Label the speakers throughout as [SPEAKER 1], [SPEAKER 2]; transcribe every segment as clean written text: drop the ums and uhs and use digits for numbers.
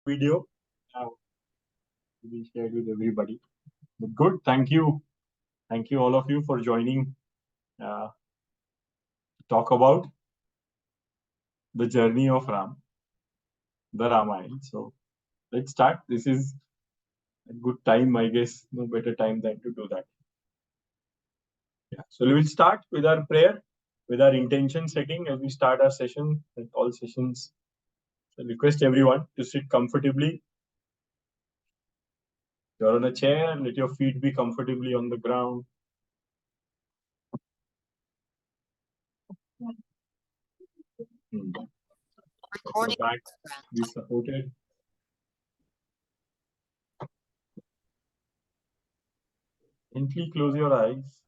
[SPEAKER 1] video to be shared with everybody. But good, thank you. Thank you all of you for joining to talk about the journey of Ram, the Ramayana. So let's start. This is a good time, I guess. No better time than to do that. Yeah. So we will start with our prayer, with our intention setting as we start our session. With all sessions, I request everyone to sit comfortably. You're on a chair, let your feet be comfortably on the ground. Your back be supported. Gently close your eyes.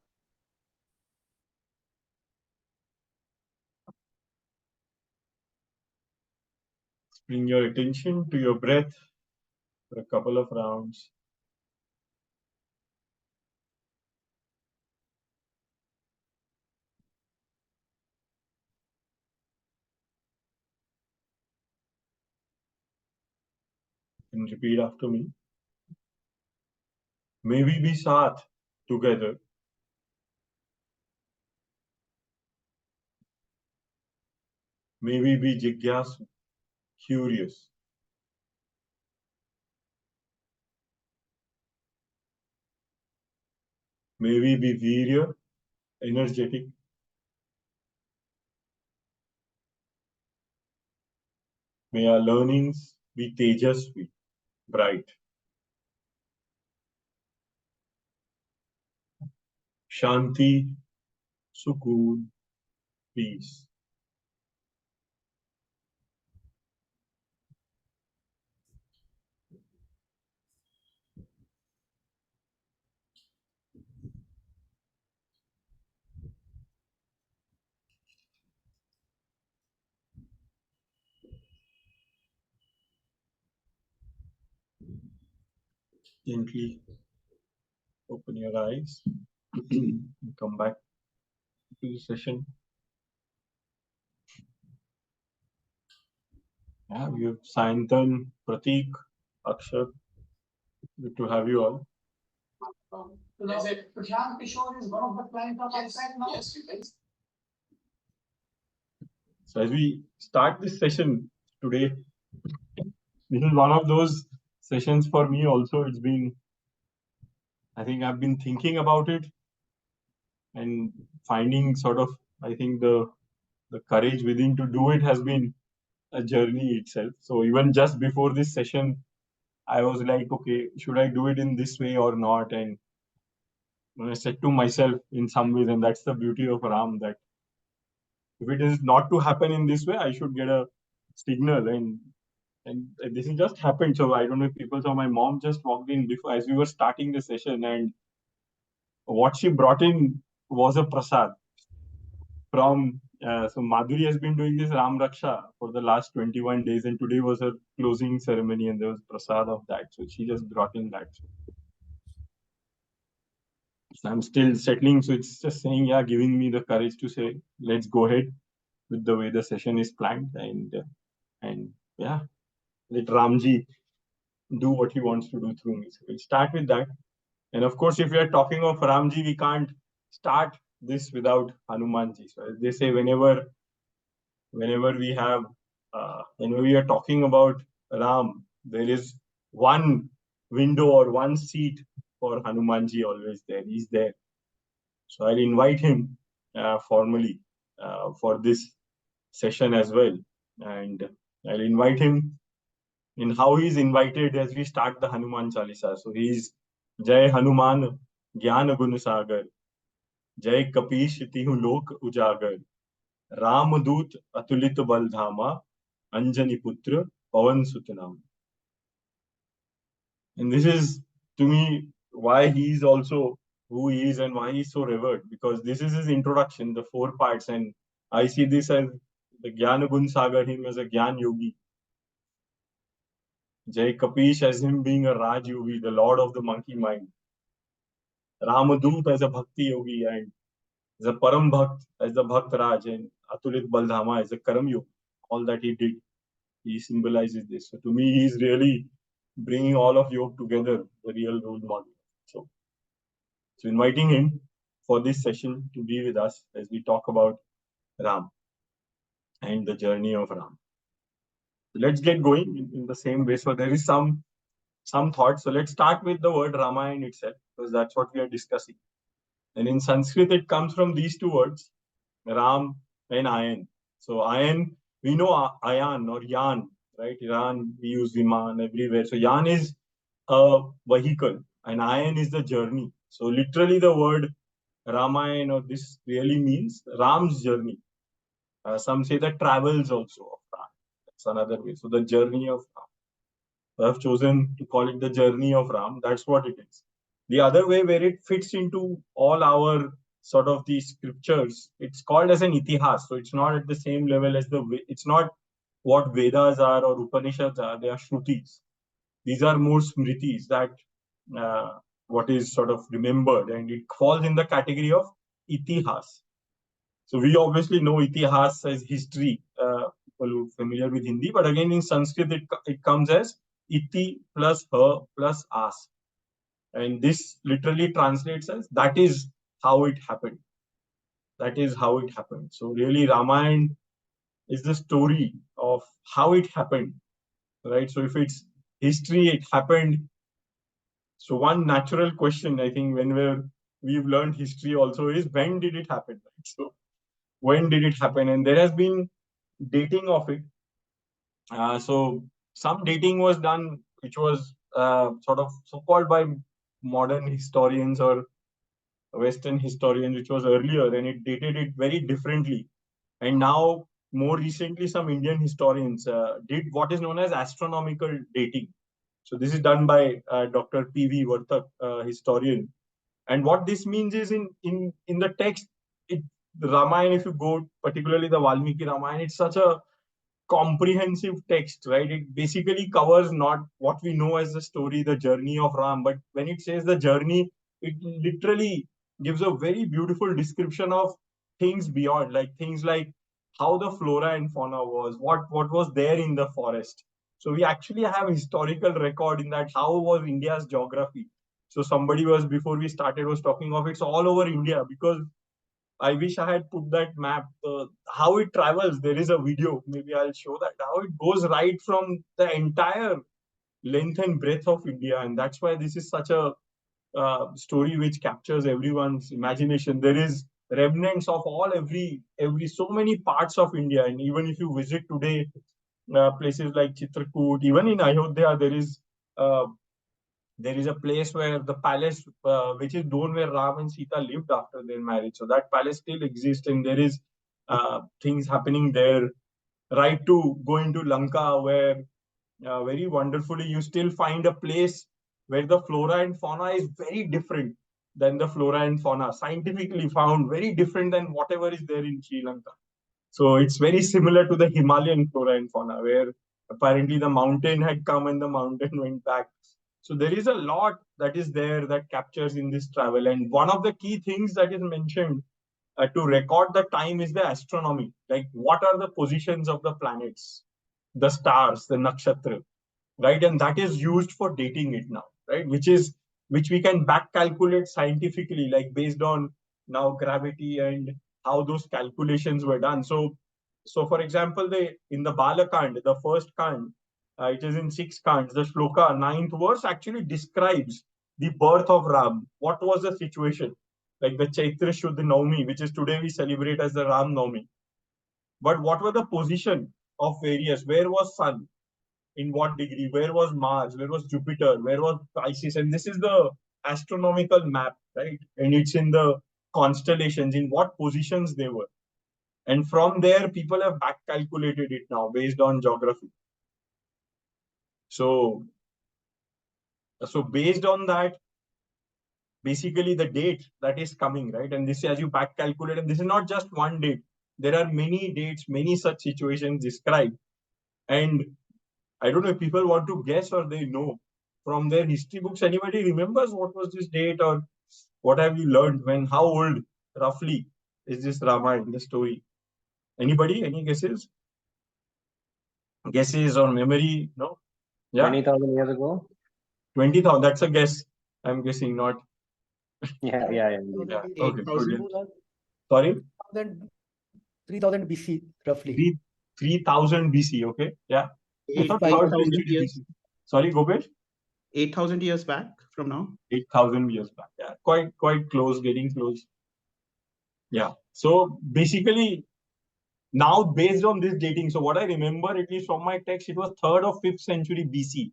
[SPEAKER 1] Bring your attention to your breath for a couple of rounds. And repeat after me. May we be saath together. May we be jigyasu, curious. May we be virya, energetic. May our learnings be tejasvi, bright. Shanti, sukoon, peace. Gently open your eyes and come back to the session. Yeah, we have Sayantan, Pratik, Akshar. Good to have you all. Prashant Kishore is one of the clients of outside now. Yes, you guys. So as we start this session today, this is one of those sessions for me also. It's been, I think I've been thinking about it and finding sort of, I think the courage within to do it has been a journey itself. So even just before this session, I was like, okay, should I do it in this way or not? And when I said to myself in some ways, and that's the beauty of Ram, that if it is not to happen in this way, I should get a signal. And this has just happened. So I don't know if people saw, my mom just walked in before as we were starting the session, and what she brought in was a prasad from. So Madhuri has been doing this Ram Raksha for the last 21 days, and today was her closing ceremony, and there was prasad of that. So she just brought in that. So I'm still settling. So it's just saying, yeah, giving me the courage to say, let's go ahead with the way the session is planned, and yeah, let Ramji do what he wants to do through me. So we'll start with that. And of course, if we are talking of Ramji, we can't start this without Hanumanji. So as they say, whenever we have, whenever we are talking about Ram, there is one window or one seat for Hanumanji always there. He's there. So I'll invite him formally for this session as well. And I'll invite him in how he's invited as we start the Hanuman Chalisa. So he's Jai Hanuman Gyan Gun Sagar, Jai Kapish Tihu Lok Ujagar, Ram Dut Atulit Baldhama, Anjani Putra Pavan Sutanam. And this is, to me, why he's also who he is and why he's so revered, because this is his introduction, the 4 parts. And I see this as the Gyan Gun Sagar, him as a Gyan Yogi. Jai Kapish as him being a Raj Yogi, the lord of the monkey mind. Ramadut as a Bhakti Yogi, and as a Param Bhakt, as the Bhakt Raj, and Atulit Baldhama as a Karam Yogi. All that he did, he symbolizes this. So to me, he's really bringing all of yoga together, the real role model. So, so inviting him for this session to be with us as we talk about Ram and the journey of Ram. So let's get going in the same way. So there is some thoughts. So let's start with the word Ramayana itself, because that's what we are discussing. And in Sanskrit, it comes from these two words, Ram and Ayan. So Ayan, we know Ayan or Yan, right? Iran, we use Viman everywhere. So Yan is a vehicle and Ayan is the journey. So literally the word Ramayana or this really means Ram's journey. Some say the travels also of Ram. That's another way. So the journey of Ram. I have chosen to call it the journey of Ram. That's what it is. The other way where it fits into all our sort of the scriptures, it's called as an itihas. So it's not at the same level as it's not what Vedas are or Upanishads are. They are shrutis. These are more smritis that what is sort of remembered, and it falls in the category of itihas. So we obviously know itihas as history. People who are familiar with Hindi, but again in Sanskrit it comes as iti plus her plus as, and this literally translates as that is how it happened. That is how it happened. So really, Ramayana is the story of how it happened, right? So if it's history, it happened. So one natural question, I think, when we've learned history also is when did it happen? Right? So when did it happen? And there has been dating of it. So some dating was done, which was sort of so-called by modern historians or Western historians, which was earlier, and it dated it very differently. And now, more recently, some Indian historians did what is known as astronomical dating. So this is done by Dr. P.V. Vartak, historian. And what this means is in the text, the Ramayana, if you go particularly the Valmiki Ramayana, it's such a comprehensive text, right? It basically covers not what we know as the story, the journey of Ram, but when it says the journey, it literally gives a very beautiful description of things beyond, like things like how the flora and fauna was, what was there in the forest. So we actually have historical record in that. How was India's geography? So somebody was before we started was talking of it's all over India because I wish I had put that map. How it travels, there is a video. Maybe I'll show that. How it goes right from the entire length and breadth of India. And that's why this is such a story which captures everyone's imagination. There is remnants of every so many parts of India. And even if you visit today, places like Chitrakoot, even in Ayodhya, uh, there is a place where the palace, which is known where Ram and Sita lived after their marriage. So that palace still exists, and there is things happening there. Right to go into Lanka, where very wonderfully you still find a place where the flora and fauna is very different than the flora and fauna scientifically found very different than whatever is there in Sri Lanka. So it's very similar to the Himalayan flora and fauna, where apparently the mountain had come and the mountain went back. So there is a lot that is there that captures in this travel. And one of the key things that is mentioned to record the time is the astronomy. Like what are the positions of the planets, the stars, the nakshatra, right? And that is used for dating it now, right? Which we can back calculate scientifically, like based on now gravity and how those calculations were done. So for example, in the Balakand, the first Kand, it is in 6 Kands. The Shloka, ninth verse, actually describes the birth of Ram. What was the situation? Like the Chaitra Shuddha Navami, which is today we celebrate as the Ram Navami. But what were the position of various? Where was Sun? In what degree? Where was Mars? Where was Jupiter? Where was Pisces? And this is the astronomical map, right? And it's in the constellations, in what positions they were. And from there, people have back calculated it now based on geography. So, so based on that, basically the date that is coming, right? And this, as you back calculate, and this is not just one date. There are many dates, many such situations described. And I don't know if people want to guess or they know from their history books. Anybody remembers what was this date or what have you learned when? How old roughly is this Ramayana, the story? Anybody? Any guesses? Guesses or memory? No? Yeah?
[SPEAKER 2] 20,000 years ago?
[SPEAKER 1] 20,000. That's a guess. I'm guessing, not.
[SPEAKER 2] Yeah, yeah, indeed.
[SPEAKER 1] Yeah.
[SPEAKER 3] Maybe
[SPEAKER 1] Okay.
[SPEAKER 3] 8,000,
[SPEAKER 1] Good. Sorry?
[SPEAKER 3] 3,000 BC roughly.
[SPEAKER 1] 3,000 BC. Okay. Yeah. I
[SPEAKER 3] Eight
[SPEAKER 1] thought
[SPEAKER 3] five
[SPEAKER 1] third
[SPEAKER 4] 8,000
[SPEAKER 1] century
[SPEAKER 4] years,
[SPEAKER 1] BC. Sorry, Gopesh?
[SPEAKER 4] 8,000 years back from now.
[SPEAKER 1] 8,000 years back. Yeah. Quite close, getting close. Yeah. So basically, now based on this dating, so what I remember, at least from my text, it was 3rd or 5th century BC.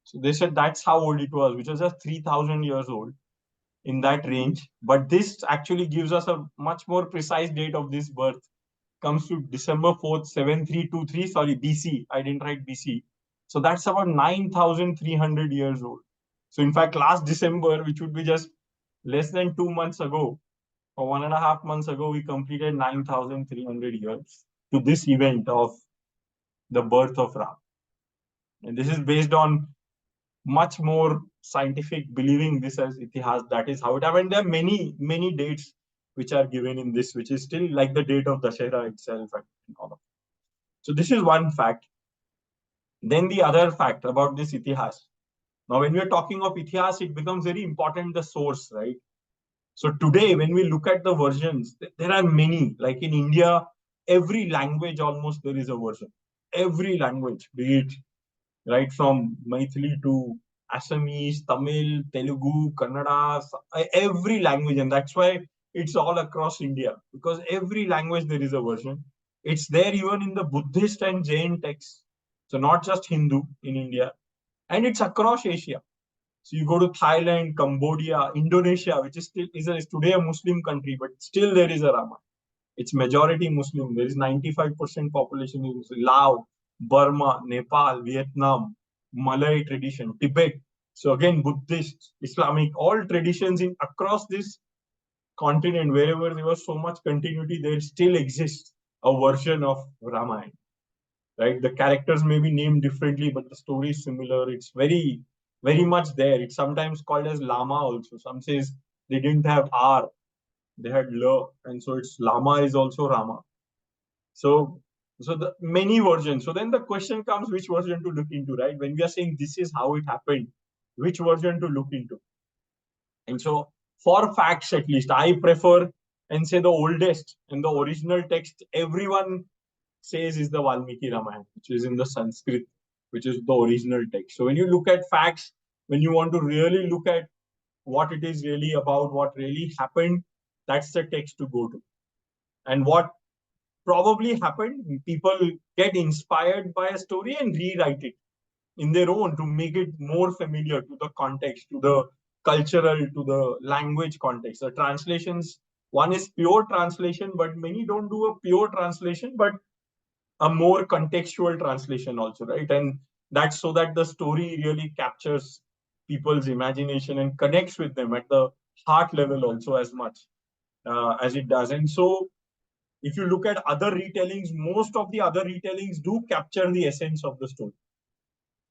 [SPEAKER 1] So they said that's how old it was, which was just 3,000 years old, in that range. But this actually gives us a much more precise date of this birth. Comes to December 4th, 7323. Sorry, BC. I didn't write BC. So that's about 9,300 years old. So in fact, last December, which would be just less than 2 months ago, or 1.5 months ago, we completed 9,300 years to this event of the birth of Ram. And this is based on much more scientific believing this as itihas. That is how it happened. There are many dates which are given in this, which is still like the date of Dashera itself and all of that. So this is one fact. Then the other fact about this itihas. Now, when we are talking of itihas, it becomes very important the source, right? So today, when we look at the versions, there are many. Like in India, every language almost there is a version. Every language, be it right from Maithili to Assamese, Tamil, Telugu, Kannada, every language, and that's why it's all across India, because every language there is a version. It's there even in the Buddhist and Jain texts, so not just Hindu in India, and it's across Asia. So you go to Thailand, Cambodia, Indonesia, which is today a Muslim country, but still there is a Rama. It's majority Muslim. There is 95% population is Muslim. Laos, Burma, Nepal, Vietnam, Malay tradition, Tibet. So again, Buddhist, Islamic, all traditions in across this continent, wherever there was so much continuity, there still exists a version of Ramayana. Right? The characters may be named differently, but the story is similar. It's very much there. It's sometimes called as Lama also. Some says they didn't have R, they had L, and so it's Lama is also Rama. So the many versions. So then the question comes, which version to look into, right? When we are saying this is how it happened, which version to look into? And so for facts, at least, I prefer and say the oldest and the original text everyone says is the Valmiki Ramayana, which is in the Sanskrit, which is the original text. So when you look at facts, when you want to really look at what it is really about, what really happened, that's the text to go to. And what probably happened, people get inspired by a story and rewrite it in their own to make it more familiar to the context, to the cultural, to the language context. The translations, one is pure translation, but many don't do a pure translation, but a more contextual translation also, right? And that's so that the story really captures people's imagination and connects with them at the heart level also as much as it does. And so if you look at other retellings, most of the other retellings do capture the essence of the story.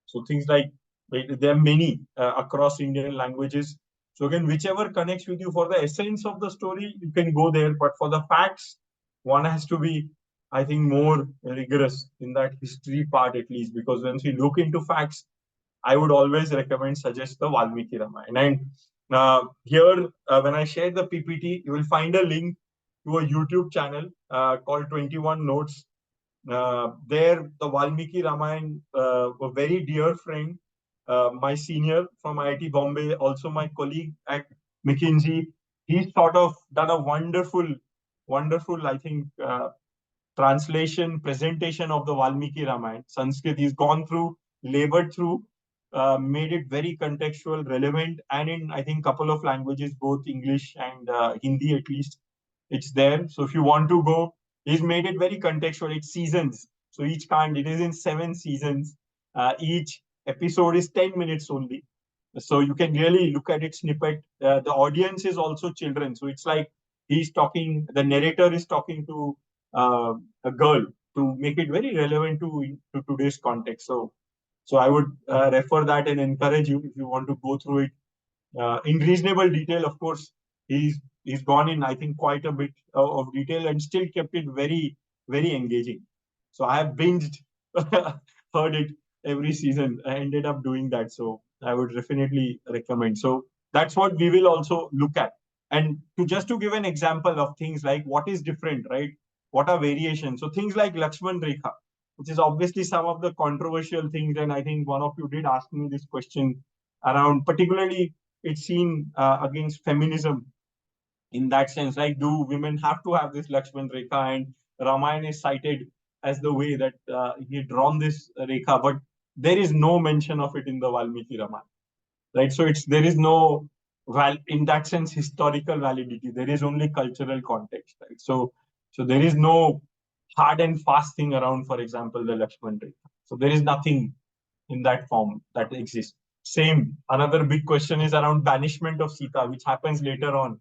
[SPEAKER 1] So things like, there are many across Indian languages. So again, whichever connects with you for the essence of the story, you can go there. But for the facts, one has to be, I think, more rigorous in that history part at least, because once we look into facts, I would always suggest the Valmiki Ramayana. And here, when I share the PPT, you will find a link to a YouTube channel called 21 Notes. There, the Valmiki Ramayana, a very dear friend, my senior from IIT Bombay, also my colleague at McKinsey, he's sort of done a wonderful, I think, translation, presentation of the Valmiki Ramayana. Sanskrit, he's gone through, labored through, made it very contextual, relevant, and in, I think, couple of languages, both English and Hindi at least. It's there. So if you want to go, he's made it very contextual. It's seasons. So it is in 7 seasons. Each episode is 10 minutes only. So you can really look at it snippet. The audience is also children. So it's like the narrator is talking to uh, a girl to make it very relevant to today's context. So I would refer that and encourage you if you want to go through it in reasonable detail. Of course, he's gone in, I think, quite a bit of detail and still kept it very engaging. So I have binged heard it every season. I ended up doing that. So I would definitely recommend. So that's what we will also look at. And to give an example of things like what is different, right? What are variations? So things like Lakshman Rekha, which is obviously some of the controversial things. And I think one of you did ask me this question around, particularly it's seen against feminism in that sense. Like, do women have to have this Lakshman Rekha? And Ramayana is cited as the way that he had drawn this Rekha, but there is no mention of it in the Valmiki Ramayana, right? So there is no in that sense historical validity. There is only cultural context, right? So there is no hard and fast thing around, for example, the Lakshman Rekha. So there is nothing in that form that exists. Same, another big question is around banishment of Sita, which happens later on.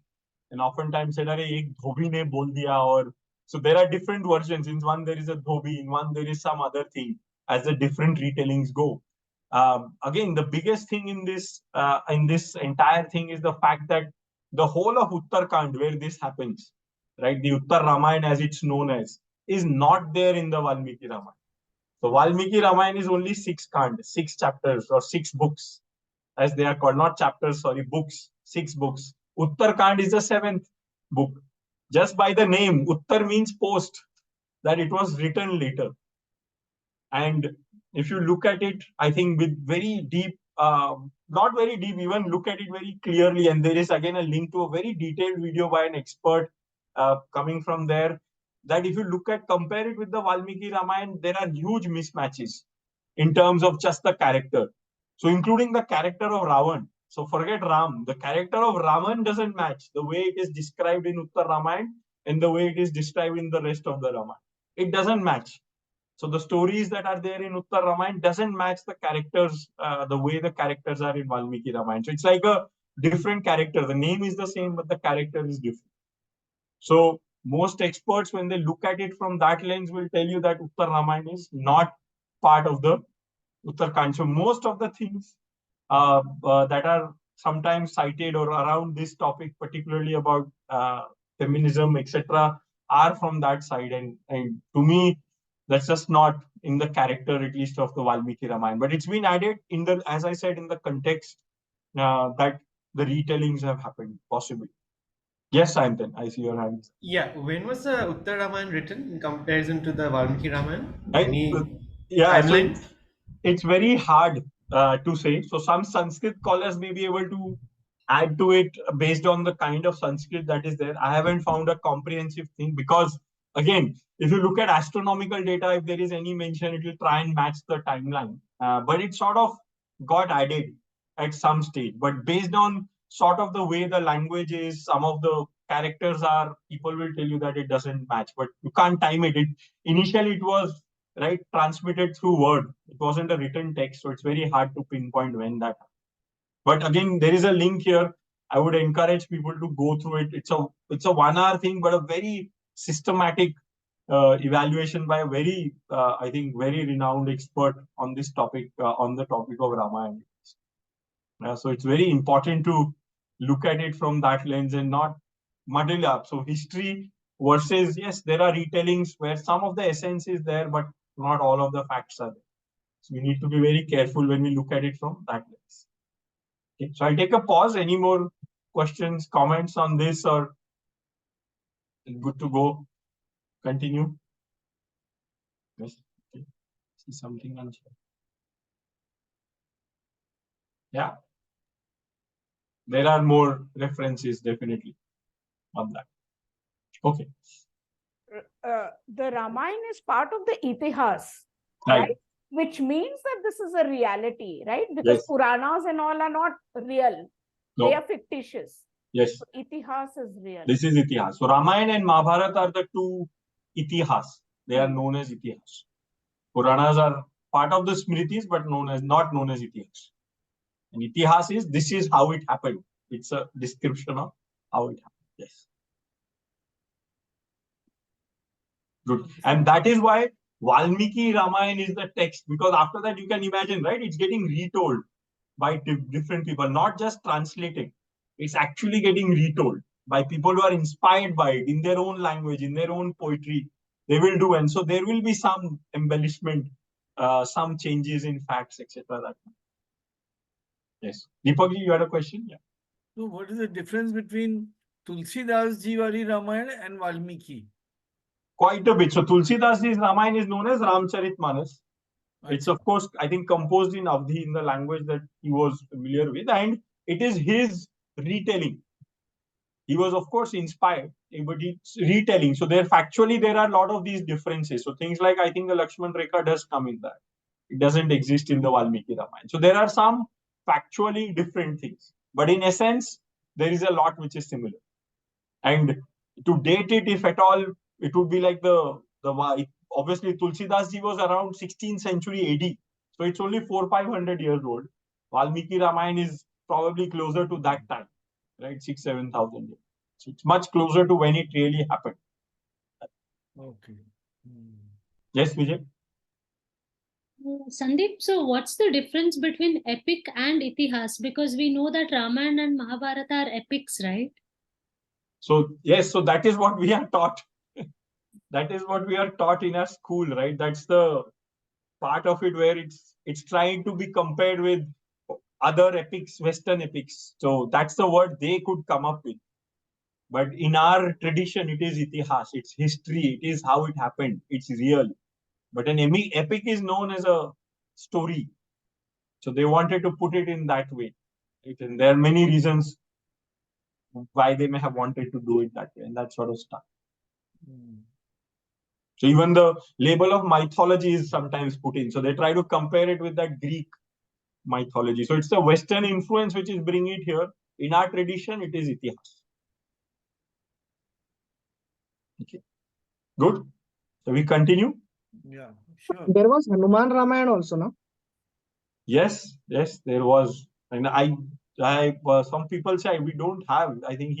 [SPEAKER 1] And oftentimes said, "Arey, ek dhobi ne bol diya," or so there are different versions. In one there is a dhobi, in one there is some other thing, as the different retellings go. Again, the biggest thing in this entire thing is the fact that the whole of Uttarakhand, where this happens, right, the Uttar Ramayana as it's known as, is not there in the Valmiki Ramayana. So Valmiki Ramayana is only 6 cands, 6 chapters or 6 books, as they are called, not chapters, sorry, books, 6 books. Uttarkand is the 7th book. Just by the name, Uttar means post, that it was written later. And if you look at it, I think with very deep, not very deep, even look at it very clearly. And there is again a link to a very detailed video by an expert coming from there. That if you compare it with the Valmiki Ramayana, there are huge mismatches in terms of just the character. So including the character of Ravan. So forget Ram. The character of Raman doesn't match the way it is described in Uttar Ramayana and the way it is described in the rest of the Ramayana. It doesn't match. So the stories that are there in Uttar Ramayana doesn't match the characters, the way the characters are in Valmiki Ramayana. So it's like a different character. The name is the same, but the character is different. So most experts, when they look at it from that lens, will tell you that Uttar Ramayana is not part of the Uttarakhand. So most of the things that are sometimes cited or around this topic, particularly about feminism, etc., are from that side. And to me, that's just not in the character, at least, of the Valmiki Ramayana. But it's been added in the, as I said, in the context that the retellings have happened, possibly. Yes, Sayantan, I see your hand.
[SPEAKER 5] Yeah, when was the Uttar Ramayana written in comparison to the Valmiki Ramayana?
[SPEAKER 1] Right?
[SPEAKER 5] Any
[SPEAKER 1] Yeah,
[SPEAKER 5] timeline?
[SPEAKER 1] so it's very hard to say. So some Sanskrit scholars may be able to add to it based on the kind of Sanskrit that is there. I haven't found a comprehensive thing because, again, if you look at astronomical data, if there is any mention, it will try and match the timeline. But it sort of got added at some stage. But based on sort of the way the language is, some of the characters are, people will tell you that it doesn't match. But you can't time it. Initially, it was right transmitted through word. It wasn't a written text, so it's very hard to pinpoint when that happened. But again, there is a link here. I would encourage people to go through it. It's a 1 hour thing, but a very systematic evaluation by a very I think very renowned expert on this topic, on the topic of Ramayana. So it's very important to look at it from that lens and not muddle up. So history versus, yes, there are retellings where some of the essence is there, but not all of the facts are there. So we need to be very careful when we look at it from that lens. Okay, so I'll take a pause. Any more questions, comments on this, or good to go? Continue. Yes. Okay. See something on chat. Yeah. There are more references definitely on that. Okay.
[SPEAKER 6] The Ramayana is part of the Itihas,
[SPEAKER 1] Right.
[SPEAKER 6] right? Which means that this is a reality, right? Because
[SPEAKER 1] Yes.
[SPEAKER 6] Puranas and all are not real.
[SPEAKER 1] No.
[SPEAKER 6] They are fictitious.
[SPEAKER 1] Yes.
[SPEAKER 6] So Itihas is real.
[SPEAKER 1] This is Itihas. So Ramayana and Mahabharata are the two Itihas. They are known as Itihas. Puranas are part of the Smritis, but not known as Itihas. And Itihas is, this is how it happened. It's a description of how it happened. Yes. Good. And that is why Valmiki Ramayana is the text, because after that you can imagine, right? It's getting retold by different people, not just translated. It's actually getting retold by people who are inspired by it in their own language, in their own poetry. They will do. And so there will be some embellishment some changes in facts, etc. That. Yes. Deepak, you had a question? Yeah.
[SPEAKER 7] So what is the difference between Tulsidas ji wali Ramayana and Valmiki?
[SPEAKER 1] Quite a bit. So Tulsidas's Ramayana is known as Ramcharitmanas. It's of course, I think, composed in Avdhi, in the language that he was familiar with, and it is his retelling. He was, of course, inspired, but it's retelling. So there factually there are a lot of these differences. So things like, I think the Lakshman Rekha does come in that. It doesn't exist in the Valmiki Ramayana. So there are some factually different things, but in essence, there is a lot which is similar. And to date it, if at all, it would be like obviously Tulsidas ji was around 16th century AD, so it's only 400-500 years old. Valmiki Ramayana is probably closer to that time, right? 6,000-7,000 years. So it's much closer to when it really happened.
[SPEAKER 7] Okay.
[SPEAKER 1] Yes, Vijay.
[SPEAKER 8] Sandeep, so what's the difference between epic and itihas? Because we know that Ramayana and Mahabharata are epics, right?
[SPEAKER 1] So yes, so that is what we are taught. That is what we are taught in our school, right? That's the part of it where it's trying to be compared with other epics, Western epics. So that's the word they could come up with. But in our tradition, it is itihas, it's history, it is how it happened, it's real. But an epic is known as a story. So they wanted to put it in that way. Right? And there are many reasons why they may have wanted to do it that way, and that sort of stuff. So even the label of mythology is sometimes put in. So they try to compare it with that Greek mythology. So it's the Western influence which is bringing it here. In our tradition, it is itihas. Okay. Good. So we continue.
[SPEAKER 7] Yeah, sure.
[SPEAKER 3] There was Hanuman Ramayana also, no?
[SPEAKER 1] Yes, there was. And some people say we don't have. I think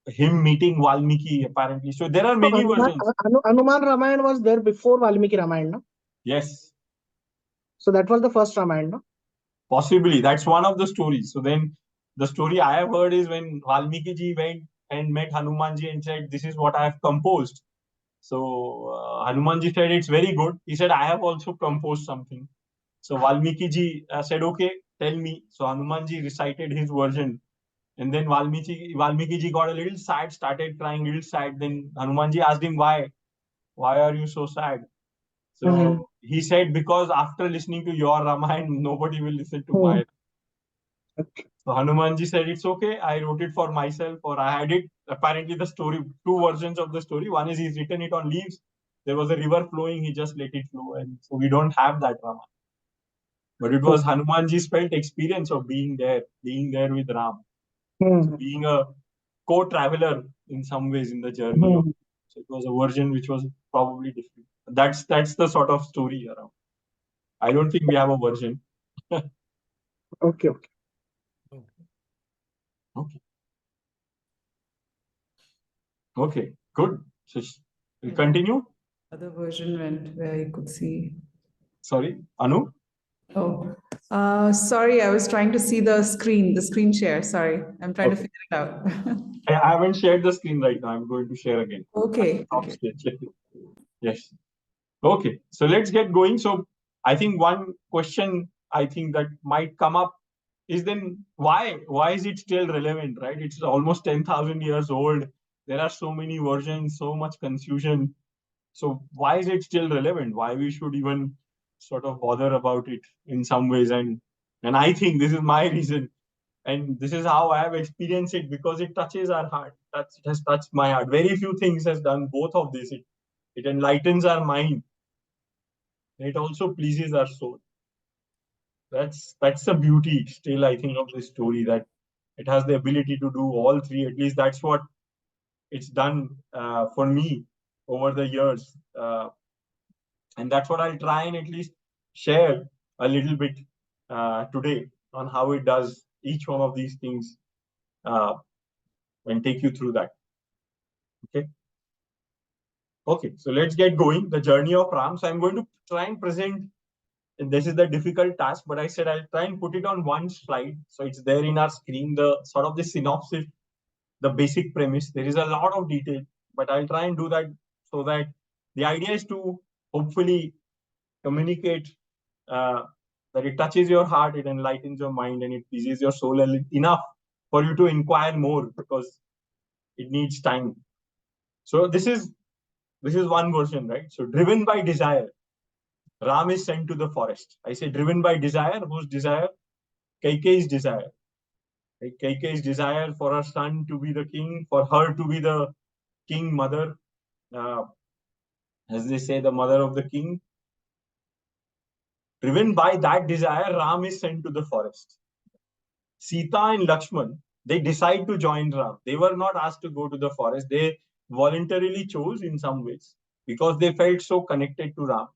[SPEAKER 1] him meeting Valmiki apparently. So there are many versions.
[SPEAKER 3] Hanuman Ramayana was there before Valmiki Ramayana, no?
[SPEAKER 1] Yes.
[SPEAKER 3] So that was the first Ramayana, no?
[SPEAKER 1] Possibly. That's one of the stories. So then the story I have heard is when Valmiki ji went and met Hanumanji and said, "This is what I have composed." So Hanumanji said, "It's very good." He said, "I have also composed something." So Valmiki ji said, "Okay, tell me." So Hanumanji recited his version. And then Valmiki ji got a little sad, started crying a little sad. Then Hanumanji asked him, "Why? Why are you so sad?" So he said, "Because after listening to your Ramayana, nobody will listen to mine." So Hanumanji said, "It's okay. I wrote it for myself, or I had it." Apparently, the story, two versions of the story. One is he's written it on leaves. There was a river flowing. He just let it flow. And so we don't have that Ramayana. But it was Hanumanji's felt experience of being there with Ram. So being a co-traveler in some ways in the journey. So it was a version which was probably different. That's the sort of story around. I don't think we have a version.
[SPEAKER 3] Okay.
[SPEAKER 1] Okay, good. So we continue.
[SPEAKER 9] Other version went where you could see.
[SPEAKER 1] Sorry, Anu?
[SPEAKER 9] Oh, sorry, I was trying to see the screen share. Sorry, I'm trying to figure it out.
[SPEAKER 1] I haven't shared the screen right now. I'm going to share again.
[SPEAKER 9] Okay.
[SPEAKER 1] Yes. Okay, so let's get going. So I think one question I think that might come up is then why is it still relevant, right? It's almost 10,000 years old. There are so many versions, so much confusion. So why is it still relevant? Why we should even sort of bother about it in some ways? And I think this is my reason. And this is how I have experienced it, because it touches our heart. It has touched my heart. Very few things has done both of this. It enlightens our mind. And it also pleases our soul. That's the beauty still, I think, of this story, that it has the ability to do all three. At least that's what it's done for me over the years. And that's what I'll try and at least share a little bit today on how it does each one of these things and take you through that. Okay, so let's get going. The journey of Ram. So I'm going to try and present, and this is the difficult task, but I said I'll try and put it on one slide. So it's there in our screen, the sort of the synopsis, the basic premise. There is a lot of detail, but I'll try and do that so that the idea is to hopefully communicate that it touches your heart, it enlightens your mind, and it pleases your soul enough for you to inquire more, because it needs time. So this is one version, right? So driven by desire, Ram is sent to the forest. I say driven by desire. Whose desire? Kaikeyi's desire. Kaikeyi's desire for her son to be the king, for her to be the king mother, as they say, the mother of the king. Driven by that desire, Ram is sent to the forest. Sita and Lakshman, they decide to join Ram. They were not asked to go to the forest. They voluntarily chose in some ways because they felt so connected to Ram.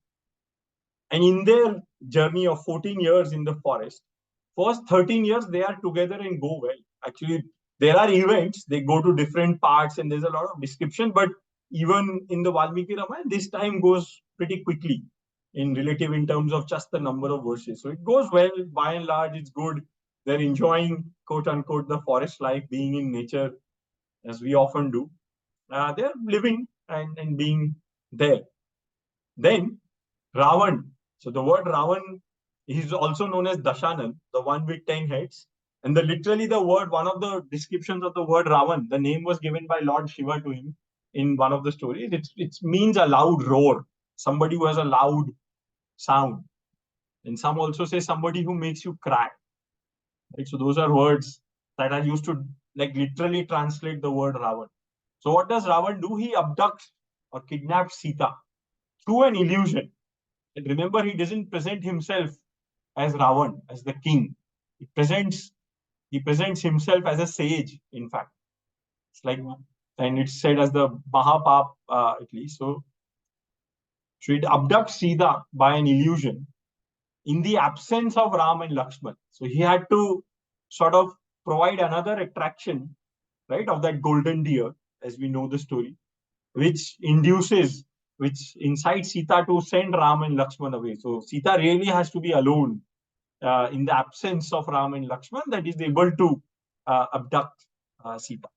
[SPEAKER 1] And in their journey of 14 years in the forest, first 13 years, they are together and go well. Actually, there are events, they go to different parts and there's a lot of description, but even in the Valmiki Ramayana, this time goes pretty quickly in terms of just the number of verses. So it goes well, by and large, it's good. They're enjoying, quote unquote, the forest life, being in nature, as we often do. They're living and being there. Then Ravan. So the word Ravan is also known as Dashanan, the one with 10 heads. And literally the word, one of the descriptions of the word Ravan, the name was given by Lord Shiva to him in one of the stories. It means a loud roar, somebody who has a loud sound. And some also say somebody who makes you cry. Right? So those are words that are used to like literally translate the word Ravan. So what does Ravan do? He abducts or kidnaps Sita through an illusion. And remember, he doesn't present himself as Ravan, as the king. He presents himself as a sage, in fact. It's like, and it's said as the Mahapap, at least. So it abducts Sita by an illusion in the absence of Ram and Lakshman. So he had to sort of provide another attraction, right, of that golden deer, as we know the story, which incites Sita to send Ram and Lakshman away. So Sita really has to be alone in the absence of Ram and Lakshman, that is able to abduct Sita.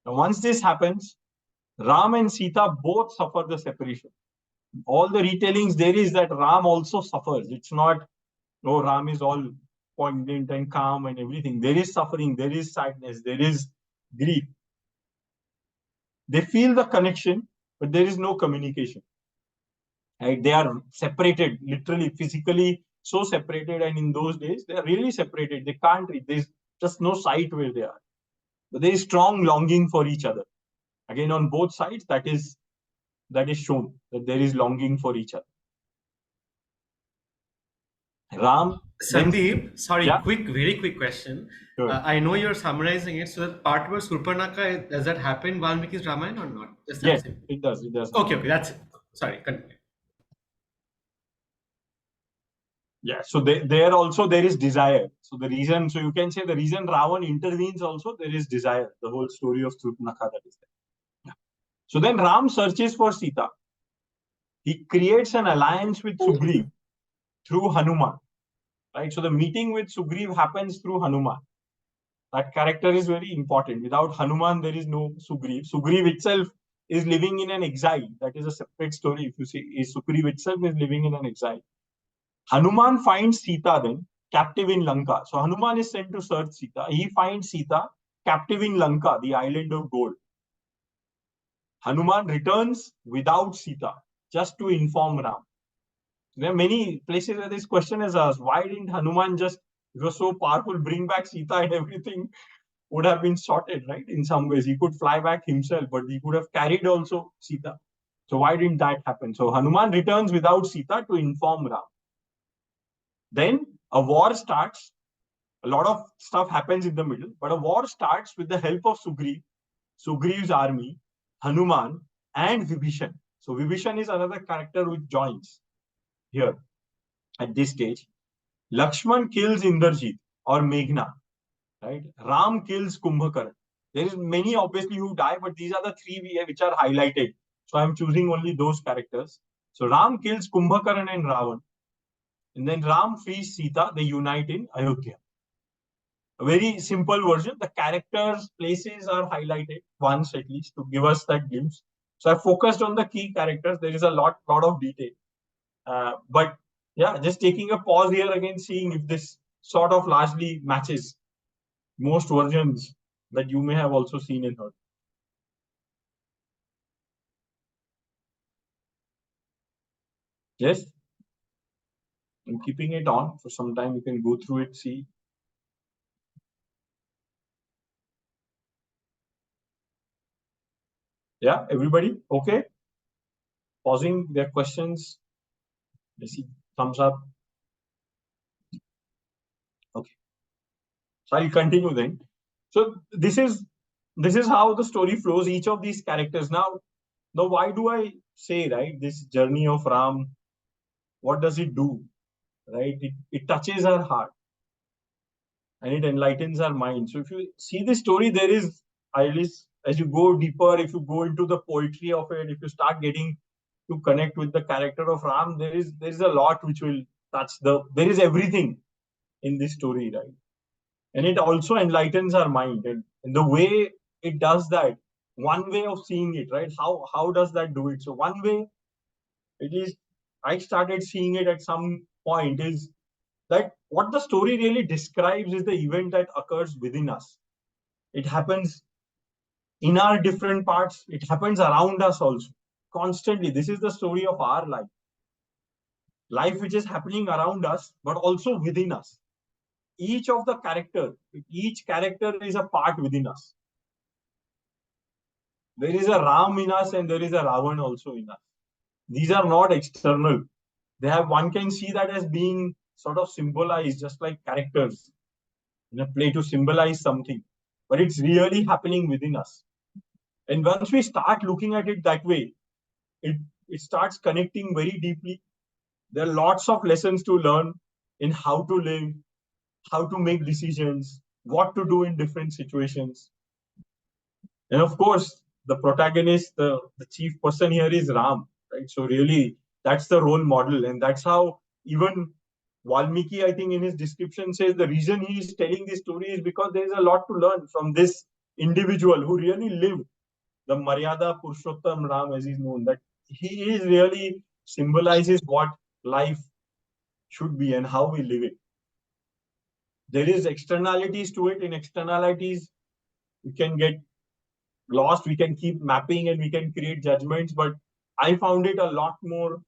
[SPEAKER 1] Now, once this happens, Ram and Sita both suffer the separation. All the retellings there is that Ram also suffers. It's not, no, Ram is all poignant and calm and everything. There is suffering, there is sadness, there is grief. They feel the connection, but there is no communication. Right? They are separated, literally, physically, so separated. And in those days, they are really separated. They can't reach. There's just no sight where they are. But there is strong longing for each other. Again, on both sides, that is shown, that there is longing for each other. Ram.
[SPEAKER 5] Sandeep, sorry,
[SPEAKER 1] Yeah?
[SPEAKER 5] very quick question.
[SPEAKER 1] Sure.
[SPEAKER 5] I know you're summarizing it. So the part where Surpanaka, does that happen in Valmiki's Ramayana or not? Just that
[SPEAKER 1] Yes,
[SPEAKER 5] simple.
[SPEAKER 1] it does. It does.
[SPEAKER 5] Okay, that's it. Sorry, continue.
[SPEAKER 1] Yeah, so there also there is desire. So the reason, so you can say the reason Ravan intervenes also, there is desire. The whole story of Surpanaka that is there. Yeah. So then Ram searches for Sita. He creates an alliance with Sugriv through Hanuman. Right? So the meeting with Sugriv happens through Hanuman. That character is very important. Without Hanuman, there is no Sugriv. Sugriv itself is living in an exile. That is a separate story. If you see, Sugriv itself is living in an exile. Hanuman finds Sita then captive in Lanka. So Hanuman is sent to search Sita. He finds Sita captive in Lanka, the island of gold. Hanuman returns without Sita, just to inform Ram. There are many places where this question is asked. Why didn't Hanuman just, if he was so powerful, bring back Sita and everything would have been sorted, right? In some ways, he could fly back himself, but he could have carried also Sita. So why didn't that happen? So Hanuman returns without Sita to inform Ram. Then a war starts. A lot of stuff happens in the middle, but a war starts with the help of Sugriv, Sugriv's army, Hanuman, and Vibhishan. So Vibhishan is another character which joins here at this stage. Lakshman kills Indrajit or Meghna, right? Ram kills Kumbhakaran. There is many obviously who die, but these are the three which are highlighted. So I'm choosing only those characters. So Ram kills Kumbhakaran and Ravan. And then Ram frees Sita. They unite in Ayodhya. A very simple version. The characters, places are highlighted once at least to give us that glimpse. So I focused on the key characters. There is a lot of detail. But yeah, just taking a pause here again, seeing if this sort of largely matches most versions that you may have also seen and heard. Yes, I'm keeping it on for some time. You can go through it, see. Yeah, everybody okay? Pausing their questions. I see thumbs up. Okay, so I'll continue then. So this is how the story flows. Each of these characters. Now, why do I say, right, this journey of Ram? What does it do? Right, it touches our heart and it enlightens our mind. So if you see the story, there is, at least as you go deeper, if you go into the poetry of it, if you start getting to connect with the character of Ram, there is a lot which will touch there is everything in this story, right? And it also enlightens our mind. And the way it does that, one way of seeing it, right? How does that do it? So one way, at least I started seeing it at some point, is that what the story really describes is the event that occurs within us. It happens in our different parts. It happens around us also, constantly. This is the story of our life which is happening around us, but also within us. Each character is a part within us. There is a Ram in us and there is a Ravan also in us. These are not external. One can see that as being sort of symbolized, just like characters in a play, to symbolize something, but it's really happening within us. And once we start looking at it that way, it starts connecting very deeply. There are lots of lessons to learn in how to live, how to make decisions, what to do in different situations. And of course, the protagonist, the chief person here is Ram, right? So really, that's the role model. And that's how even Valmiki, I think in his description, says the reason he is telling this story is because there is a lot to learn from this individual who really lived the Maryada Purushottam Ram, as he's known, that he is really symbolizes what life should be and how we live it. There is externalities to it. In externalities, we can get lost, we can keep mapping and we can create judgments, but I found it a lot more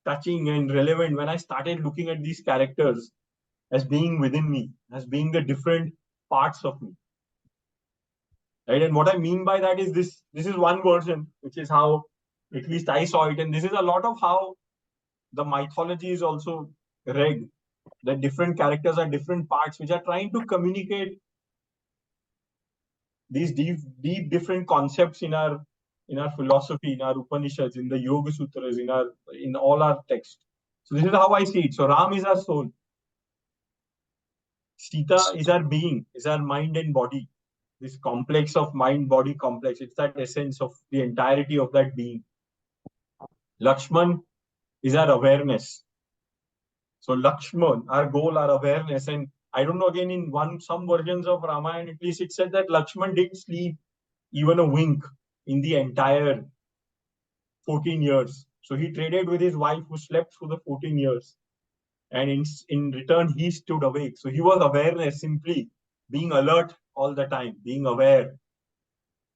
[SPEAKER 1] touching and relevant when I started looking at these characters as being within me, as being the different parts of me. Right? And what I mean by that is this is one version, which is how at least I saw it. And this is a lot of how the mythology is also read. The different characters are different parts which are trying to communicate these deep different concepts in our philosophy, in our Upanishads, in the Yoga Sutras, in all our texts. So this is how I see it. So Ram is our soul. Sita is our being, is our mind and body. This complex of mind-body complex. It's that essence of the entirety of that being. Lakshman is our awareness. So Lakshman, our goal, our awareness. And I don't know, again, in some versions of Ramayana, at least it said that Lakshman didn't sleep even a wink in the entire 14 years. So he traded with his wife who slept through the 14 years. And in return, he stood awake. So he was awareness, simply being alert all the time, being aware,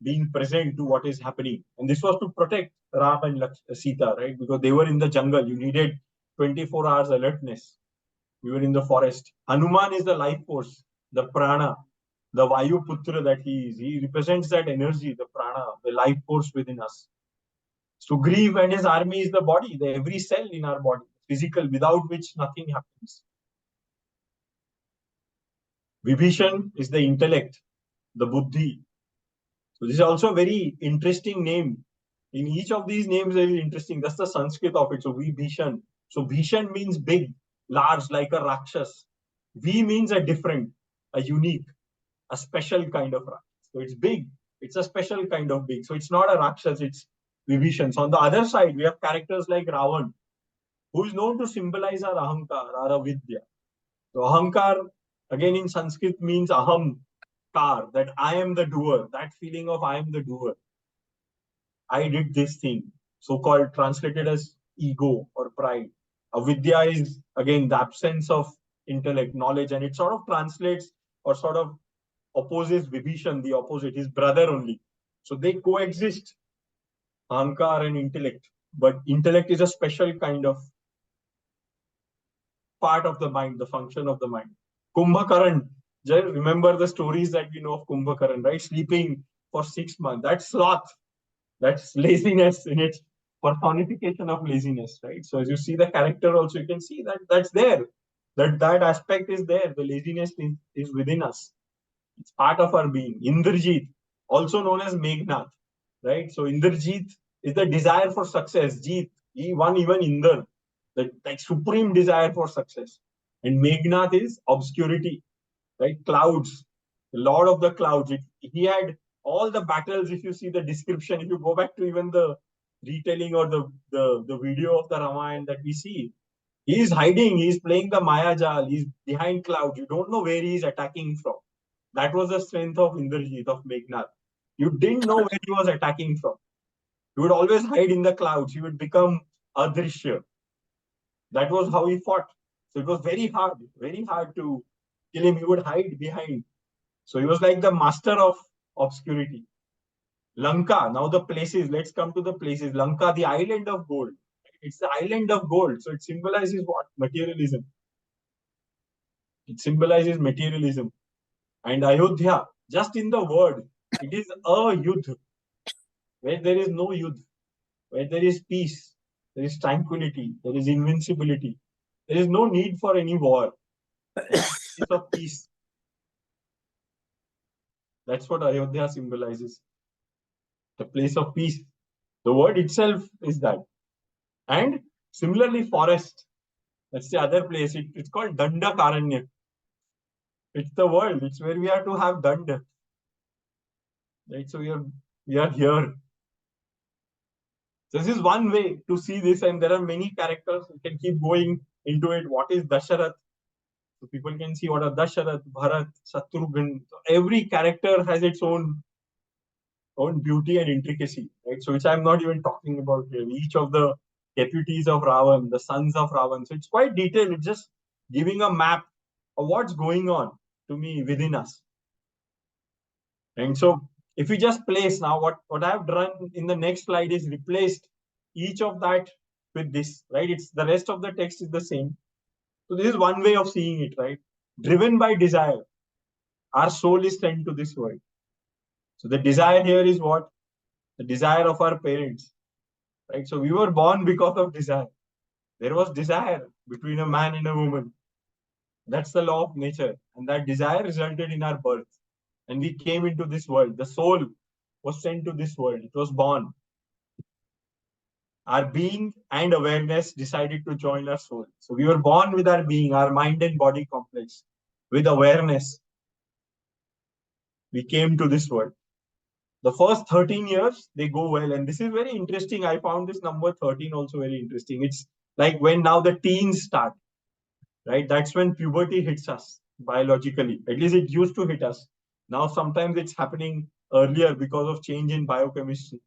[SPEAKER 1] being present to what is happening. And this was to protect Ram and Sita, right? Because they were in the jungle. You needed 24 hours alertness. We were in the forest. Hanuman is the life force, the prana, the Vayu Putra that he is. He represents that energy, the prana, the life force within us. Sugriv and his army is the body, the every cell in our body, physical, without which nothing happens. Vibhishan is the intellect, the buddhi. So this is also a very interesting name. In each of these names, very interesting. That's the Sanskrit of it. So Vibhishan. So Bhishan means big, large, like a Rakshas. V means a different, a unique, a special kind of Rakshas. So it's big. It's a special kind of big. So it's not a Rakshas, it's Vibhishan. So on the other side, we have characters like Ravan, who is known to symbolize our Ahankar, our Avidya. So Ahankar, again in Sanskrit, means Aham Kar, that I am the doer, that feeling of I am the doer. I did this thing, so-called translated as ego or pride. Avidya is again the absence of intellect, knowledge, and it sort of translates or sort of opposes Vibhishan, the opposite, his brother only. So they coexist, ahankar and intellect. But intellect is a special kind of part of the mind, the function of the mind. Kumbhakaran, remember the stories that we know of Kumbhakaran, right? Sleeping for 6 months. That's sloth. That's laziness in its personification of laziness, right? So as you see the character also, you can see that that's there. That aspect is there. The laziness is within us. It's part of our being. Indrajit, also known as Meghnad, right? So Indrajit is the desire for success. Jeet, he won even Indra, the like supreme desire for success. And Meghnad is obscurity, right? Clouds, the lord of the clouds. He had all the battles. If you see the description, if you go back to even the retelling or the video of the Raamaayan that we see, he is hiding. He is playing the Mayajal. He is behind clouds. You don't know where he is attacking from. That was the strength of Indrajit, of Meghnad. You didn't know where he was attacking from. He would always hide in the clouds. He would become Adrishya. That was how he fought. So it was very hard to kill him. He would hide behind. So he was like the master of obscurity. Lanka, now the places, let's come to the places. Lanka, the island of gold. It's the island of gold. So it symbolizes what? Materialism. It symbolizes materialism. And Ayodhya, just in the word, it is a yudh, where there is no yudh, where there is peace, there is tranquility, there is invincibility. There is no need for any war. It's of peace. That's what Ayodhya symbolizes. The place of peace. The word itself is that. And similarly, forest. That's the other place. It's called Danda Karanya. It's the world. It's where we are to have Danda. Right? So we are here. This is one way to see this, and there are many characters. We can keep going into it. What is Dasharath? So people can see what are Dasharath, Bharat, Shatrughan. So every character has its own beauty and intricacy, right? So which I'm not even talking about here. Each of the deputies of Ravan, the sons of Ravan. So it's quite detailed. It's just giving a map of what's going on to me within us. And so if we just place now what I have done in the next slide is replaced each of that with this, right? It's the rest of the text is the same. So this is one way of seeing it, right? Driven by desire, our soul is sent to this world. So the desire here is what? The desire of our parents, right? So we were born because of desire. There was desire between a man and a woman. That's the law of nature. And that desire resulted in our birth. And we came into this world. The soul was sent to this world. It was born. Our being and awareness decided to join our soul. So we were born with our being, our mind and body complex. With awareness, we came to this world. The first 13 years, they go well. And this is very interesting. I found this number 13 also very interesting. It's like when now the teens start, right? That's when puberty hits us biologically. At least it used to hit us. Now sometimes it's happening earlier because of change in biochemistry.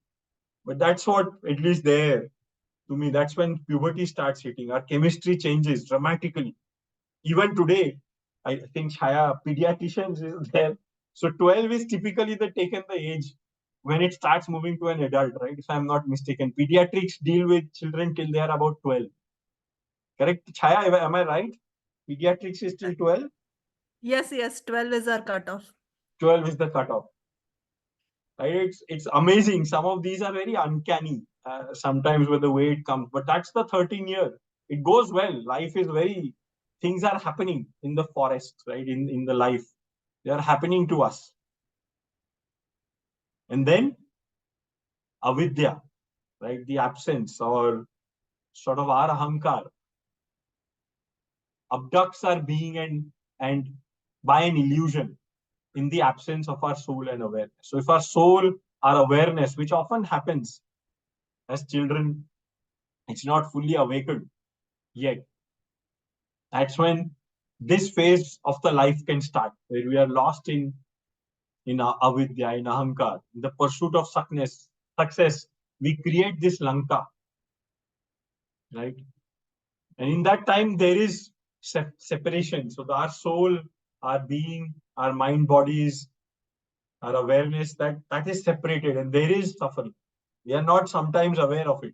[SPEAKER 1] But that's what, at least there, to me, that's when puberty starts hitting. Our chemistry changes dramatically. Even today, I think Chaya, pediatricians is there. So 12 is typically taken the age when it starts moving to an adult, right? If I'm not mistaken. Pediatrics deal with children till they are about 12. Correct? Chaya, am I right? Pediatrics is till 12?
[SPEAKER 10] Yes, 12 is our cutoff.
[SPEAKER 1] 12 is the cutoff. Right? It's amazing. Some of these are very uncanny sometimes with the way it comes. But that's the 13 year. It goes well. Life is things are happening in the forest, right? In the life. They are happening to us. And then avidya, right? The absence or sort of our ahankar abducts our being and by an illusion in the absence of our soul and awareness. So if our soul, our awareness, which often happens as children, it's not fully awakened yet. That's when this phase of the life can start, where we are lost in avidya, in ahankar, in the pursuit of success. We create this lanka, right? And in that time, there is separation. So our soul, our being, our mind, bodies, our awareness, that is separated, and there is suffering. We are not sometimes aware of it.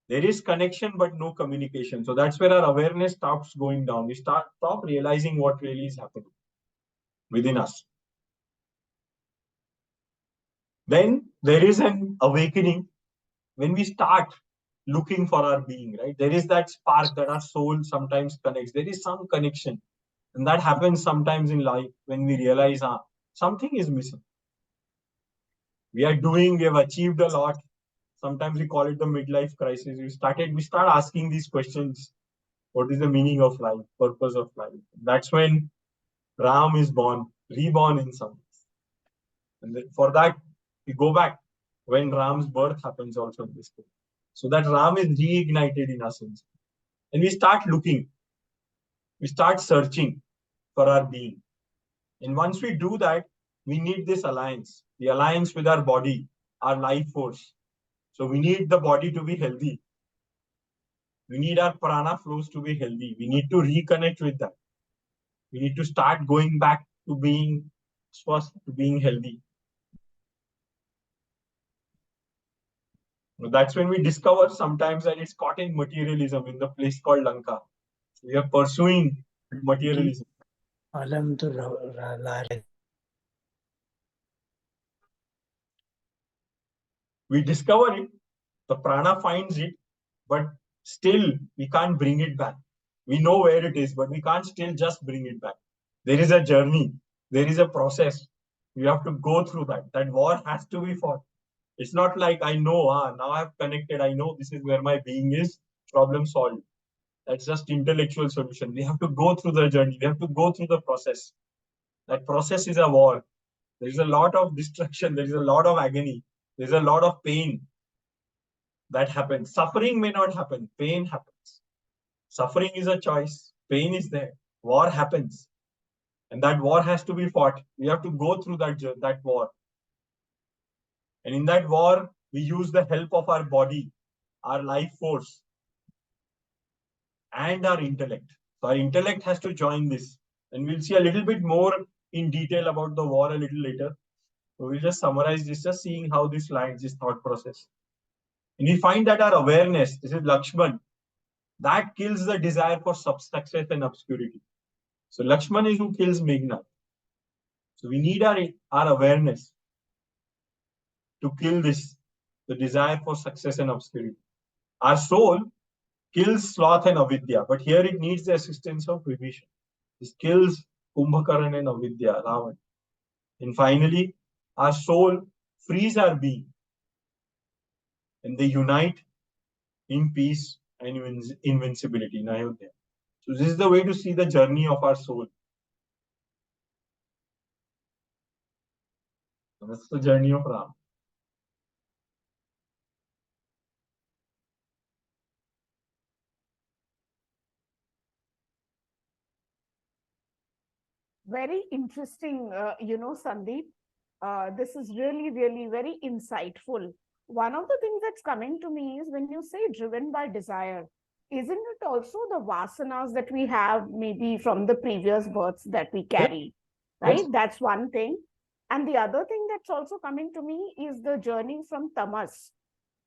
[SPEAKER 1] There is connection, but no communication. So that's where our awareness stops going down. We stop realizing what really is happening within us. Then there is an awakening when we start looking for our being, right? There is that spark that our soul sometimes connects. There is some connection. And that happens sometimes in life when we realize something is missing. We have achieved a lot. Sometimes we call it the midlife crisis. We start asking these questions. What is the meaning of life, purpose of life? That's when Ram is born, reborn in some ways. And for that, we go back when Ram's birth happens also in this book. So that Ram is reignited in us. And we start looking, we start searching for our being. And once we do that, we need this alliance, the alliance with our body, our life force. So we need the body to be healthy. We need our prana flows to be healthy. We need to reconnect with that. We need to start going back to being swasth, to being healthy. That's when we discover sometimes that it's caught in materialism in the place called Lanka. We are pursuing materialism. We discover it, the prana finds it, but still we can't bring it back. We know where it is, but we can't still just bring it back. There is a journey, there is a process. We have to go through that. That war has to be fought. It's not like I know, now I've connected, I know this is where my being is, problem solved. That's just intellectual solution. We have to go through the journey. We have to go through the process. That process is a war. There is a lot of destruction. There is a lot of agony. There's a lot of pain that happens. Suffering may not happen. Pain happens. Suffering is a choice. Pain is there. War happens. And that war has to be fought. We have to go through that war. And in that war, we use the help of our body, our life force, and our intellect. So our intellect has to join this. And we'll see a little bit more in detail about the war a little later. So we'll just summarize this, just seeing how this lands, this thought process. And we find that our awareness, this is Lakshman, that kills the desire for success and obscurity. So Lakshman is who kills Meghna. So we need our awareness to kill this, the desire for success and obscurity. Our soul kills sloth and avidya, but here it needs the assistance of Vibhishan. This kills Kumbhakaran and avidya, Ravan. And finally, our soul frees our being. And they unite in peace and invincibility in Ayodhya. So this is the way to see the journey of our soul. So that's the journey of Ram.
[SPEAKER 6] Very interesting, Sandeep. This is really, really very insightful. One of the things that's coming to me is when you say driven by desire, isn't it also the vasanas that we have maybe from the previous births that we carry, right?
[SPEAKER 1] Yes.
[SPEAKER 6] That's one thing. And the other thing that's also coming to me is the journey from tamas,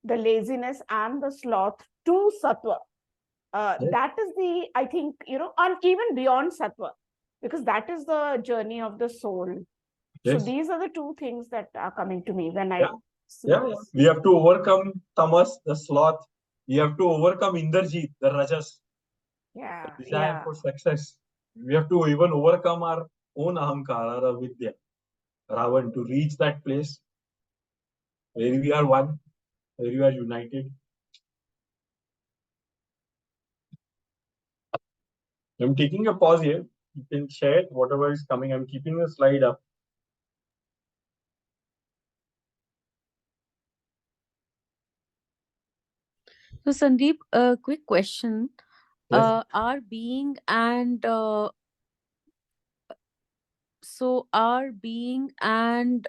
[SPEAKER 6] the laziness and the sloth, to sattva.
[SPEAKER 1] Yes.
[SPEAKER 6] That is the, I think, and even beyond sattva, because that is the journey of the soul.
[SPEAKER 1] Yes.
[SPEAKER 6] So these are the two things that are coming to me when I see
[SPEAKER 1] Yeah,
[SPEAKER 6] this.
[SPEAKER 1] we have to overcome tamas, the sloth. We have to overcome Indrajit, the rajas,
[SPEAKER 6] Yeah,
[SPEAKER 1] the desire
[SPEAKER 6] yeah.
[SPEAKER 1] for success. We have to even overcome our own ahankara, our avidya, Ravan, to reach that place where we are one, where we are united. I'm taking a pause here. You can share whatever is coming. I'm keeping the slide up.
[SPEAKER 11] So, Sandeep, a quick question.
[SPEAKER 1] Yes.
[SPEAKER 11] Our being and our being and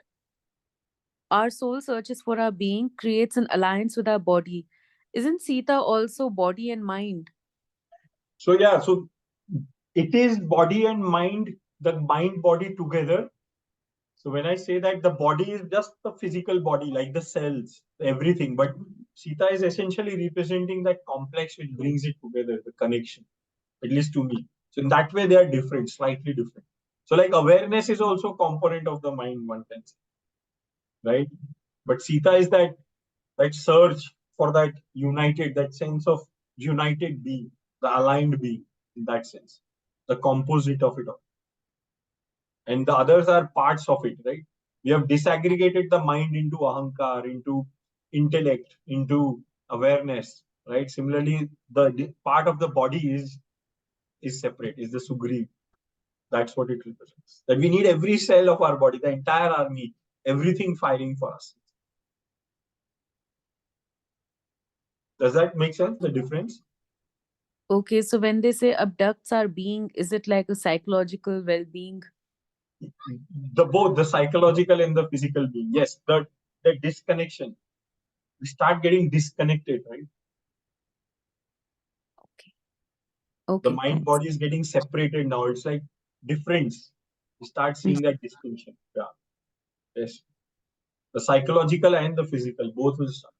[SPEAKER 11] our soul searches for our being, creates an alliance with our body. Isn't Sita also body and mind?
[SPEAKER 1] So yeah, so it is body and mind, the mind body together. So when I say that the body is just the physical body, like the cells, everything, but Sita is essentially representing that complex which brings it together, the connection, at least to me. So in that way, they are different, slightly different. So like awareness is also a component of the mind, one can say, right? But Sita is that search for that united, that sense of united being, the aligned being in that sense, the composite of it all. And the others are parts of it, right? We have disaggregated the mind into ahankar, into intellect, into awareness, right? Similarly, the part of the body is separate, is the sugri. That's what it represents. That we need every cell of our body, the entire army, everything firing for us. Does that make sense? The difference?
[SPEAKER 11] Okay, so when they say abducts our being, is it like a psychological well-being?
[SPEAKER 1] Both the psychological and the physical being. Yes, the disconnection. We start getting disconnected, right?
[SPEAKER 11] Okay,
[SPEAKER 1] The mind
[SPEAKER 11] thanks.
[SPEAKER 1] body is getting separated now. It's like difference. You start seeing that distinction. Yeah. Yes. The psychological and the physical, both will start.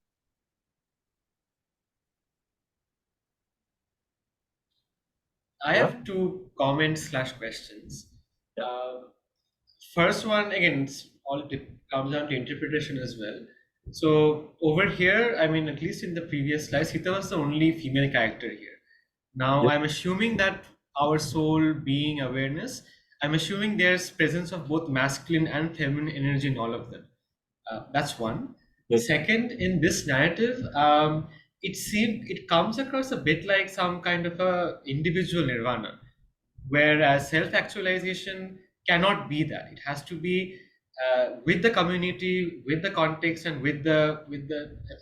[SPEAKER 5] I
[SPEAKER 1] Yeah.
[SPEAKER 5] have two comments / questions. First one, again, it's comes down to interpretation as well. So over here, I mean, at least in the previous slide, Sita was the only female character here. Now,
[SPEAKER 1] Yes.
[SPEAKER 5] I'm assuming that our soul, being, awareness, I'm assuming there's presence of both masculine and feminine energy in all of them. That's one.
[SPEAKER 1] Yes.
[SPEAKER 5] Second, in this narrative, it comes across a bit like some kind of a individual nirvana, whereas self-actualization cannot be that. It has to be with the community, with the context, and with the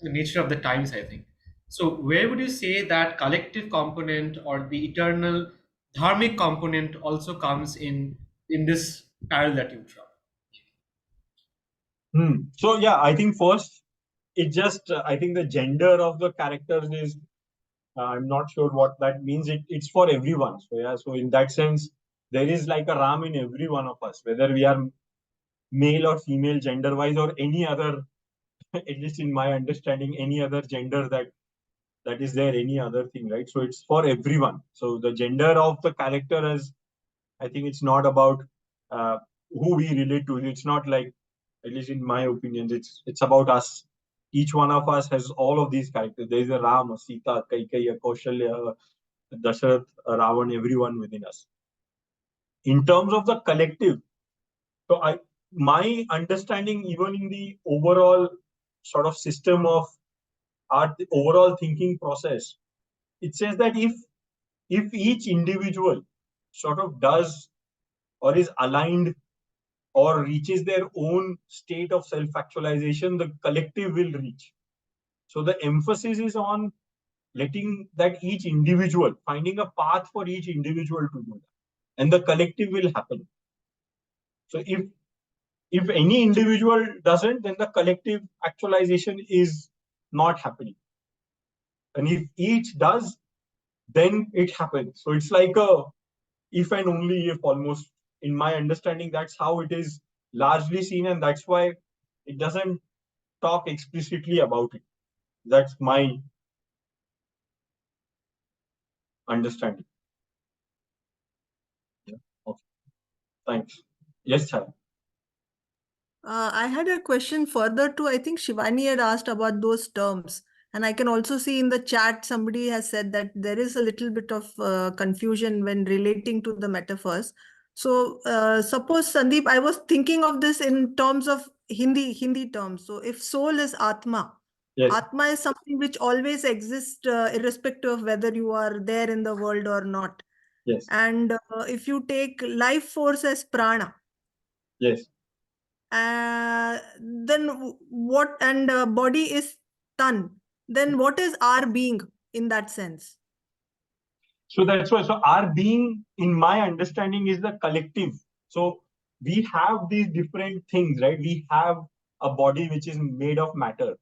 [SPEAKER 5] nature of the times, I think. So where would you say that collective component or the eternal dharmic component also comes in this parallel that you draw?
[SPEAKER 1] So yeah, I think first it just I think the gender of the characters is I'm not sure what that means. It's for everyone. So yeah, so in that sense, there is like a Ram in every one of us, whether we are male or female, gender wise, or any other. At least in my understanding, any other gender that is there, any other thing, right? So it's for everyone. So the gender of the character is, I think it's not about who we relate to. It's not like, at least in my opinion, it's about us. Each one of us has all of these characters. There is a Ram, a Sita, Kaikeya, Kaushalya, Dasharath, Ravan, everyone within us. In terms of the collective, so my understanding, even in the overall sort of system of our overall thinking process, it says that if each individual sort of does or is aligned or reaches their own state of self-actualization, the collective will reach. So the emphasis is on letting that each individual, finding a path for each individual to do that. And the collective will happen. So if any individual doesn't, then the collective actualization is not happening. And if each does, then it happens. So it's like a if and only if, almost, in my understanding. That's how it is largely seen, and that's why it doesn't talk explicitly about it. That's my understanding. Yeah. Okay. Thanks. Yes, sir.
[SPEAKER 10] I had a question further to, I think Shivani had asked about those terms. And I can also see in the chat, somebody has said that there is a little bit of confusion when relating to the metaphors. So suppose, Sandeep, I was thinking of this in terms of Hindi terms. So if soul is Atma,
[SPEAKER 1] Yes.
[SPEAKER 10] Atma is something which always exists irrespective of whether you are there in the world or not.
[SPEAKER 1] Yes.
[SPEAKER 10] And if you take life force as Prana,
[SPEAKER 1] Yes.
[SPEAKER 10] then what, and body is tan, then what is our being in that sense?
[SPEAKER 1] So that's why. So our being, in my understanding, is the collective. So we have these different things, right? We have a body which is made of matter,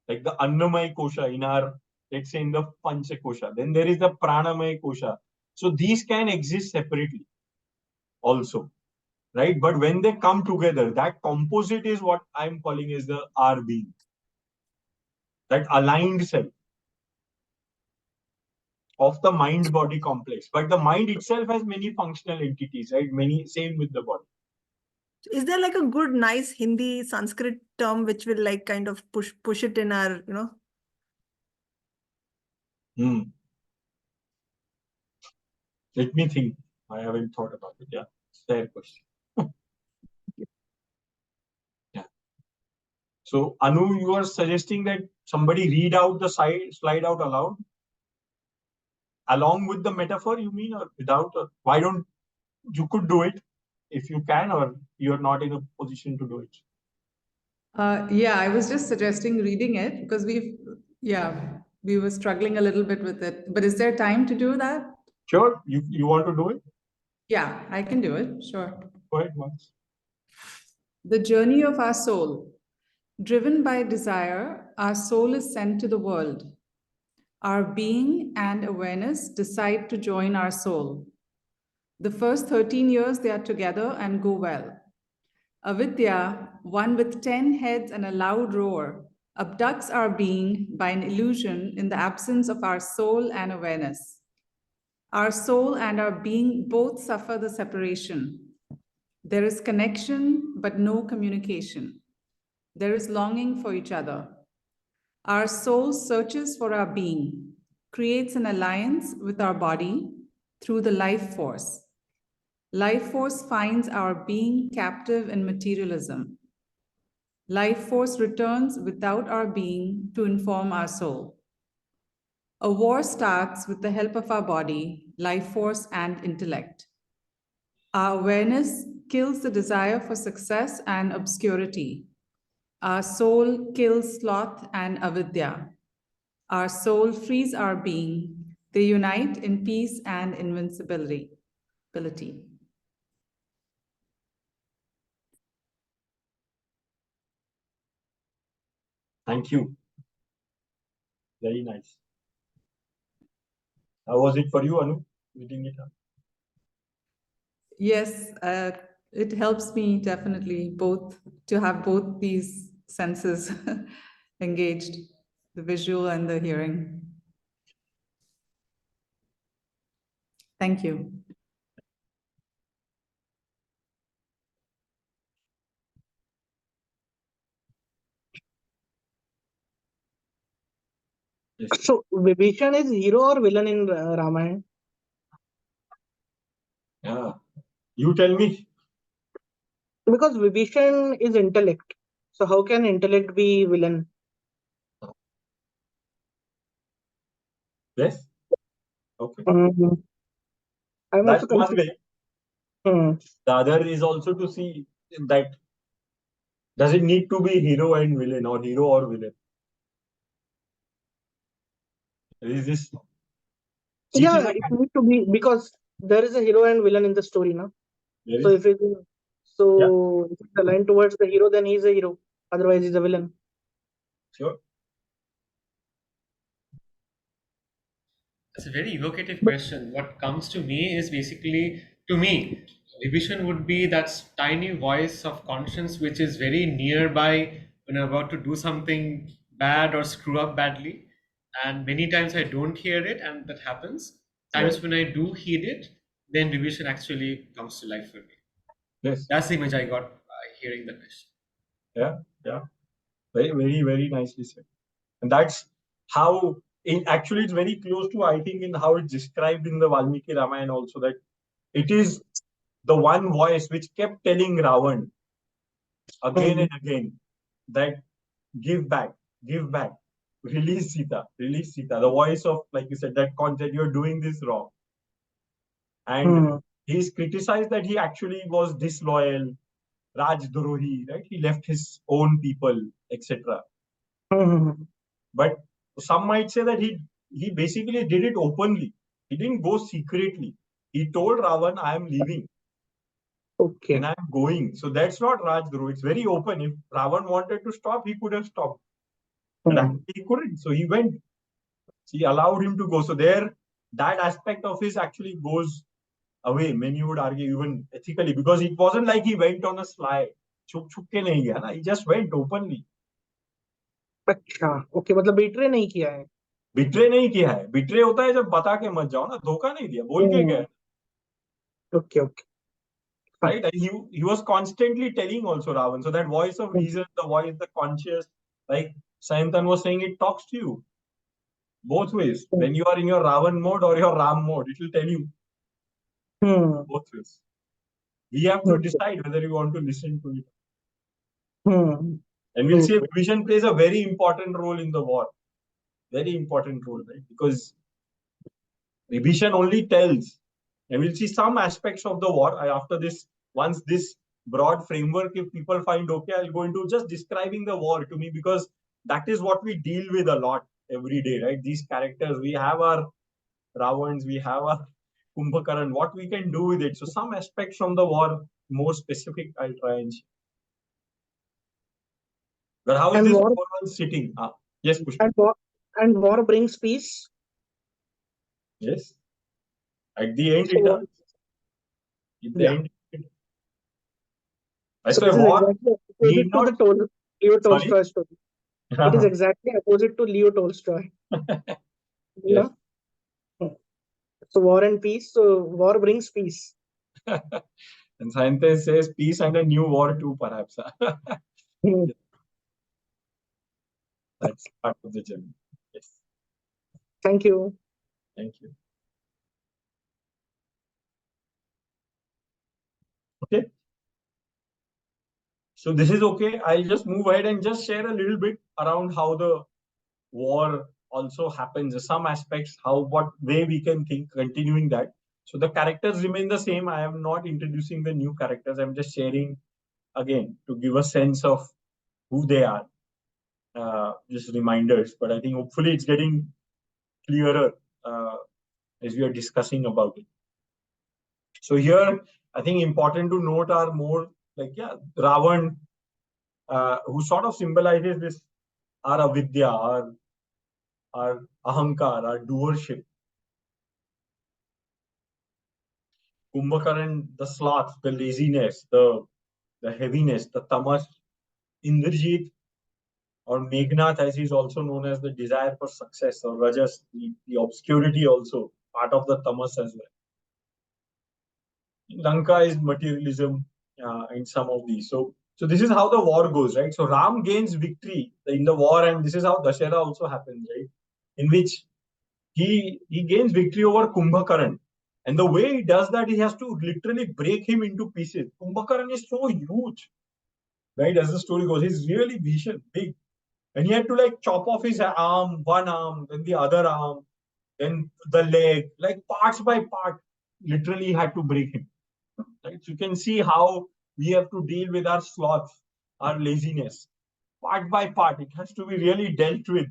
[SPEAKER 1] like the Annamaya Kosha in our, let's say, in the Pancha Kosha. Then there is the Pranamaya Kosha, So these can exist separately also, right? But when they come together, that composite is what I'm calling as the R being, that aligned self of the mind-body complex. But the mind itself has many functional entities, right? Many, same with the body.
[SPEAKER 10] Is there like a good, nice Hindi Sanskrit term which will like kind of push it in our,
[SPEAKER 1] Let me think. I haven't thought about it. Yeah, fair question. Yeah. So, Anu, you are suggesting that somebody read out the slide out aloud? Along with the metaphor, you mean, or without? Or why don't you could do it if you can, or you're not in a position to do it?
[SPEAKER 9] Yeah, I was just suggesting reading it because we were struggling a little bit with it. But is there time to do that?
[SPEAKER 1] Sure. You want to do it?
[SPEAKER 9] Yeah, I can do it. Sure.
[SPEAKER 1] Go ahead once.
[SPEAKER 9] The journey of our soul. Driven by desire, our soul is sent to the world. Our being and awareness decide to join our soul. The first 13 years they are together and go well. Avidya, one with 10 heads and a loud roar, abducts our being by an illusion in the absence of our soul and awareness. Our soul and our being both suffer the separation. There is connection, but no communication. There is longing for each other. Our soul searches for our being, creates an alliance with our body through the life force. Life force finds our being captive in materialism. Life force returns without our being to inform our soul. A war starts with the help of our body, life force, and intellect. Our awareness kills the desire for success and obscurity. Our soul kills sloth and avidya. Our soul frees our being. They unite in peace and invincibility.
[SPEAKER 1] Thank you. Very nice. How was it for you, Anu, reading it up?
[SPEAKER 9] Yes, it helps me definitely to have both these senses engaged, the visual and the hearing. Thank you.
[SPEAKER 1] Yes.
[SPEAKER 3] So Vibhishan is hero or villain in Ramayana?
[SPEAKER 1] Yeah. You tell me.
[SPEAKER 3] Because Vibhishan is intellect. So how can intellect be villain?
[SPEAKER 1] Yes. Okay.
[SPEAKER 3] I'm
[SPEAKER 1] That's
[SPEAKER 3] also
[SPEAKER 1] one
[SPEAKER 3] confused.
[SPEAKER 1] way. The other is also to see that does it need to be hero and villain or hero or villain? Is this?
[SPEAKER 3] Yeah, it needs to be because there is a hero and villain in the story, no? So if it's if it's aligned towards the hero, then he's a hero. Otherwise, he's a villain.
[SPEAKER 1] Sure.
[SPEAKER 5] It's a very evocative question. What comes to me is basically, to me, Vibhishan would be that tiny voice of conscience which is very nearby when I'm about to do something bad or screw up badly. And many times I don't hear it, and that happens. Times when I do heed it, then Vibhishan actually comes to life for me.
[SPEAKER 1] Yes.
[SPEAKER 5] That's the image I got hearing the question.
[SPEAKER 1] Yeah. Very, very, very nicely said. And that's how, actually, it's very close to, I think, in how it's described in the Valmiki Ramayana also, that it is the one voice which kept telling Ravan again and again that give back, release Sita. The voice of, like you said, that concept, you're doing this wrong. And he's criticized that he actually was disloyal, Rajdrohi, right? He left his own people, etc. But some might say that he basically did it openly. He didn't go secretly. He told Ravan, I am leaving.
[SPEAKER 3] Okay.
[SPEAKER 1] And I'm going. So that's not Rajdroh. It's very open. If Ravan wanted to stop, he could have stopped. But actually he couldn't. So he went. He allowed him to go. So there, that aspect of his actually goes away. Many would argue even ethically, because it wasn't like he went on a sly. छुप छुप के नहीं गया ना, he just went openly.
[SPEAKER 3] अच्छा, okay, मतलब betray नहीं किया है.
[SPEAKER 1] बिट्रे नहीं किया है. बिट्रे होता है जब बता के मत जाओ ना, धोखा नहीं दिया, बोल के गया.
[SPEAKER 3] Okay okay.
[SPEAKER 1] Right? And he was constantly telling also Ravan. So that voice of reason, the voice, the conscious, like Sayantan was saying, it talks to you both ways. When you are in your Ravan mode or your Ram mode, it will tell you both ways. We have to decide whether you want to listen to it. And we'll see vision plays a very important role in the war. Very important role, right? Because Vibhishan only tells, and we'll see some aspects of the war after this. Once this broad framework, if people find okay, I'll go into just describing the war to me, because that is what we deal with a lot every day, right? These characters, we have our Ravans, we have our Kumbhakaran, what we can do with it. So some aspects from the war, more specific, I'll try and share. But how is this overall sitting? Yes, Pushpa.
[SPEAKER 3] And war brings peace.
[SPEAKER 1] Yes. At the end, it does. At the end, it does.
[SPEAKER 3] So this is exactly opposite to the Leo Tolstoy story. It is exactly opposite to Leo Tolstoy.
[SPEAKER 1] Yes.
[SPEAKER 3] So war and peace. So war brings peace.
[SPEAKER 1] And scientist says peace and a new war too, perhaps. That's part of the journey. Yes.
[SPEAKER 3] Thank you.
[SPEAKER 1] Thank you. Okay. So this is okay. I'll just move ahead and just share a little bit around how the war also happens, some aspects, what way we can think, continuing that. So the characters remain the same. I am not introducing the new characters. I'm just sharing again to give a sense of who they are. Just reminders, but I think hopefully it's getting clearer as we are discussing about it. So here, I think important to note are more like, Ravan, who sort of symbolizes this, our avidya, our ahankar, our doership. Kumbhakaran, the sloth, the laziness, the heaviness, the tamas. Indrajit, or Meghnad, as he is also known as, the desire for success, or Rajas, the obscurity also, part of the tamas as well. Lanka is materialism in some of these. So this is how the war goes, right? So Ram gains victory in the war, and this is how Dashera also happens, right? In which he gains victory over Kumbhakaran. And the way he does that, he has to literally break him into pieces. Kumbhakaran is so huge, right? As the story goes, he's really big. And he had to like chop off his arm, one arm, then the other arm, then the leg, like parts by part. Literally, he had to break him. Right? So you can see how we have to deal with our sloth, our laziness, part by part. It has to be really dealt with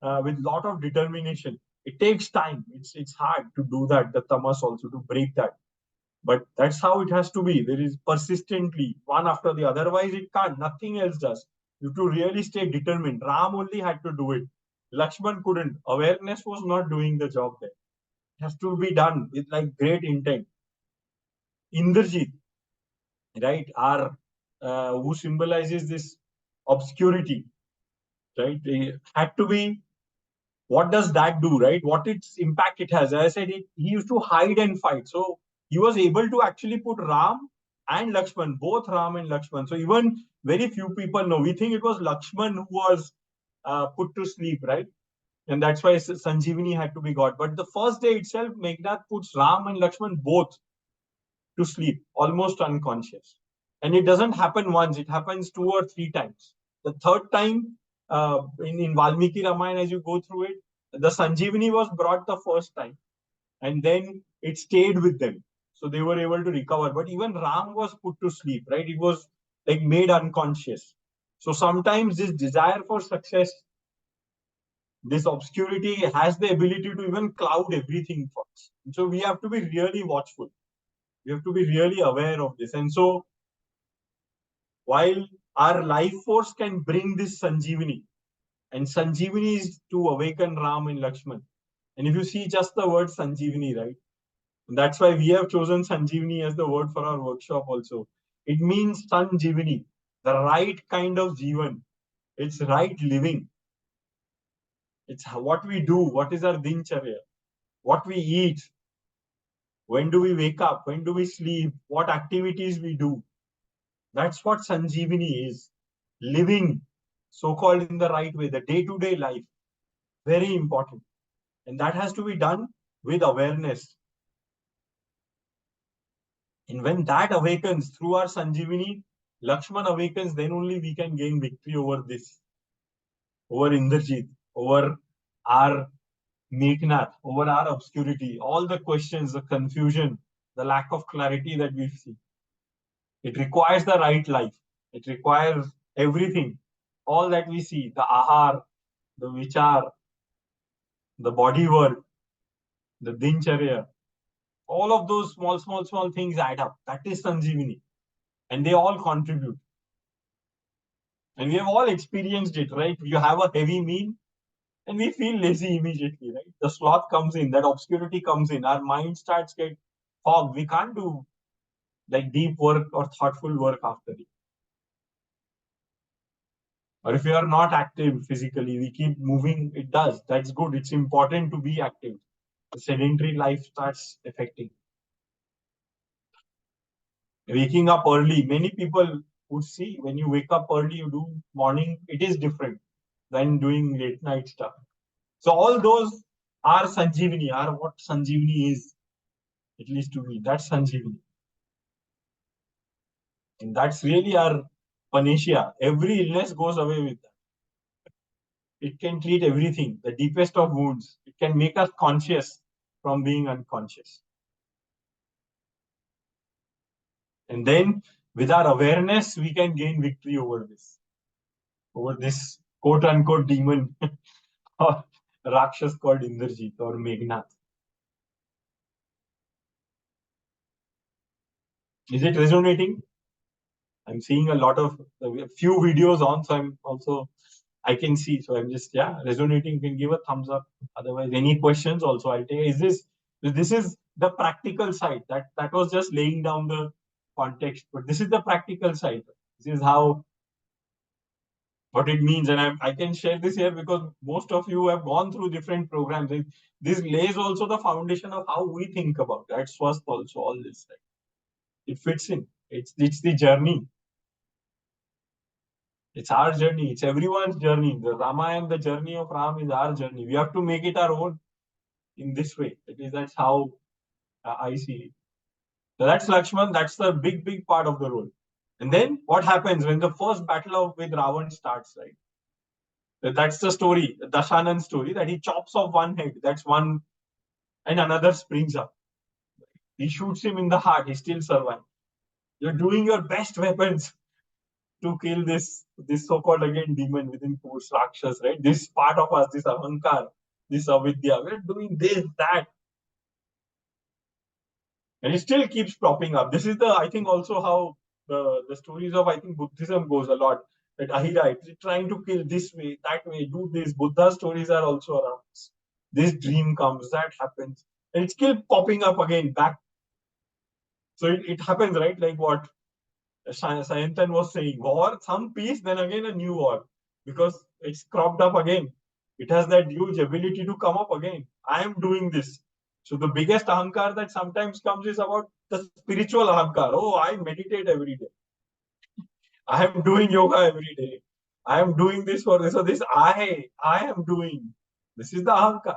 [SPEAKER 1] lot of determination. It takes time. It's hard to do that. The tamas also to break that. But that's how it has to be. There is persistently one after the other. Otherwise, it can't. Nothing else does. You have to really stay determined. Ram only had to do it. Lakshman couldn't. Awareness was not doing the job there. It has to be done with like great intent. Indrajit, right, who symbolizes this obscurity, right? It had to be. What does that do, right? What its impact it has? As I said, he used to hide and fight. So he was able to actually put Ram and Lakshman, both Ram and Lakshman. So even very few people know. We think it was Lakshman who was put to sleep, right? And that's why Sanjeevani had to be got. But the first day itself, Meghnad puts Ram and Lakshman both to sleep, almost unconscious. And it doesn't happen once, it happens 2 or 3 times. The third time, in Valmiki Ramayana, as you go through it, the Sanjeevani was brought the first time, and then it stayed with them. So they were able to recover. But even Ram was put to sleep, right? It was like made unconscious. So sometimes this desire for success, this obscurity has the ability to even cloud everything for us. So we have to be really watchful. We have to be really aware of this. And so while our life force can bring this Sanjeevani, and Sanjeevani is to awaken Ram and Lakshman, And if you see just the word Sanjeevani, right? That's why we have chosen Sanjeevani as the word for our workshop also. It means Sanjeevani, the right kind of Jeevan. It's right living. It's what we do, what is our dincharya, what we eat, when do we wake up, when do we sleep, what activities we do. That's what Sanjeevani is. Living, so-called in the right way, the day-to-day life. Very important. And that has to be done with awareness. And when that awakens through our Sanjeevani, Lakshman awakens, then only we can gain victory over this, over Indrajit, over our Meghnath, over our obscurity, all the questions, the confusion, the lack of clarity that we see. It requires the right life. It requires everything, all that we see, the ahar, the vichar, the body work, the dincharya, all of those small things add up. That is Sanjeevani. And they all contribute. And we have all experienced it, right? You have a heavy meal and we feel lazy immediately, right? The sloth comes in, that obscurity comes in, our mind starts get fogged. We can't do like deep work or thoughtful work after it. Or if we are not active physically, we keep moving, it does. That's good. It's important to be active. The sedentary life starts affecting. Waking up early, many people would see when you wake up early, you do morning, it is different than doing late night stuff. So all those are Sanjeevani, are what Sanjeevani is, at least to me. That's Sanjeevani. And that's really our panacea. Every illness goes away with that. It can treat everything, the deepest of wounds. It can make us conscious from being unconscious. And then with our awareness, we can gain victory over this quote unquote demon or Rakshas called Indrajit or Meghnath. Is it resonating? I'm seeing a lot of a few videos on, so I'm also I can see. So I'm just resonating. You can give a thumbs up. Otherwise, any questions also I'll take. This is the practical side. That was just laying down the context, but this is the practical side. This is how what it means, and I can share this here because most of you have gone through different programs. This lays also the foundation of how we think about that. Swasth also all this. Right? It fits in. It's the journey. It's our journey. It's everyone's journey. The Raamaayan, the journey of Ram is our journey. We have to make it our own in this way. That's how I see it. So that's Lakshman. That's the big part of the role. And then what happens when the first battle with Ravan starts, right? That's the story, the Dashanand story, that he chops off one head. That's one, and another springs up. He shoots him in the heart. He still survives. You're doing your best weapons to kill this so-called again demon within Purus Rakshas, right? This part of us, this Ahankar, this Avidya, we're doing this, that. And it still keeps propping up. This is I think also how the stories of, I think, Buddhism goes a lot. That Ahira, it's trying to kill this way, that way, do this. Buddha stories are also around this. This dream comes, that happens. And it's still popping up again, back. So it happens, right? Like what Sayantan was saying, war, some peace, then again a new war, because it's cropped up again. It has that huge ability to come up again. I am doing this. So the biggest ahankar that sometimes comes is about the spiritual ahankar. Oh, I meditate every day. I am doing yoga every day. I am doing this for this. So this I am doing. This is the ahankar.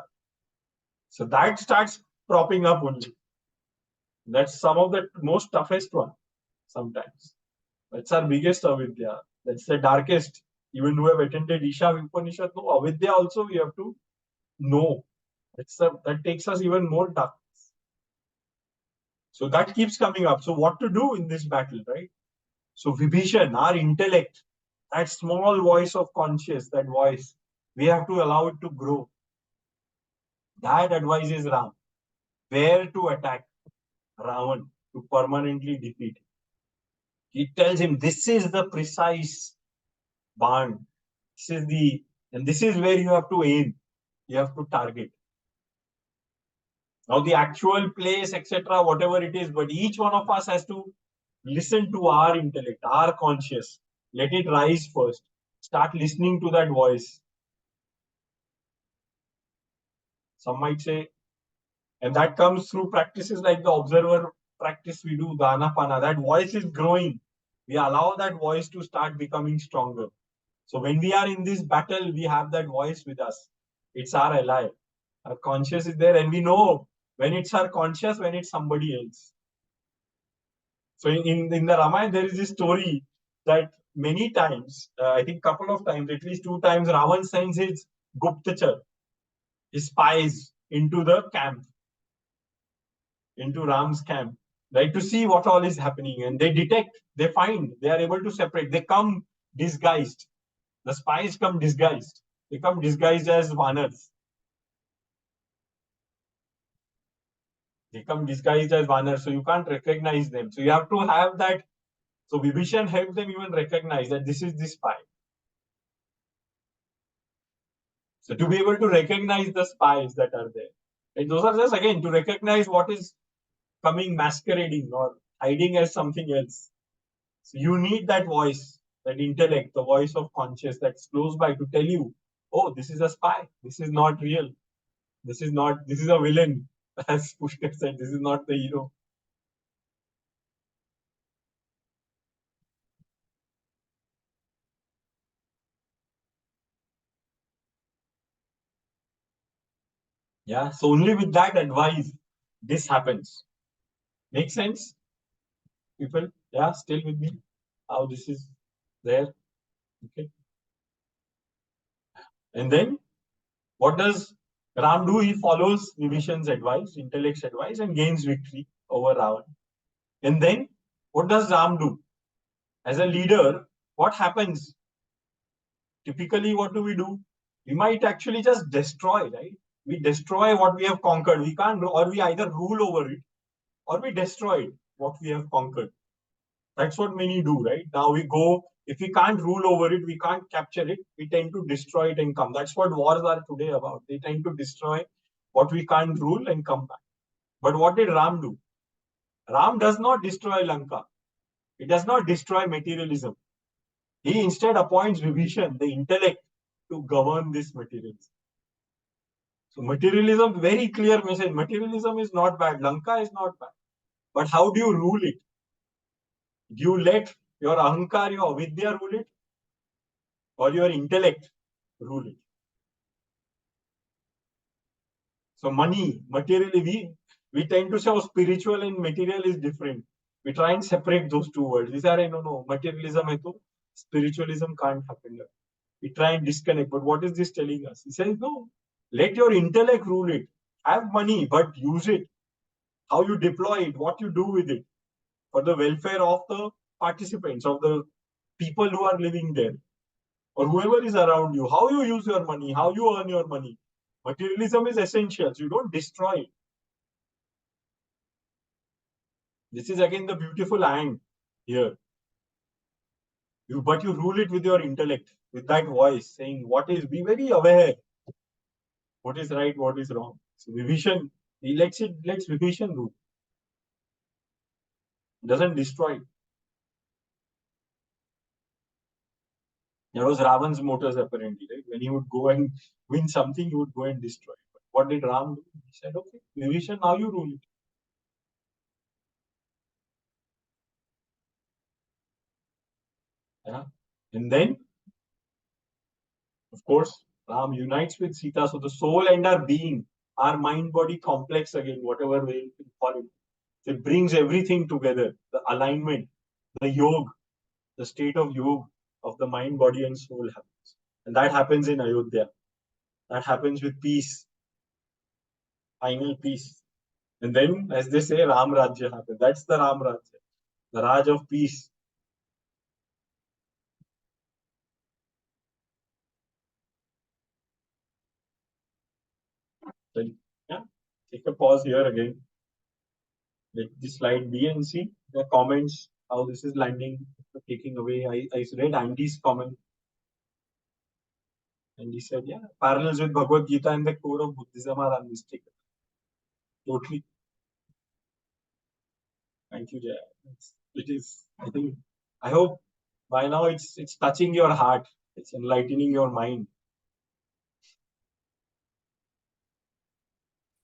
[SPEAKER 1] So that starts propping up only. That's some of the most toughest one sometimes. That's our biggest avidya. That's the darkest. Even who have attended Isha Upanishad, no, avidya also we have to know. That takes us even more darkness. So that keeps coming up. So what to do in this battle, right? So Vibhishan, our intellect, that small voice of conscious, that voice, we have to allow it to grow. That advises Ram where to attack Ravan to permanently defeat him. He tells him this is the precise band. This is where you have to aim. You have to target. Now the actual place, etc., whatever it is, but each one of us has to listen to our intellect, our conscious. Let it rise first. Start listening to that voice. Some might say, and that comes through practices like the observer practice we do, the anapana. That voice is growing. We allow that voice to start becoming stronger. So when we are in this battle, we have that voice with us. It's our ally. Our conscious is there, and we know when it's our conscious, when it's somebody else. So in the Ramayana, there is this story that many times, I think couple of times, at least 2 times, Ravan sends his Guptachar, his spies, into the camp, into Ram's camp, right, to see what all is happening. And they detect, they find, they are able to separate. They come disguised. The spies come disguised. They come disguised as Vanars. They come disguised as Vanars, so you can't recognize them. So you have to have that. So Vibhishan helped them even recognize that this is the spy. So to be able to recognize the spies that are there. And those are just, again, to recognize what is coming masquerading or hiding as something else. So you need that voice, that intellect, the voice of conscious that's close by to tell you, oh, this is a spy. This is not real. This is a villain. As Pushkar said, this is not the hero. Yeah, so only with that advice, this happens. Make sense? People, yeah, still with me? How this is there? Okay. And then, what does Ram do? He follows Vibhishan's advice, intellect's advice, and gains victory over Ravan. And then, what does Ram do? As a leader, what happens? Typically, what do? We might actually just destroy, right? We destroy what we have conquered. We can't, or we either rule over it, or we destroy what we have conquered. That's what many do, right? Now we go, if we can't rule over it, we can't capture it, we tend to destroy it and come. That's what wars are today about. They tend to destroy what we can't rule and come back. But what did Ram do? Ram does not destroy Lanka. He does not destroy materialism. He instead appoints Vibhishan, the intellect, to govern this materialism. So materialism, very clear message. Materialism is not bad. Lanka is not bad. But how do you rule it? Do you let your ahankar, your avidya rule it? Or your intellect rule it? So money, materially, we tend to say, oh, spiritual and material is different. We try and separate those two words. We say, no, materialism hai to spiritualism can't happen. We try and disconnect. But what is this telling us? He says, no, let your intellect rule it. Have money, but use it. How you deploy it, what you do with it for the welfare of the participants, of the people who are living there, or whoever is around you. How you use your money, how you earn your money. Materialism is essential. So you don't destroy it. This is again the beautiful and here. But you rule it with your intellect, with that voice saying what is, be very aware. What is right, what is wrong. So Vibhishan, he lets Vibhishan rule. Doesn't destroy it. That was Ravan's motives apparently, right? When he would go and win something, he would go and destroy it. But what did Ram do? He said, okay, Vibhishan, now you rule it. Yeah. And then, of course, Ram unites with Sita. So the soul and our being, our mind-body complex again, whatever way you can call it. It brings everything together. The alignment, the yoga, the state of yoga of the mind, body, and soul happens. And that happens in Ayodhya. That happens with peace, final peace. And then, as they say, Ram Rajya happens. That's the Ram Rajya, the Raj of peace. Then, yeah, take a pause here again. Let this slide be and see the comments, how this is landing, taking away. I read Andy's comment. And he said, yeah, parallels with Bhagavad Gita and the core of Buddhism are unmistakable. Totally. Thank you, Jaya. It is, I hope by now it's touching your heart. It's enlightening your mind.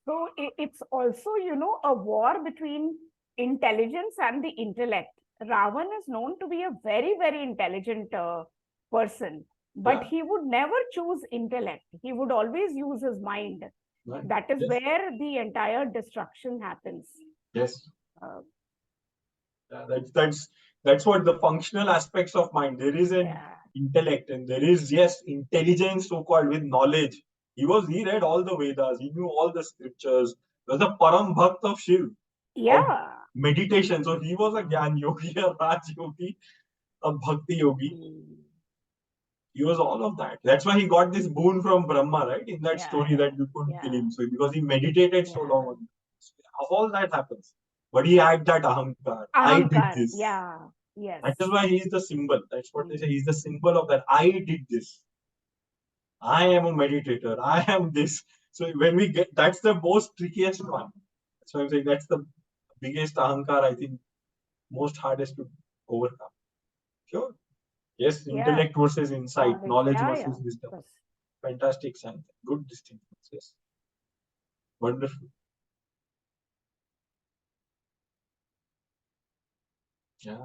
[SPEAKER 6] So it's also, a war between intelligence and the intellect. Ravan is known to be a very, very intelligent person, but
[SPEAKER 1] Yeah.
[SPEAKER 6] he would never choose intellect. He would always use his mind.
[SPEAKER 1] Right.
[SPEAKER 6] That is
[SPEAKER 1] Yes.
[SPEAKER 6] where the entire destruction happens.
[SPEAKER 1] Yes.
[SPEAKER 6] Uh,
[SPEAKER 1] Yeah, that's what the functional aspects of mind. There is an intellect and there is, yes, intelligence, so called, with knowledge. He read all the Vedas, he knew all the scriptures. He was a Param Bhakt of Shiv, of
[SPEAKER 6] yeah.
[SPEAKER 1] meditation. So he was a Gyan Yogi, a Raj Yogi, a Bhakti Yogi. He was all of that. That's why he got this boon from Brahma, right? In that story that you couldn't kill him. So because he meditated so long. All that happens. But he had that ahankar. I did
[SPEAKER 6] Ahankar,
[SPEAKER 1] this.
[SPEAKER 6] yeah, yes.
[SPEAKER 1] That is why he is the symbol. That's what they say. He's the symbol of that. I did this. I am a meditator. I am this. So when we get, that's the most trickiest one. That's why I'm saying that's the biggest ahankar, I think, most hardest to overcome. Sure. Yes, intellect versus insight, knowledge versus wisdom. Fantastic, Sam. Good distinctions. Yes. Wonderful. Yeah.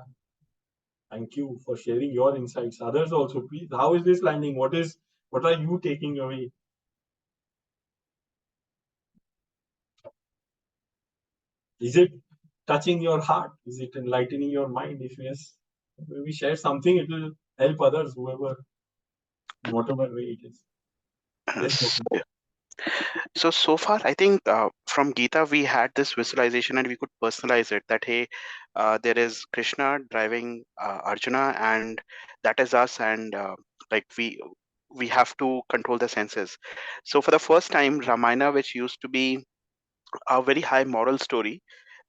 [SPEAKER 1] Thank you for sharing your insights. Others also, please. How is this landing? What are you taking away? Is it touching your heart? Is it enlightening your mind? If yes, maybe share something. It will help others, whoever, in whatever way it is. Yes,
[SPEAKER 12] So far, I think from Gita, we had this visualization and we could personalize it that, hey, there is Krishna driving Arjuna, and that is us, and like we have to control the senses. So for the first time, Ramayana, which used to be a very high moral story,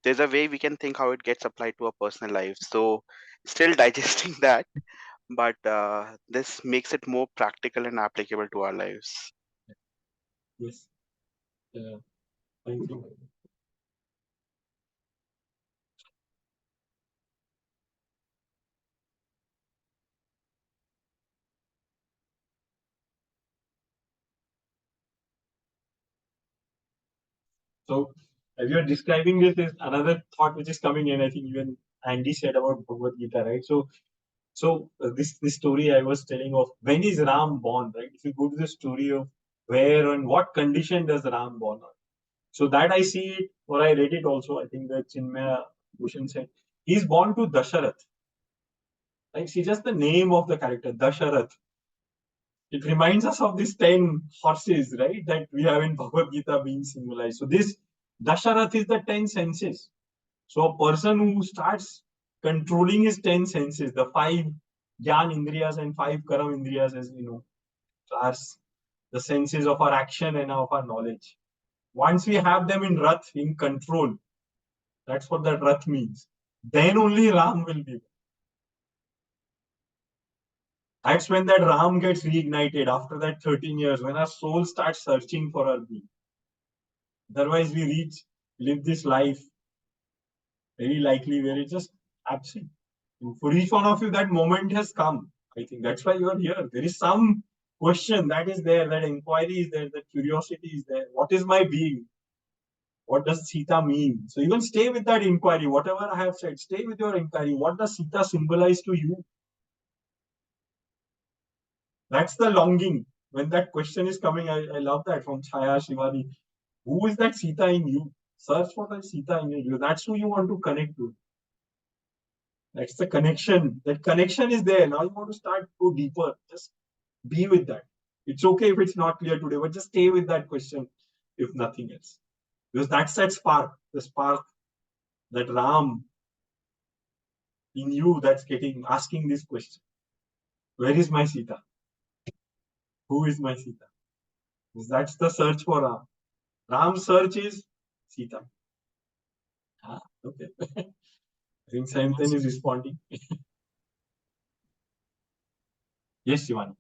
[SPEAKER 12] there's a way we can think how it gets applied to our personal life. So still digesting that, but this makes it more practical and applicable to our lives.
[SPEAKER 1] Yes. Thank you. So, as you're describing this, is another thought which is coming in. I think even Andy said about Bhagavad Gita, right? So this story I was telling of, when is Ram born, right? If you go to the story of where and what condition does Ram born on, so that I see it, or I read it also. I think that Chinmaya Bhushan said he's born to Dasharath. Right? See, just the name of the character, Dasharath. It reminds us of these 10 horses, right? That we have in Bhagavad Gita being symbolized. So this Dasharath is the 10 senses. So a person who starts controlling his 10 senses, the 5 Gyan Indriyas and 5 Karam Indriyas, as we know, are the senses of our action and of our knowledge. Once we have them in Rath, in control, that's what that Rath means. Then only Ram will be. That's when that Ram gets reignited after that 13 years, when our soul starts searching for our being. Otherwise, we live this life very likely where it's just absent. And for each one of you, that moment has come. I think that's why you are here. There is some question that is there, that inquiry is there, that curiosity is there. What is my being? What does Sita mean? So even stay with that inquiry. Whatever I have said, stay with your inquiry. What does Sita symbolize to you? That's the longing. When that question is coming, I love that from Chaya Shivani. Who is that Sita in you? Search for that Sita in you. That's who you want to connect to. That's the connection. That connection is there. Now you want to go deeper. Just be with that. It's okay if it's not clear today, but just stay with that question, if nothing else. Because that's that spark, the spark, that Ram in you that's asking this question. Where is my Sita? Who is my Sita? Because that's the search for Ram. Ram's search is Sita. Okay. I think Sayantan is responding. Yes, Shivani.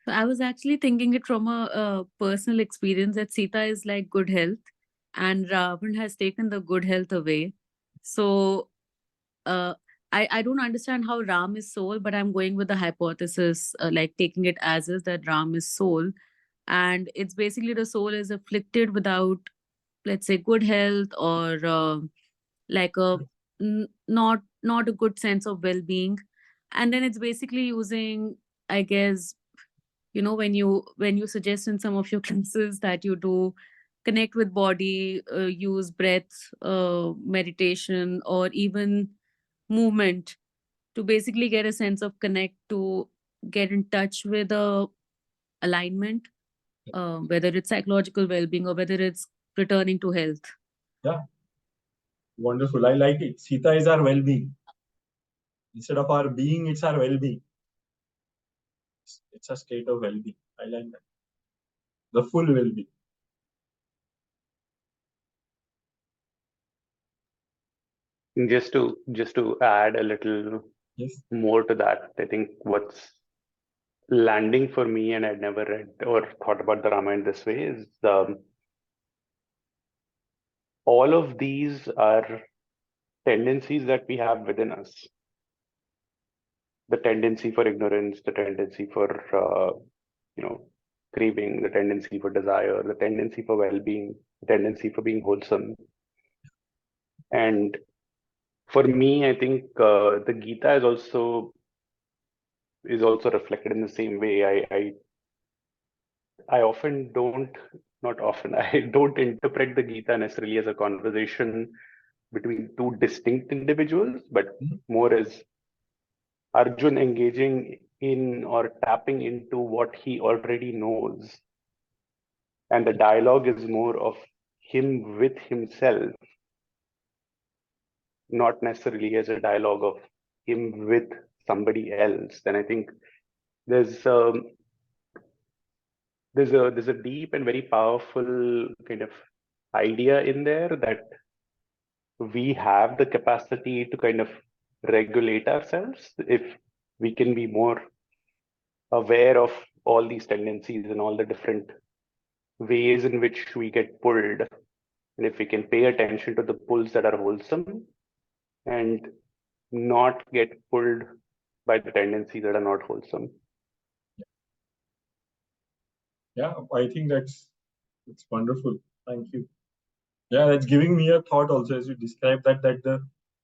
[SPEAKER 11] So I was actually thinking it from a personal experience that Sita is like good health. and Ravan has taken the good health away. So I don't understand how Ram is soul, but I'm going with the hypothesis, like taking it as is that Ram is soul. And it's basically the soul is afflicted without, let's say, good health or like a not a good sense of well-being. And then it's basically using, I guess, when you suggest in some of your classes that you do connect with body, use breath, meditation, or even movement to basically get a sense of connect, to get in touch with alignment, whether it's psychological well-being or whether it's returning to health.
[SPEAKER 1] Yeah. Wonderful. I like it. Sita is our well-being. Instead of our being, it's our well-being. It's a state of well-being. I like that. The full well-being.
[SPEAKER 2] Just to add a little
[SPEAKER 1] Yes.
[SPEAKER 2] more to that, I think what's landing for me, and I'd never read or thought about the Ramayana this way, is all of these are tendencies that we have within us. The tendency for ignorance, the tendency for craving, the tendency for desire, the tendency for well-being, the tendency for being wholesome. And for me, I think the Gita is also reflected in the same way. I often don't, not often, I don't interpret the Gita necessarily as a conversation between two distinct individuals, but more as Arjun engaging in or tapping into what he already knows. And the dialogue is more of him with himself, not necessarily as a dialogue of him with somebody else. Then I think there's a deep and very powerful kind of idea in there that we have the capacity to kind of regulate ourselves if we can be more aware of all these tendencies and all the different ways in which we get pulled. And if we can pay attention to the pulls that are wholesome and not get pulled by the tendencies that are not wholesome.
[SPEAKER 1] Yeah, I think it's wonderful. Thank you. Yeah, that's giving me a thought also as you describe that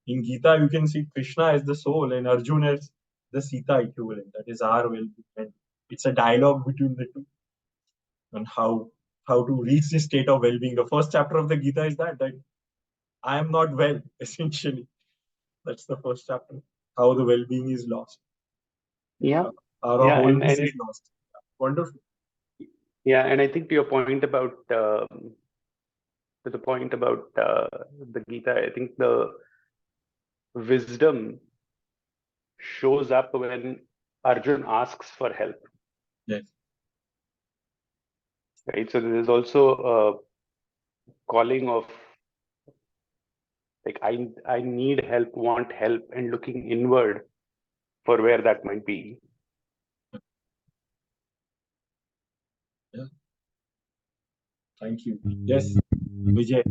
[SPEAKER 1] in Gita you can see Krishna as the soul and Arjun as the Sita equivalent. That is our well-being. And it's a dialogue between the two on how to reach this state of well-being. The first chapter of the Gita is that I am not well, essentially. That's the first chapter. How the well-being is lost.
[SPEAKER 2] Yeah.
[SPEAKER 1] Our wholeness is lost. Wonderful.
[SPEAKER 2] Yeah, and I think to your point about the Gita, I think the wisdom shows up when Arjun asks for help.
[SPEAKER 1] Yes.
[SPEAKER 2] Right. So there is also a calling of like I need help, want help, and looking inward for where that might be.
[SPEAKER 1] Yeah. Thank you. Yes, Vijay.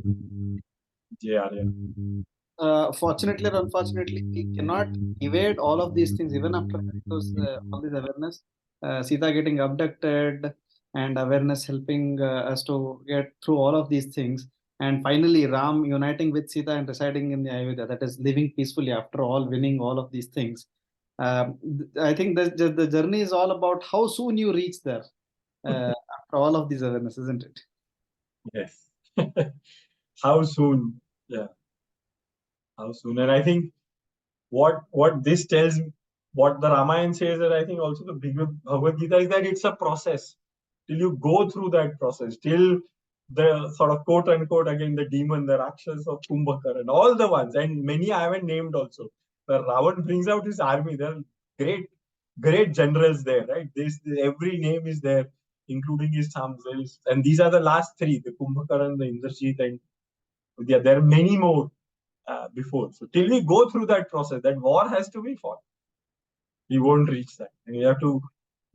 [SPEAKER 1] Arya.
[SPEAKER 13] Fortunately or unfortunately, we cannot evade all of these things even after all this awareness. Sita getting abducted and awareness helping us to get through all of these things. And finally, Ram uniting with Sita and residing in the Ayodhya, that is living peacefully after all, winning all of these things. I think the journey is all about how soon you reach there after all of these awareness, isn't it?
[SPEAKER 1] Yes. How soon? Yeah. How soon? And I think what this tells, what the Ramayana says, and I think also the Bhagavad Gita is that it's a process. Till you go through that process, till the sort of quote unquote again the demon, the Rakshas of Kumbhakara, all the ones, and many I haven't named also. The Ravan brings out his army. There are great generals there, right? Every name is there, including his sons. And these are the last three: the Kumbhakaran, the Indrajit, and yeah, there are many more before. So till we go through that process, that war has to be fought. We won't reach that. And we have to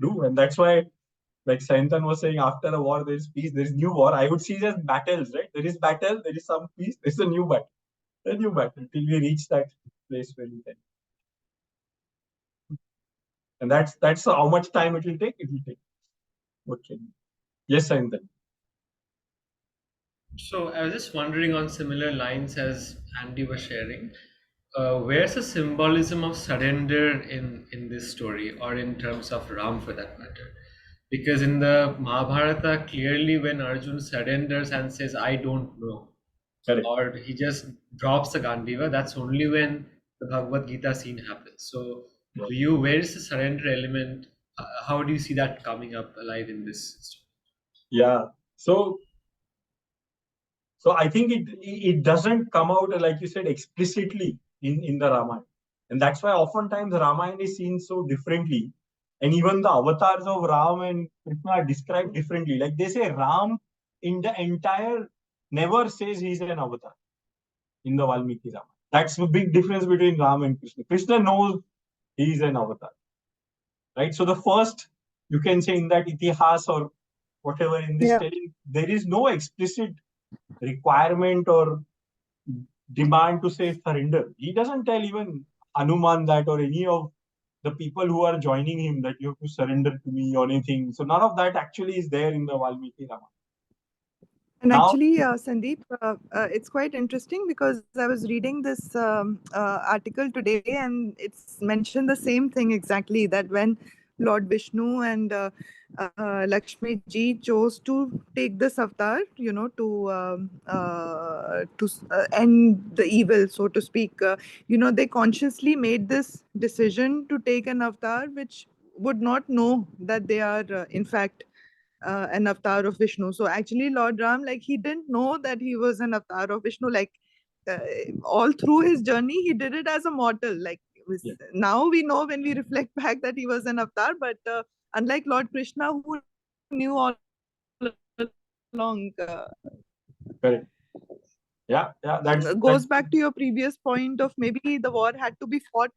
[SPEAKER 1] do, and that's why like Sayantan was saying, after a war, there is peace, there is new war. I would see it as battles, right? There is battle, there is some peace, there is a new battle. A new battle till we reach that place where we can. And that's how much time it will take. It will take. Okay. Yes, Sayantan.
[SPEAKER 5] So I was just wondering on similar lines as Andy was sharing, where's the symbolism of surrender in this story, or in terms of Ram for that matter? Because in the Mahabharata, clearly when Arjun surrenders and says, "I don't know,"
[SPEAKER 1] Correct.
[SPEAKER 5] or he just drops the Gandiva, that's only when the Bhagavad Gita scene happens. So, where is the surrender element? How do you see that coming up alive in this story?
[SPEAKER 1] Yeah. So I think it doesn't come out, like you said, explicitly in the Ramayana. And that's why oftentimes Ramayana is seen so differently. And even the avatars of Ram and Krishna are described differently. Like they say Ram in the entire never says he's an avatar in the Valmiki Ramayana. That's the big difference between Ram and Krishna. Krishna knows he's an avatar. Right? So the first, you can say in that itihas or whatever in this telling, there is no explicit requirement or demand to say surrender. He doesn't tell even Hanuman that, or any of the people who are joining him, that you have to surrender to me or anything. So none of that actually is there in the Valmiki Ramayana.
[SPEAKER 14] And
[SPEAKER 1] Now,
[SPEAKER 14] actually, Sandeep, it's quite interesting because I was reading this article today, and it's mentioned the same thing exactly, that when Lord Vishnu and Lakshmi ji chose to take this avatar, to end the evil, so to speak, they consciously made this decision to take an avatar which would not know that they are, in fact, an avatar of Vishnu. So actually, Lord Ram, like, he didn't know that he was an avatar of Vishnu. Like, all through his journey, he did it as a mortal. Like, now we know when we reflect back that he was an avatar, but unlike Lord Krishna, who knew all along.
[SPEAKER 1] Correct. Yeah, that's
[SPEAKER 14] goes back to your previous point of maybe the war had to be fought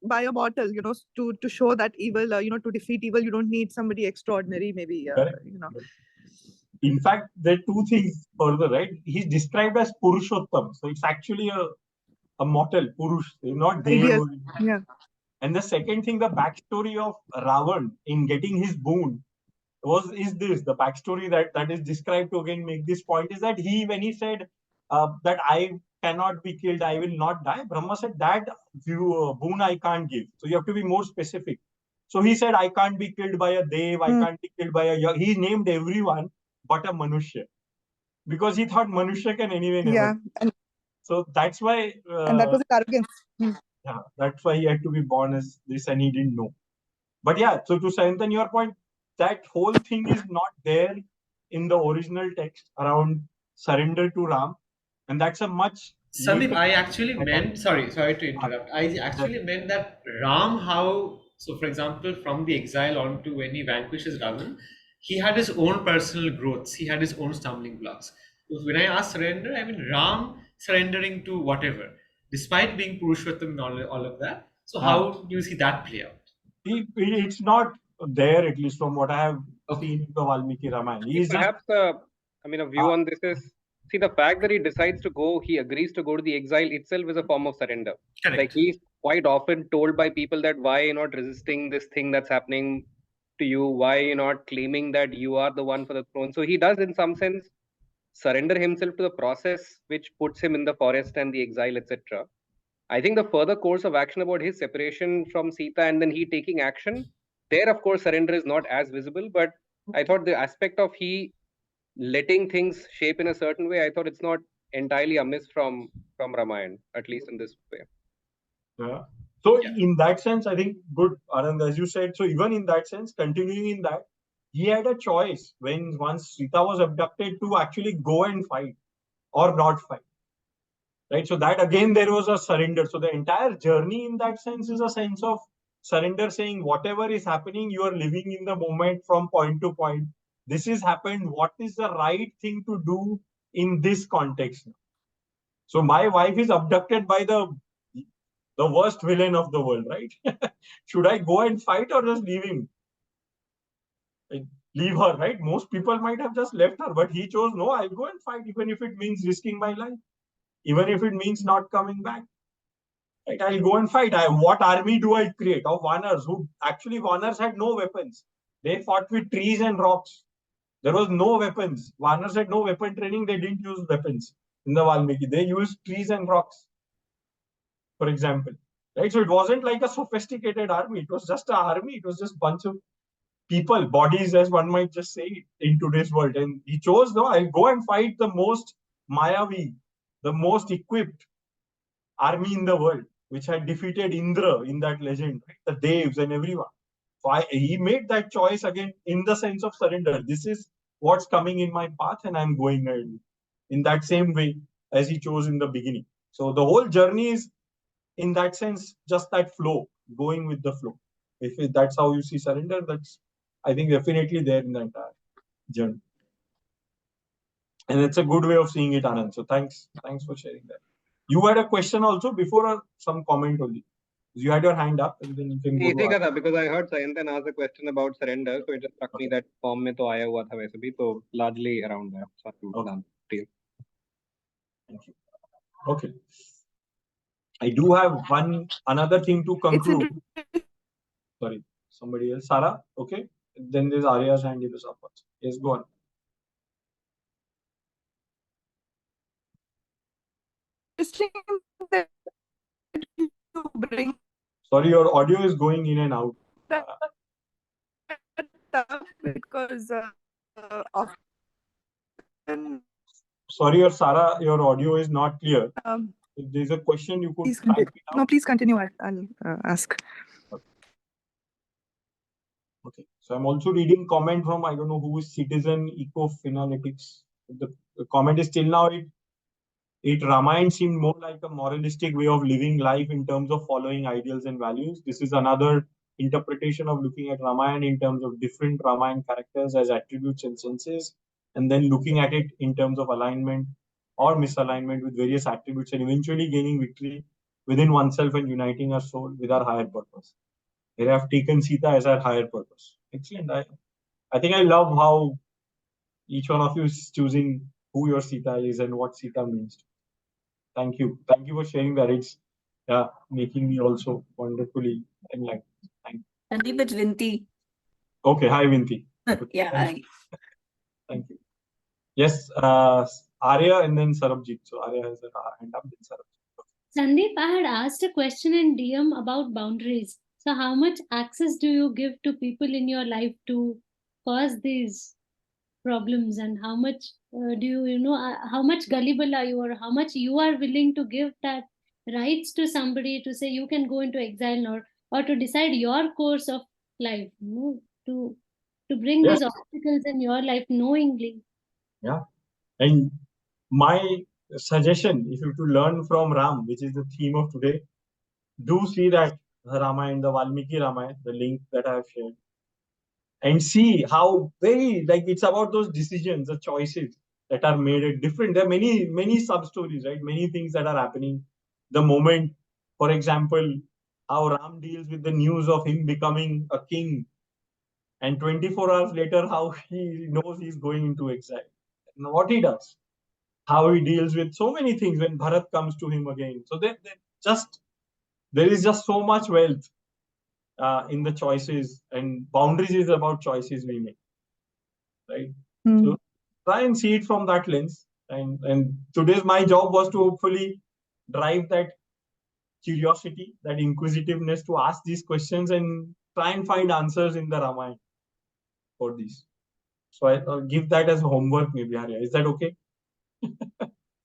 [SPEAKER 14] by a mortal, to show that evil, to defeat evil, you don't need somebody extraordinary, maybe,
[SPEAKER 1] Correct. In fact, there are two things further, right? He's described as Purushottam. So it's actually a mortal, Purush, not Dev.
[SPEAKER 14] Yeah.
[SPEAKER 1] And the second thing, the backstory of Ravan in getting his boon is this. The backstory that is described to again make this point is that when he said that I cannot be killed, I will not die, Brahma said that boon I can't give. So you have to be more specific. So he said, I can't be killed by a Dev, I can't be killed by a... He named everyone but a Manushya. Because he thought Manushya can anyway never.
[SPEAKER 14] And
[SPEAKER 1] so that's why...
[SPEAKER 14] and that was arrogance.
[SPEAKER 1] Yeah, that's why he had to be born as this and he didn't know. But yeah, so to Sayantan, your point, that whole thing is not there in the original text around surrender to Ram. And that's a much...
[SPEAKER 5] Sandeep, I actually meant, sorry to interrupt. I actually meant that Ram, so for example, from the exile on to when he vanquishes Ravan, he had his own personal growths, he had his own stumbling blocks. So when I ask surrender, I mean Ram surrendering to whatever, despite being Purushottam and all of that. So how do you see that play out?
[SPEAKER 1] It's not there, at least from what I have seen in the Valmiki Ramayana.
[SPEAKER 15] Perhaps, a view on this is, see, the fact that he agrees to go to the exile itself is a form of surrender.
[SPEAKER 5] Correct.
[SPEAKER 15] Like, he's quite often told by people that why you're not resisting this thing that's happening to you, why you're not claiming that you are the one for the throne. So he does, in some sense, surrender himself to the process which puts him in the forest and the exile, etc. I think the further course of action about his separation from Sita and then he taking action, there, of course, surrender is not as visible. But I thought the aspect of he letting things shape in a certain way, I thought it's not entirely amiss from Ramayana, at least in this way.
[SPEAKER 1] Yeah. So in that sense, I think good, Anand, as you said. So even in that sense, continuing in that, he had a choice once Sita was abducted to actually go and fight or not fight. Right. So that again, there was a surrender. So the entire journey in that sense is a sense of surrender, saying whatever is happening, you are living in the moment from point to point. This has happened. What is the right thing to do in this context? So my wife is abducted by the worst villain of the world, right? Should I go and fight or just leave him? Like, leave her, right? Most people might have just left her, but he chose, no, I'll go and fight, even if it means risking my life, even if it means not coming back. Right? I'll go and fight. What army do I create of Vanars? Who actually, Vanars had no weapons. They fought with trees and rocks. There was no weapons. Vanars had no weapon training. They didn't use weapons in the Valmiki. They used trees and rocks, for example. Right? So it wasn't like a sophisticated army. It was just an army. It was just a bunch of people, bodies, as one might just say, in today's world. And he chose, no, I'll go and fight the most Mayavi, the most equipped army in the world, which had defeated Indra in that legend, right? The Devs and everyone. So he made that choice again in the sense of surrender. This is what's coming in my path, and I'm going ahead in that same way as he chose in the beginning. So the whole journey is, in that sense, just that flow, going with the flow. If that's how you see surrender, that's, I think, definitely there in the entire journey. And it's a good way of seeing it, Anand. So thanks for sharing that. You had a question also before, or some comment only? You had your hand up, and then you can go to
[SPEAKER 15] because I heard Sayantan ask a question about surrender, so it just struck me that form mein to aaya hua tha waise bhi, so largely around that.
[SPEAKER 1] Okay. Thank you. Okay. I do have another thing to conclude. Sorry, somebody else. Sarah, okay. Then there's Arya's hand in the support. Yes, go on. Sorry, your audio is going in and out.
[SPEAKER 14] Because often,
[SPEAKER 1] sorry, Sarah, your audio is not clear. If there's a question, you could type it out.
[SPEAKER 14] No, please continue. I'll ask.
[SPEAKER 1] Okay, so I'm also reading comment from, I don't know who is Citizen Eco Finalytics. The comment is, till now it Ramayana seemed more like a moralistic way of living life in terms of following ideals and values. This is another interpretation of looking at Ramayana in terms of different Ramayana characters as attributes and senses, and then looking at it in terms of alignment or misalignment with various attributes, and eventually gaining victory within oneself and uniting our soul with our higher purpose. Here I have taken Sita as our higher purpose. Excellent. I think I love how each one of you is choosing who your Sita is and what Sita means. Thank you. Thank you for sharing that. It's making me also wonderfully enlightened. Thank you.
[SPEAKER 16] Sandeep, it's Vinti.
[SPEAKER 1] Okay. Hi, Vinti.
[SPEAKER 16] Yeah, hi.
[SPEAKER 1] Thank you. Yes, Arya and then Sarabjit. So Arya has a hand up, then Sarabjit.
[SPEAKER 8] Sandeep, I had asked a question in DM about boundaries. So how much access do you give to people in your life to cause these problems, and how much do how much gullible are you, or how much you are willing to give that rights to somebody to say you can go into exile, or to decide your course of life, to bring these obstacles in your life knowingly.
[SPEAKER 1] Yeah. And my suggestion, if you to learn from Ram, which is the theme of today, do see that Ramayana, the Valmiki Ramayana, the link that I have shared, and see how very, like, it's about those decisions, the choices that are made at different. There are many sub stories, right? Many things that are happening. The moment, for example, how Ram deals with the news of him becoming a king, and 24 hours later, how he knows he's going into exile, and what he does, how he deals with so many things when Bharat comes to him again. So there is just so much wealth in the choices, and boundaries is about choices we make, right? So try and see it from that lens. And today's my job was to hopefully drive that curiosity, that inquisitiveness to ask these questions and try and find answers in the Ramayana for these. So I'll give that as homework, maybe, Arya. Is that okay?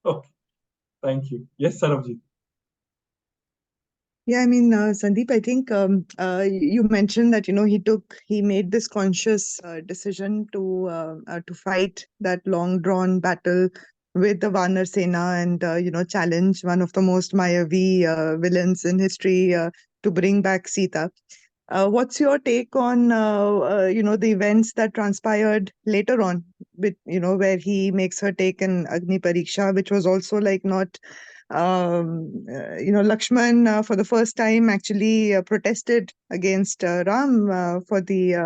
[SPEAKER 1] Okay. Thank you. Yes, Sarabjit.
[SPEAKER 14] Yeah, I mean, Sandeep, I think you mentioned that he made this conscious decision to fight that long drawn battle with the Vanar Sena and challenge one of the most Mayavi villains in history to bring back Sita. What's your take on the events that transpired later on, with where he makes her take an Agni Pariksha, which was also like not. Lakshman for the first time actually protested against Ram for the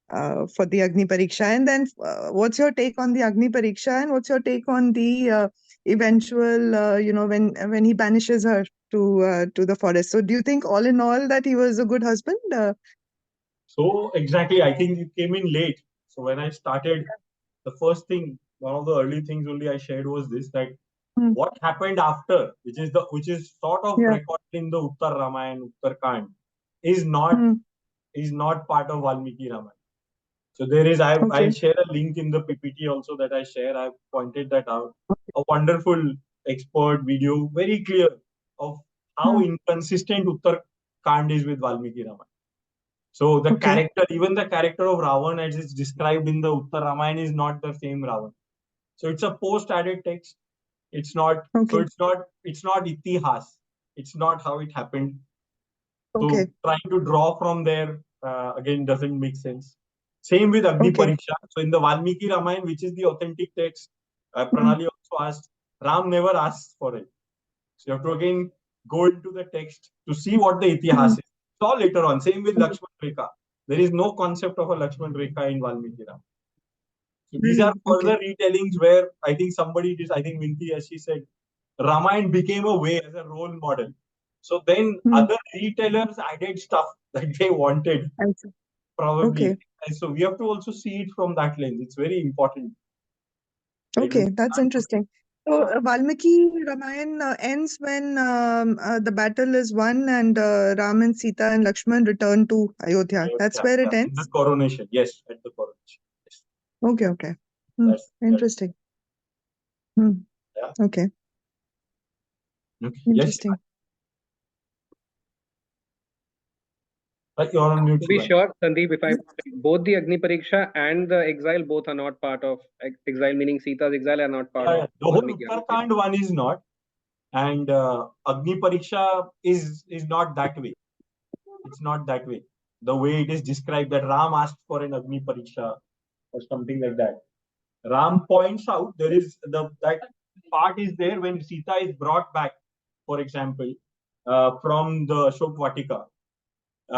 [SPEAKER 14] for the Agni Pariksha. And then what's your take on the Agni Pariksha, and what's your take on the eventual, when he banishes her to the forest? So do you think all in all that he was a good husband?
[SPEAKER 1] So exactly, I think you came in late. So when I started, the first thing, one of the early things only I shared was this, that what happened after, which is sort of recorded in the Uttar Raamayan, Uttar Kand, is not part of Valmiki Ramayana. So there is, I'll share a link in the PPT also that I share. I've pointed that out. A wonderful expert video, very clear of how inconsistent Uttar Kand is with Valmiki Ramayana. So the character, even the character of Ravan as it's described in the Uttar Ramayana is not the same Ravan. So it's a post-added text. It's not. So it's not itihas. It's not how it happened. So trying to draw from there again doesn't make sense. Same with Agni Pariksha. So in the Valmiki Ramayana, which is the authentic text, Pranali also asked, Ram never asks for it. So you have to again go into the text to see what the itihas is. It's all later on. Same with Lakshman Rekha. There is no concept of a Lakshman Rekha in Valmiki Ramayana. So these are further retellings where I think Vinti, as she said, Ramayana became a way as a role model. So then other retailers added stuff that they wanted, probably. And so we have to also see it from that lens. It's very important.
[SPEAKER 14] Okay, that's interesting. So Valmiki Ramayana ends when the battle is won and Ram and Sita and Lakshman return to Ayodhya. That's where it
[SPEAKER 1] In
[SPEAKER 14] ends?
[SPEAKER 1] the coronation. Yes, at the coronation. Yes.
[SPEAKER 14] Okay. Interesting. Okay. Interesting.
[SPEAKER 1] You're on mute.
[SPEAKER 15] To be sure, Sandeep, if I both the Agni Pariksha and the exile both are not part of exile, meaning Sita's exile are not part of
[SPEAKER 1] The whole
[SPEAKER 15] Valmiki.
[SPEAKER 1] Uttarakhand one is not, and Agni Pariksha is not that way. It's not that way. The way it is described, that Ram asked for an Agni Pariksha or something like that. Ram points out there is that part is there when Sita is brought back, for example, from the Ashok Vatika.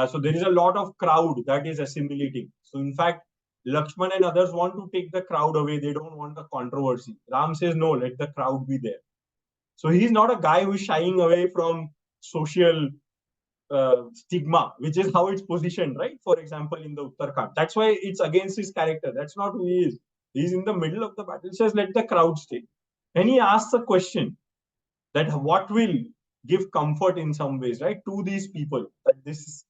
[SPEAKER 1] So there is a lot of crowd that is assimilating. So in fact, Lakshman and others want to take the crowd away. They don't want the controversy. Ram says, no, let the crowd be there. So he's not a guy who is shying away from social stigma, which is how it's positioned, right? For example, in the Uttarakhand. That's why it's against his character. That's not who he is. He's in the middle of the battle. He says, let the crowd stay. And he asks a question that what will give comfort in some ways, right, to these people, that this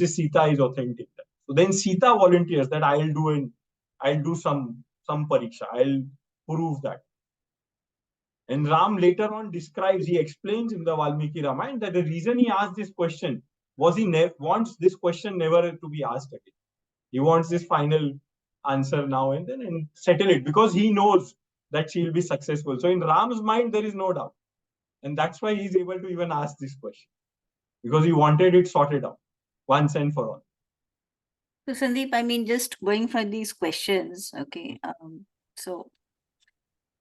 [SPEAKER 1] is Sita is authentic. So then Sita volunteers that I'll do some pariksha. I'll prove that. And Ram later on he explains in the Valmiki Ramayana that the reason he asked this question was he wants this question never to be asked again. He wants this final answer now and then and settle it, because he knows that she'll be successful. So in Ram's mind, there is no doubt. And that's why he's able to even ask this question, because he wanted it sorted out once and for all.
[SPEAKER 16] So Sandeep, I mean, just going for these questions, okay. So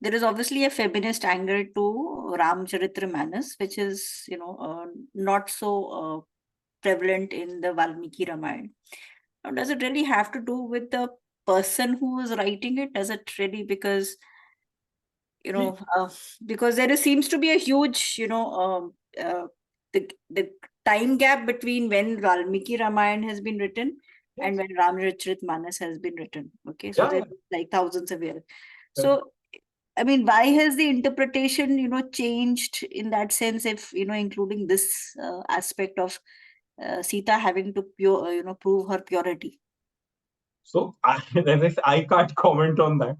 [SPEAKER 16] there is obviously a feminist angle to Ramcharitmanas, which is, not so prevalent in the Valmiki Ramayana. Now, does it really have to do with the person who is writing it? Does it really, because because there seems to be a huge, the time gap between when Valmiki Ramayana has been written and when Ramcharitmanas has been written. Okay, so there's like thousands of years. So, I mean, why has the interpretation, changed in that sense? If including this aspect of Sita having to prove her purity.
[SPEAKER 1] So I can't comment on that.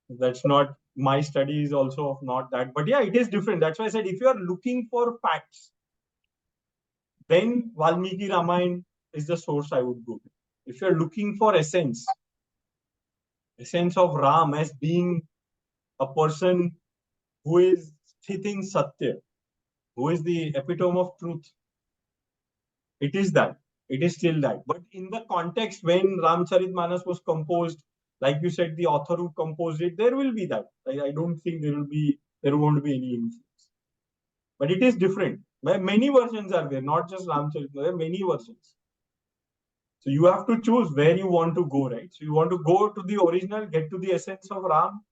[SPEAKER 1] That's not my study is also of not that. But yeah, it is different. That's why I said if you are looking for facts, then Valmiki Ramayana is the source I would go to. If you're looking for essence of Ram as being a person who is sthit Satya, who is the epitome of truth, it is that. It is still that. But in the context when Ramcharitmanas was composed, like you said, the author who composed it, there will be that. I don't think there won't be any influence. But it is different. Many versions are there, not just Ramcharitmanas. There are many versions. So you have to choose where you want to go, right? So you want to go to the original, get to the essence of Ram.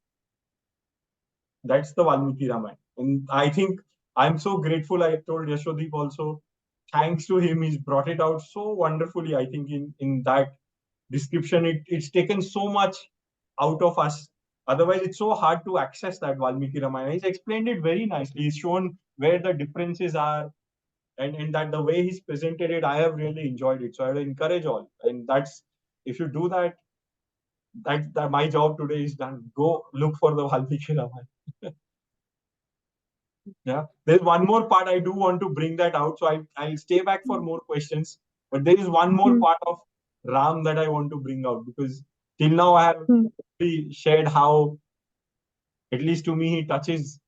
[SPEAKER 1] That's the Valmiki Ramayana. And I think I'm so grateful. I told Yashodeep also, thanks to him, he's brought it out so wonderfully. I think in that description, it's taken so much out of us. Otherwise, it's so hard to access that Valmiki Ramayana. He's explained it very nicely. He's shown where the differences are, and that the way he's presented it, I have really enjoyed it. So I would encourage all. And that's, if you do that, that my job today is done. Go look for the Valmiki Ramayana. Yeah, there's one more part I do want to bring that out. So I'll stay back for more questions. But there is one more part of Ram that I want to bring out, because till now I have really shared how, at least to me, he touches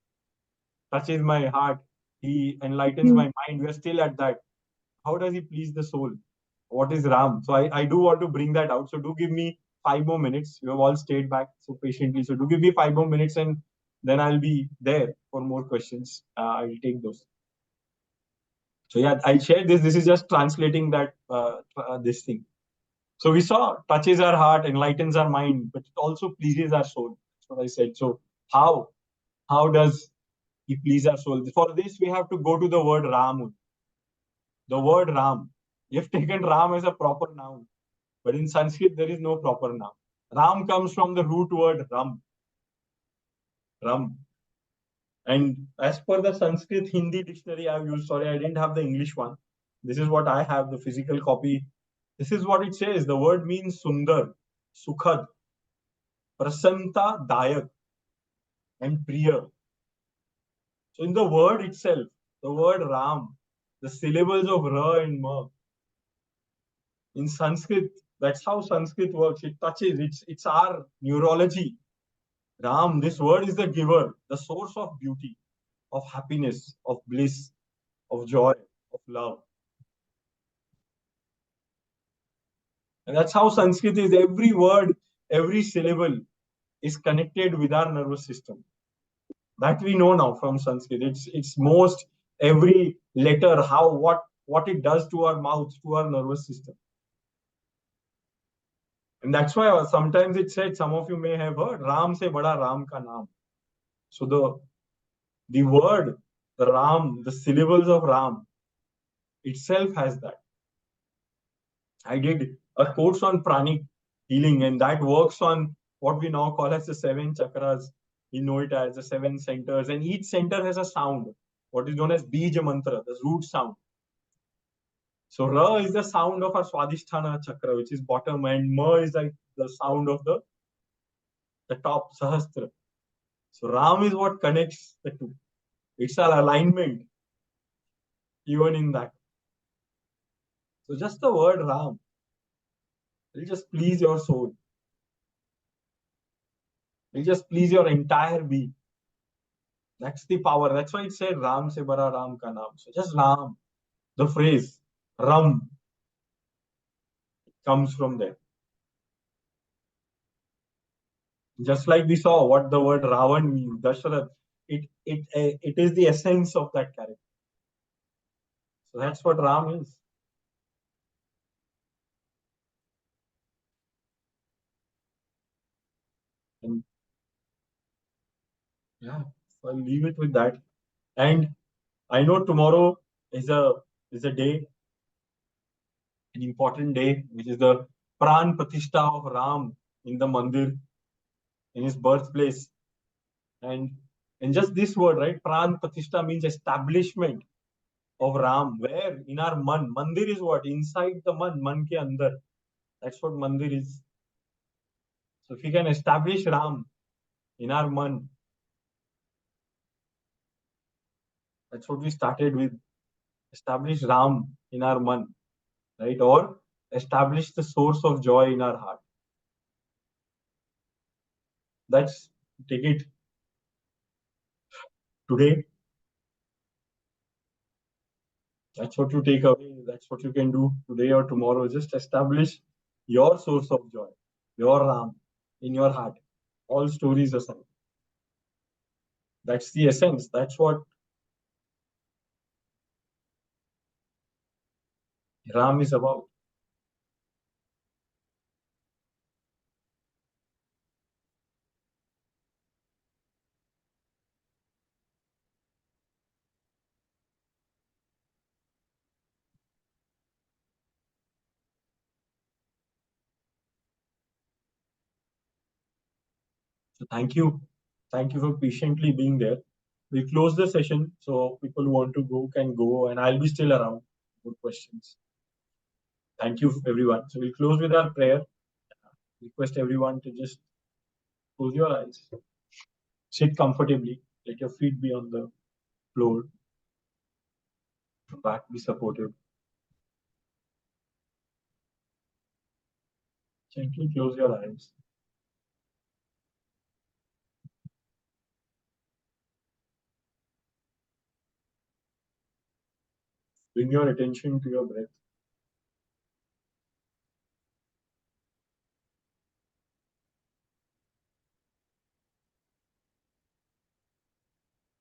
[SPEAKER 1] my heart. He enlightens my mind. We are still at that. How does he please the soul? What is Ram? So I do want to bring that out. So do give me 5 more minutes. You have all stayed back so patiently. So do give me 5 more minutes, and then I'll be there for more questions. I'll take those. So yeah, I'll share this. This is just translating that this thing. So we saw touches our heart, enlightens our mind, but it also pleases our soul. That's what I said. So how does he please our soul? For this, we have to go to the word Ram. The word Ram. We have taken Ram as a proper noun, but in Sanskrit there is no proper noun. Ram comes from the root word Ram. Ram. And as per the Sanskrit Hindi dictionary I've used, sorry, I didn't have the English one. This is what I have, the physical copy. This is what it says. The word means Sundar, Sukhad, Prasanta, Dayak, and Priya. So in the word itself, the word Ram, the syllables of Ra and Ma, in Sanskrit, that's how Sanskrit works. It touches, it's our neurology. Ram, this word is the giver, the source of beauty, of happiness, of bliss, of joy, of love. And that's how Sanskrit is. Every word, every syllable is connected with our nervous system. That we know now from Sanskrit. It's most every letter, what it does to our mouth, to our nervous system. And that's why sometimes it said, some of you may have heard, Ram se bada Ram ka naam. So the word, the Ram, the syllables of Ram itself has that. I did a course on pranic healing, and that works on what we now call as the 7 chakras. We know it as the 7 centers, and each center has a sound, what is known as Bija Mantra, the root sound. So Ra is the sound of our Swadhisthana chakra, which is bottom, and Ma is like the sound of the top, Sahastra. So Ram is what connects the two. It's our alignment, even in that. So just the word Ram will just please your soul. Will just please your entire being. That's the power. That's why it said Ram se bara Ram ka naam. So just Ram, the phrase Ram, comes from there. Just like we saw what the word Ravan means, Dasharath, it is the essence of that character. So that's what Ram is. And yeah, so I'll leave it with that. And I know tomorrow is a day, an important day, which is the Pran Pratishtha of Ram in the Mandir, in his birthplace. And just this word, right? Pran Pratishtha means establishment of Ram. Where? In our man. Mandir is what? Inside the man ke andar. That's what Mandir is. So if we can establish Ram in our man, that's what we started with. Establish Ram in our man, right? Or establish the source of joy in our heart. That's take it today. That's what you take away. That's what you can do today or tomorrow. Just establish your source of joy, your Ram in your heart. All stories aside. That's the essence. That's what Ram is about. So thank you for patiently being there. We'll close the session, so people who want to go can go, and I'll be still around for questions. Thank you, everyone. So we'll close with our prayer. Request everyone to just close your eyes, sit comfortably, let your feet be on the floor, back be supportive. Gently close your eyes. Bring your attention to your breath.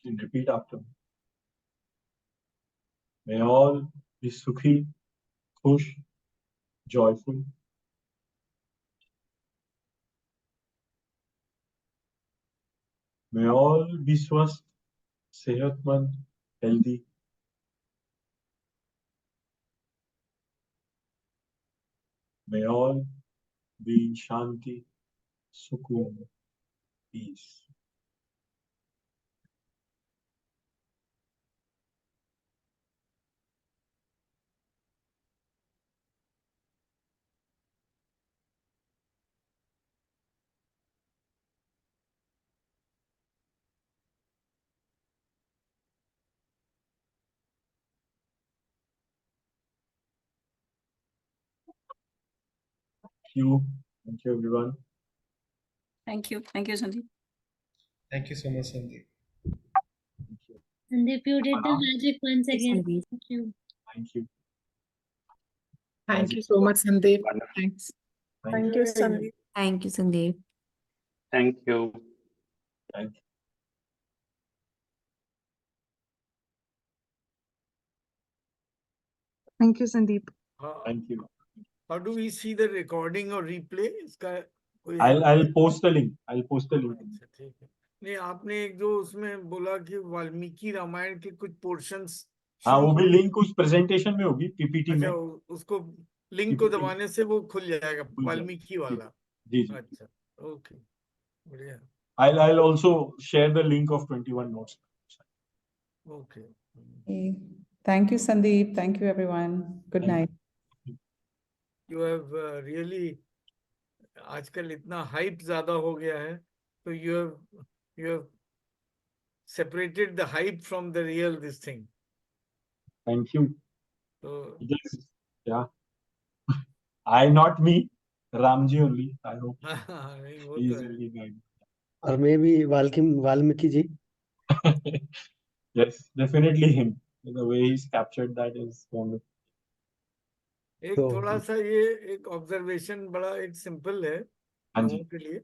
[SPEAKER 1] And repeat after me. May all be sukhi, khush, joyful. May all be swasth, sehatmand, healthy. May all be in shanti, sukoon, peace. Thank you, everyone.
[SPEAKER 16] Thank you, Sandeep.
[SPEAKER 5] Thank you so much, Sandeep.
[SPEAKER 8] Sandeep, you did the magic once again. Thank you.
[SPEAKER 1] Thank you.
[SPEAKER 14] Thank you so much, Sandeep.
[SPEAKER 2] Wonderful.
[SPEAKER 14] Thanks.
[SPEAKER 3] Thank you, Sandeep.
[SPEAKER 11] Thank you, Sandeep.
[SPEAKER 2] Thank you.
[SPEAKER 1] Thank you.
[SPEAKER 14] Thank you, Sandeep.
[SPEAKER 1] Thank you.
[SPEAKER 7] How do we see the recording or replay? इसका कोई है?
[SPEAKER 1] I'll post the link. I'll post the link.
[SPEAKER 7] अच्छा, ठीक है। नहीं, आपने एक जो उसमें बोला कि वाल्मीकि रामायण के कुछ पोर्शंस
[SPEAKER 1] हाँ, वो भी लिंक उस प्रेजेंटेशन में होगी, पीपीटी में।
[SPEAKER 7] अच्छा, उसको लिंक को दबाने से वो खुल जाएगा, वाल्मीकि वाला।
[SPEAKER 1] जी जी।
[SPEAKER 7] अच्छा, ओके, बढ़िया।
[SPEAKER 1] I'll also share the link of 21 notes.
[SPEAKER 7] Okay.
[SPEAKER 9] Okay. Thank you, Sandeep. Thank you, everyone. Good night.
[SPEAKER 7] You have really आजकल इतना हाइप ज्यादा हो गया है, तो you have separated the hype from the real this thing.
[SPEAKER 1] Thank you.
[SPEAKER 7] So
[SPEAKER 1] yes, yeah. I not me, Ramji only. I hope he is really guiding.
[SPEAKER 17] Or maybe Valmiki ji.
[SPEAKER 1] Yes, definitely him. The way he's captured that is wonderful.
[SPEAKER 7] एक थोड़ा सा ये एक observation बड़ा एक simple है लोगों के लिए।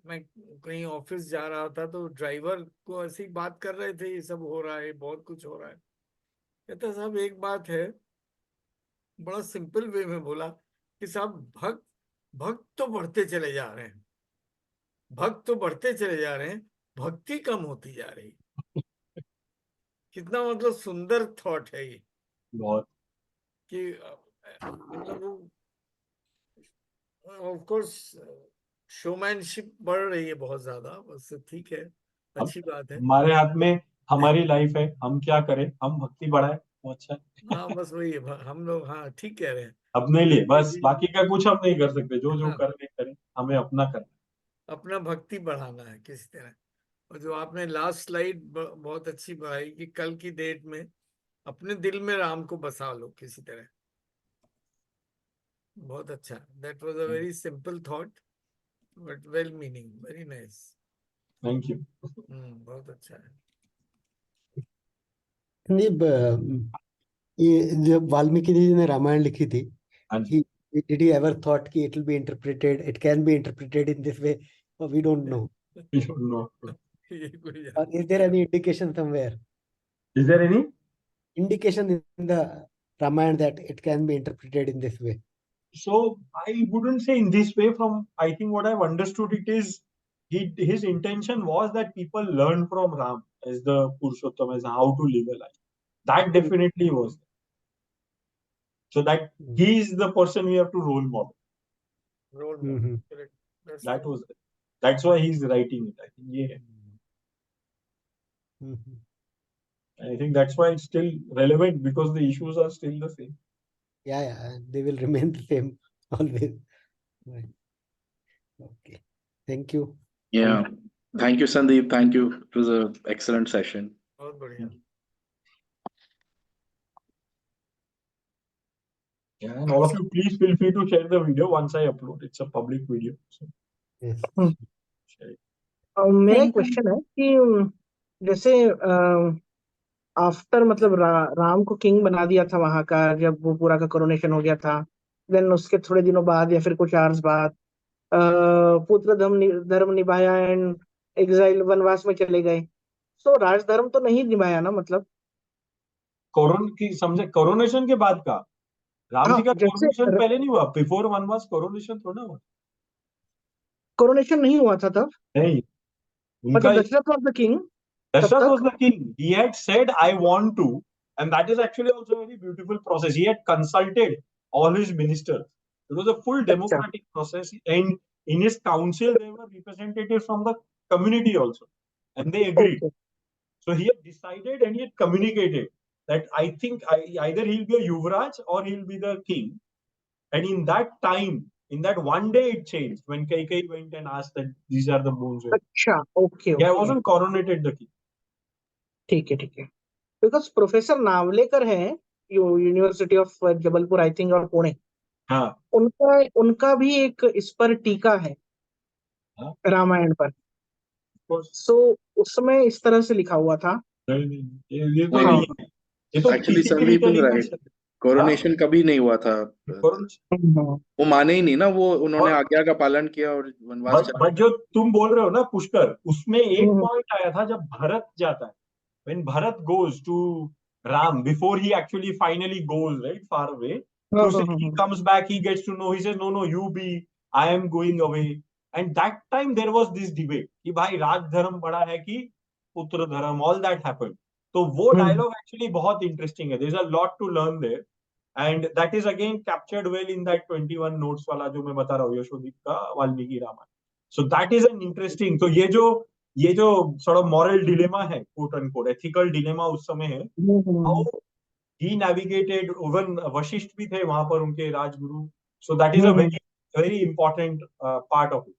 [SPEAKER 7] मैं कहीं ऑफिस जा रहा था तो ड्राइवर को ऐसी बात कर रहे थे, ये सब हो रहा है, बहुत कुछ हो रहा है। कहता साहब एक बात है, बड़ा सिंपल वे में बोला कि साहब भक्त तो बढ़ते चले जा रहे हैं, भक्त तो बढ़ते चले जा रहे हैं, भक्ति कम होती जा रही। कितना मतलब सुंदर थॉट है ये,
[SPEAKER 1] बहुत
[SPEAKER 7] कि मतलब वो ऑफ कोर्स शोमैनशिप बढ़ रही है बहुत ज्यादा, बस ठीक है, अच्छी बात है।
[SPEAKER 1] हमारे हाथ में हमारी लाइफ है, हम क्या करें, हम भक्ति बढ़ाए वो अच्छा है।
[SPEAKER 7] हाँ बस वही है, हम लोग हाँ ठीक कह रहे हैं,
[SPEAKER 1] अपने लिए बस, बाकी का कुछ हम नहीं कर सकते, जो करने करें, हमें अपना करना,
[SPEAKER 7] अपना भक्ति बढ़ाना है किसी तरह। और जो आपने लास्ट स्लाइड बहुत अच्छी बढ़ाई कि कल की डेट में अपने दिल में राम को बसा लो किसी तरह, बहुत अच्छा। That was a very simple thought but well meaning, very nice.
[SPEAKER 1] Thank you.
[SPEAKER 7] बहुत अच्छा है।
[SPEAKER 17] ये जब वाल्मीकि जी ने रामायण लिखी थी, did he ever thought कि it will be interpreted, it can be interpreted in this way? We don't know.
[SPEAKER 1] We don't know.
[SPEAKER 17] Or is there any indication somewhere?
[SPEAKER 1] Is there any
[SPEAKER 17] indication in the Ramayana that it can be interpreted in this way?
[SPEAKER 1] So I wouldn't say in this way. From I think what I've understood it is, his intention was that people learn from Ram as the Purushottam, as how to live a life. That definitely was. So that he is the person we have to role model.
[SPEAKER 7] Role model. Correct.
[SPEAKER 1] That was it. That's why he's writing it. I think yeah. I think that's why it's still relevant, because the issues are still the same.
[SPEAKER 17] Yeah, they will remain the same always. Right. Okay. Thank you.
[SPEAKER 18] Yeah. Thank you, Sandeep. Thank you. It was an excellent session.
[SPEAKER 7] बहुत बढ़िया.
[SPEAKER 1] Yeah, and all of you, please feel free to share the video once I upload. It's a public video. So
[SPEAKER 17] Yes.
[SPEAKER 1] share it.
[SPEAKER 3] मेरा एक question है कि जैसे after मतलब राम को king बना दिया था वहां का, जब वो पूरा का कोरोनेशन हो गया था, देन उसके थोड़े दिनों बाद या फिर कुछ आवर्स बाद पुत्र धर्म निभाया एंड एग्जाइल वनवास में चले गए. सो राजधर्म तो नहीं निभाया ना, मतलब
[SPEAKER 1] कोरोनेशन के बाद का राम जी का
[SPEAKER 3] जैसे
[SPEAKER 1] कोरोनेशन पहले नहीं हुआ. बिफोर वनवास कोरोनेशन थोड़ा हुआ.
[SPEAKER 3] कोरोनेशन नहीं हुआ था तब.
[SPEAKER 1] नहीं,
[SPEAKER 3] मतलब
[SPEAKER 1] उनका
[SPEAKER 3] Dasharath was the king.
[SPEAKER 1] Dasharatha was the king. He had said, I want to. And that is actually also a very beautiful process. He had consulted all his ministers. It was a full democratic process. And in his council, there were representatives from the community also. And they agreed. So he had decided and he had communicated that I think either he'll be a Yuvraj or he'll be the king. And in that time, in that one day, it changed when Kaikai went and asked that these are the boons.
[SPEAKER 3] अच्छा, okay.
[SPEAKER 1] Yeah, I wasn't coronated the king.
[SPEAKER 3] ठीक है, ठीक है. Because professor Navalekar हैं university of Jabalpur I think और पुणे.
[SPEAKER 1] हाँ.
[SPEAKER 3] उनका भी एक इस पर टीका है रामायण पर. सो उसमें इस तरह से लिखा हुआ था.
[SPEAKER 1] ये तो नहीं है. ये तो
[SPEAKER 18] एक्चुअली
[SPEAKER 1] किसी भी
[SPEAKER 18] संदीप इज
[SPEAKER 1] retelling में
[SPEAKER 18] राइट. कोरोनेशन कभी नहीं हुआ था. वो माने ही नहीं ना. वो उन्होंने आज्ञा का पालन किया और वनवास चला.
[SPEAKER 1] बट जो तुम बोल रहे हो ना पुष्कर, उसमें एक पॉइंट आया था जब भरत जाता है. When Bharat goes to Ram, before he actually finally goes right far away, to say he comes back, he gets to know, he says, no, you be, I am going away. And that time there was this debate कि भाई राज धर्म बड़ा है कि पुत्र धर्म. All that happened. तो वो dialogue actually बहुत interesting है. There's a lot to learn there. And that is again captured well in that 21 notes वाला जो मैं बता रहा हूँ यशोदीप का Valmiki Ramayan. So that is an interesting. तो ये जो sort of moral dilemma है, quote unquote, ethical dilemma उस समय है. How he navigated, even Vashishtha भी थे वहां पर उनके Rajguru. So that is a very very important part of it.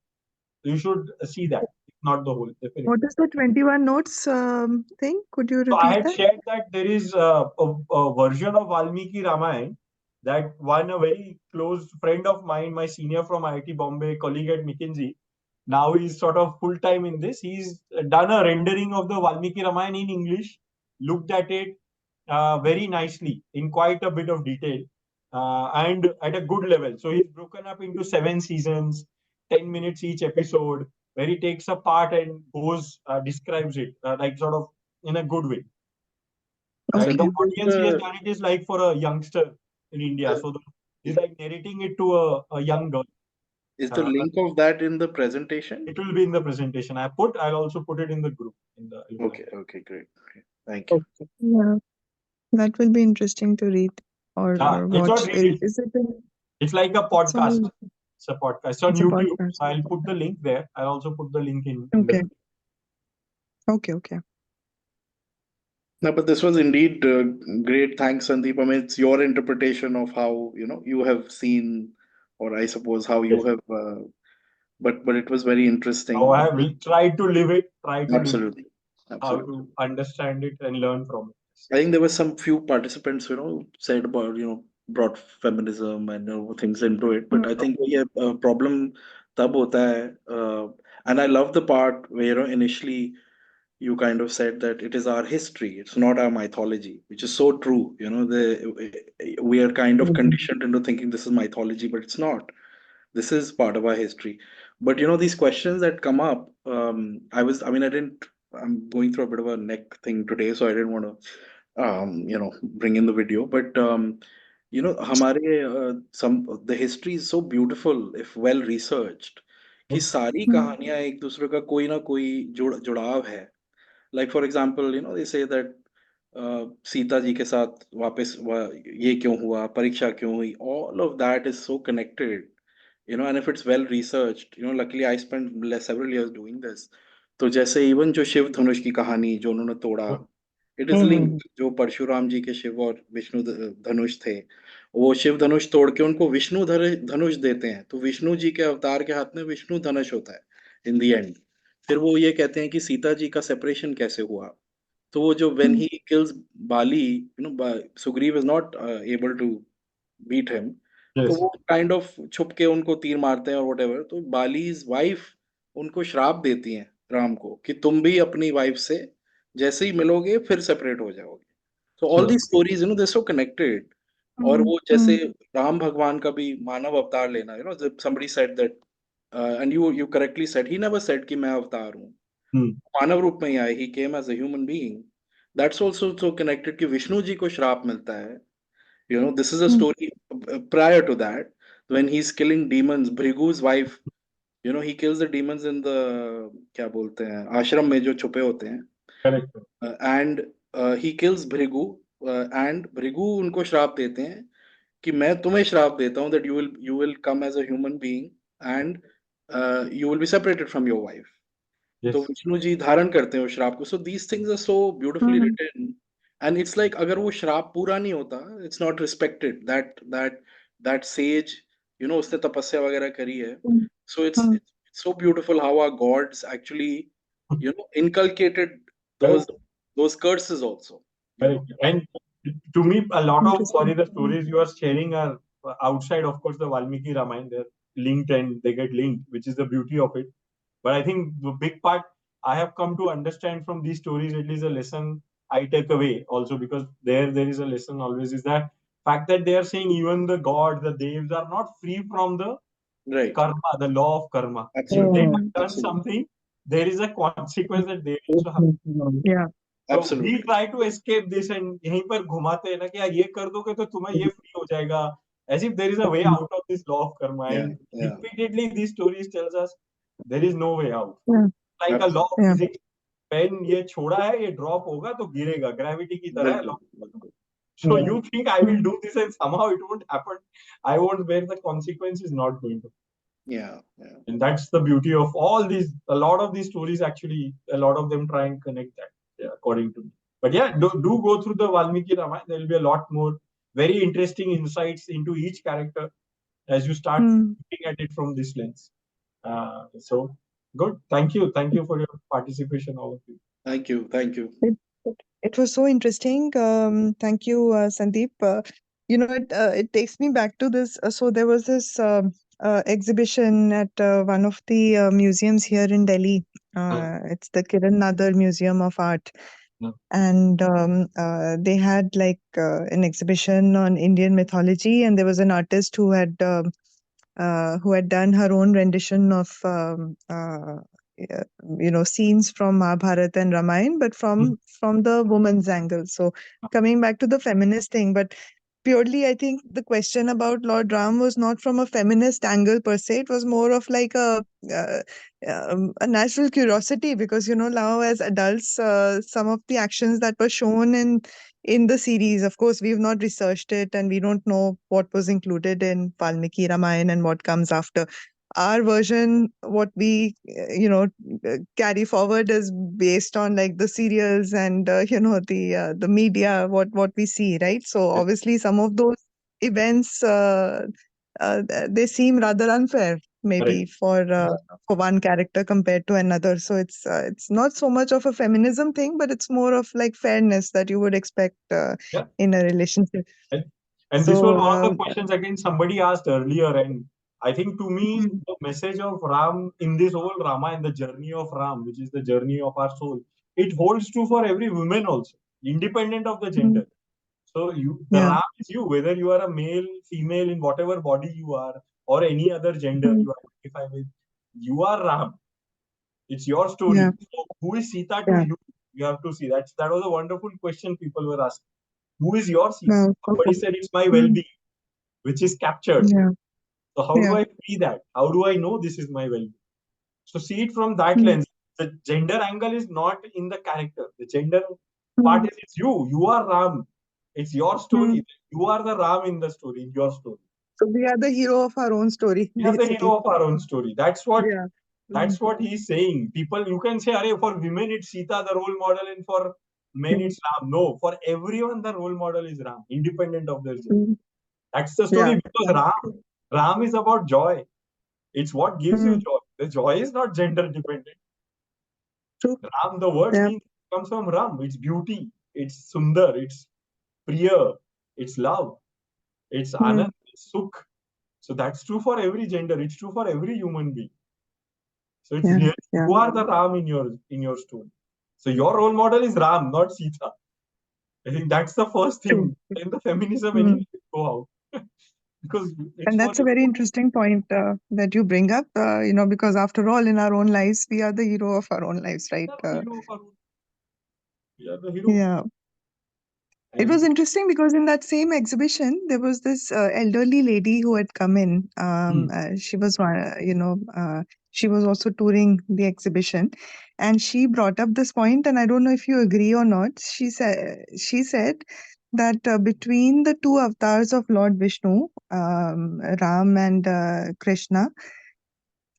[SPEAKER 1] So you should see that, if not the whole. Definitely.
[SPEAKER 14] What is the 21 notes thing? Could you repeat
[SPEAKER 1] So I had
[SPEAKER 14] that?
[SPEAKER 1] shared that there is a version of Valmiki Ramayana that a very close friend of mine, my senior from IIT Bombay, colleague at McKinsey, now he's sort of full time in this. He's done a rendering of the Valmiki Ramayana in English, looked at it very nicely in quite a bit of detail and at a good level. So he's broken up into 7 seasons, 10 minutes each episode, where he takes a part and goes, describes it like sort of in a good way. And the audience he has done it is like for a youngster in India. So he's like narrating it to a young girl.
[SPEAKER 18] Is the link of that in the presentation?
[SPEAKER 1] It will be in the presentation. I'll also put it in the group.
[SPEAKER 18] Okay, great. Thank you.
[SPEAKER 14] Okay. Yeah, that will be interesting to read or
[SPEAKER 1] It's not
[SPEAKER 14] watch.
[SPEAKER 1] reading.
[SPEAKER 14] Is it?
[SPEAKER 1] It's like a podcast. It's a podcast. It's on
[SPEAKER 14] It's a
[SPEAKER 1] YouTube.
[SPEAKER 14] podcast.
[SPEAKER 1] So I'll put the link there. I'll also put the link in.
[SPEAKER 14] Okay. Okay.
[SPEAKER 18] No, but this was indeed great. Thanks, Sandeep. I mean, it's your interpretation of how you have seen, or I suppose how you have. But it was very interesting.
[SPEAKER 1] How I have tried to live it.
[SPEAKER 18] Absolutely.
[SPEAKER 1] How to understand it and learn from it.
[SPEAKER 18] I think there were some few participants, said about brought feminism and things into it. But I think a problem tab hota hai, and I love the part where initially you kind of said that it is our history, it's not our mythology, which is so true. We are kind of conditioned into thinking this is mythology, but it's not. This is part of our history. But these questions that come up, I'm going through a bit of a neck thing today, so I didn't want to bring in the video. But the history is so beautiful if well researched कि सारी कहानियां एक दूसरे का कोई ना कोई जुड़ाव है. Like for example, they say that Sita ji के साथ वापस ये क्यों हुआ, परीक्षा क्यों हुई, all of that is so connected. and if it's well researched, luckily I spent several years doing this. तो जैसे इवन जो शिव धनुष की कहानी जो उन्होंने तोड़ा, इट इज लिंक, जो परशुराम जी के शिव और विष्णु धनुष थे, वो शिव धनुष तोड़ के उनको विष्णु धनुष देते हैं, तो विष्णु जी के अवतार के हाथ में विष्णु धनुष होता है इन दी एंड। फिर वो ये कहते हैं कि सीता जी का सेपरेशन कैसे हुआ, तो वो जो when he kills Bali, Sugriva is not able to beat him, तो वो काइंड ऑफ छुप के उनको तीर मारते हैं और व्हाटएवर, तो बालीज वाइफ उनको श्राप देती हैं राम को कि तुम भी अपनी वाइफ से जैसे ही मिलोगे फिर सेपरेट हो जाओगे। तो all the stories they so connected. और वो जैसे राम भगवान का भी मानव अवतार लेना, somebody said that and you correctly said, he never said कि मैं अवतार हूँ, मानव रूप में ही आए, he came as a human being. That's also so connected कि विष्णु जी को श्राप मिलता है। This is a story prior to that, when he's killing demons, Bhrigu's wife, he kills the demons in the, क्या बोलते हैं, आश्रम में जो छुपे होते हैं।
[SPEAKER 1] Correct.
[SPEAKER 18] And he kills Bhrigu, and Bhrigu उनको श्राप देते हैं कि मैं तुम्हें श्राप देता हूँ that you will come as a human being and you will be separated from your wife. तो विष्णु जी धारण करते हैं उस श्राप को। So these things are so beautifully written, and it's like अगर वो श्राप पूरा नहीं होता, it's not respected that sage, उसने तपस्या वगैरह करी है। So it's so beautiful how our gods actually inculcated those curses also.
[SPEAKER 1] Correct. And to me, a lot of the stories you are sharing are outside, of course, the Valmiki Ramayana. They're linked and they get linked, which is the beauty of it. But I think the big part I have come to understand from these stories, at least a lesson I take away also, because there is a lesson always, is that fact that they are saying even the gods, the devs are not free from the karma, the law of karma. If they have done something, there is a consequence that they also have.
[SPEAKER 14] Yeah.
[SPEAKER 1] So we try to escape this and यहीं पर घुमाते हैं ना कि यार ये कर दोगे तो तुम्हें ये free हो जाएगा, as if there is a way out of this law of karma. And repeatedly these stories tells us there is no way out. Like a law of physics, pen ये छोड़ा है, ये ड्रॉप होगा तो गिरेगा, gravity की तरह है law. So you think I will do this and somehow it won't happen. I won't bear the consequence is not going to.
[SPEAKER 18] Yeah.
[SPEAKER 1] And that's the beauty of all these. A lot of these stories actually, a lot of them try and connect that. Yeah, according to me. But yeah, do go through the Valmiki Ramayana. There will be a lot more very interesting insights into each character as you start looking at it from this lens. So good. Thank you for your participation, all of you.
[SPEAKER 18] Thank you.
[SPEAKER 14] It was so interesting. Thank you, Sandeep. It takes me back to this. So there was this exhibition at one of the museums here in Delhi. It's the Kiran Nadar Museum of Art. And they had like an exhibition on Indian mythology, and there was an artist who had done her own rendition of scenes from Mahabharata and Ramayana, but from the woman's angle. So coming back to the feminist thing, but purely I think the question about Lord Ram was not from a feminist angle per se. It was more of like a natural curiosity, because now as adults, some of the actions that were shown in the series, of course we've not researched it and we don't know what was included in Valmiki Ramayana and what comes after. Our version, what we carry forward, is based on like the serials and the media, what we see, right? So obviously some of those events they seem rather unfair, maybe for one character compared to another. So it's not so much of a feminism thing, but it's more of like fairness that you would expect in a relationship.
[SPEAKER 1] And this was one of the questions again somebody asked earlier, and I think to me the message of Ram in this whole Ramayana, the journey of Ram, which is the journey of our soul, it holds true for every woman also, independent of the gender. So the Ram is you, whether you are a male, female, in whatever body you are, or any other gender you identify with, you are Ram. It's your story. So who is Sita to you? You have to see. That was a wonderful question people were asking. Who is your Sita? Somebody said it's my well-being, which is captured. So how do I see that? How do I know this is my well-being? So see it from that lens. The gender angle is not in the character. The gender part is it's you. You are Ram. It's your story. You are the Ram in the story, in your story.
[SPEAKER 14] So we are the hero of our own story,
[SPEAKER 1] We are the
[SPEAKER 14] basically.
[SPEAKER 1] hero of our own story. That's what
[SPEAKER 14] Yeah.
[SPEAKER 1] that's what he's saying. People, you can say, Arey, for women it's Sita the role model, and for men it's Ram. No, for everyone the role model is Ram, independent of their gender. That's the story,
[SPEAKER 14] Yeah.
[SPEAKER 1] because Ram is about joy. It's what gives you joy. The joy is not gender dependent.
[SPEAKER 14] True.
[SPEAKER 1] Ram, the word means comes from Ram. It's beauty. It's Sundar. It's Priya. It's love. It's Anand. It's Sukh. So that's true for every gender. It's true for every human being. So it's really you are the Ram in your story. So your role model is Ram, not Sita. I think that's the first thing. In the feminism, anyway, go out because it's
[SPEAKER 14] And that's a very interesting point that you bring up, because after all, in our own lives, we are the hero of our own lives, right?
[SPEAKER 1] we are the hero.
[SPEAKER 14] Yeah. It was interesting because in that same exhibition, there was this elderly lady who had come in. She was, she was also touring the exhibition, and she brought up this point, and I don't know if you agree or not. She said that between the two avatars of Lord Vishnu, Ram and Krishna,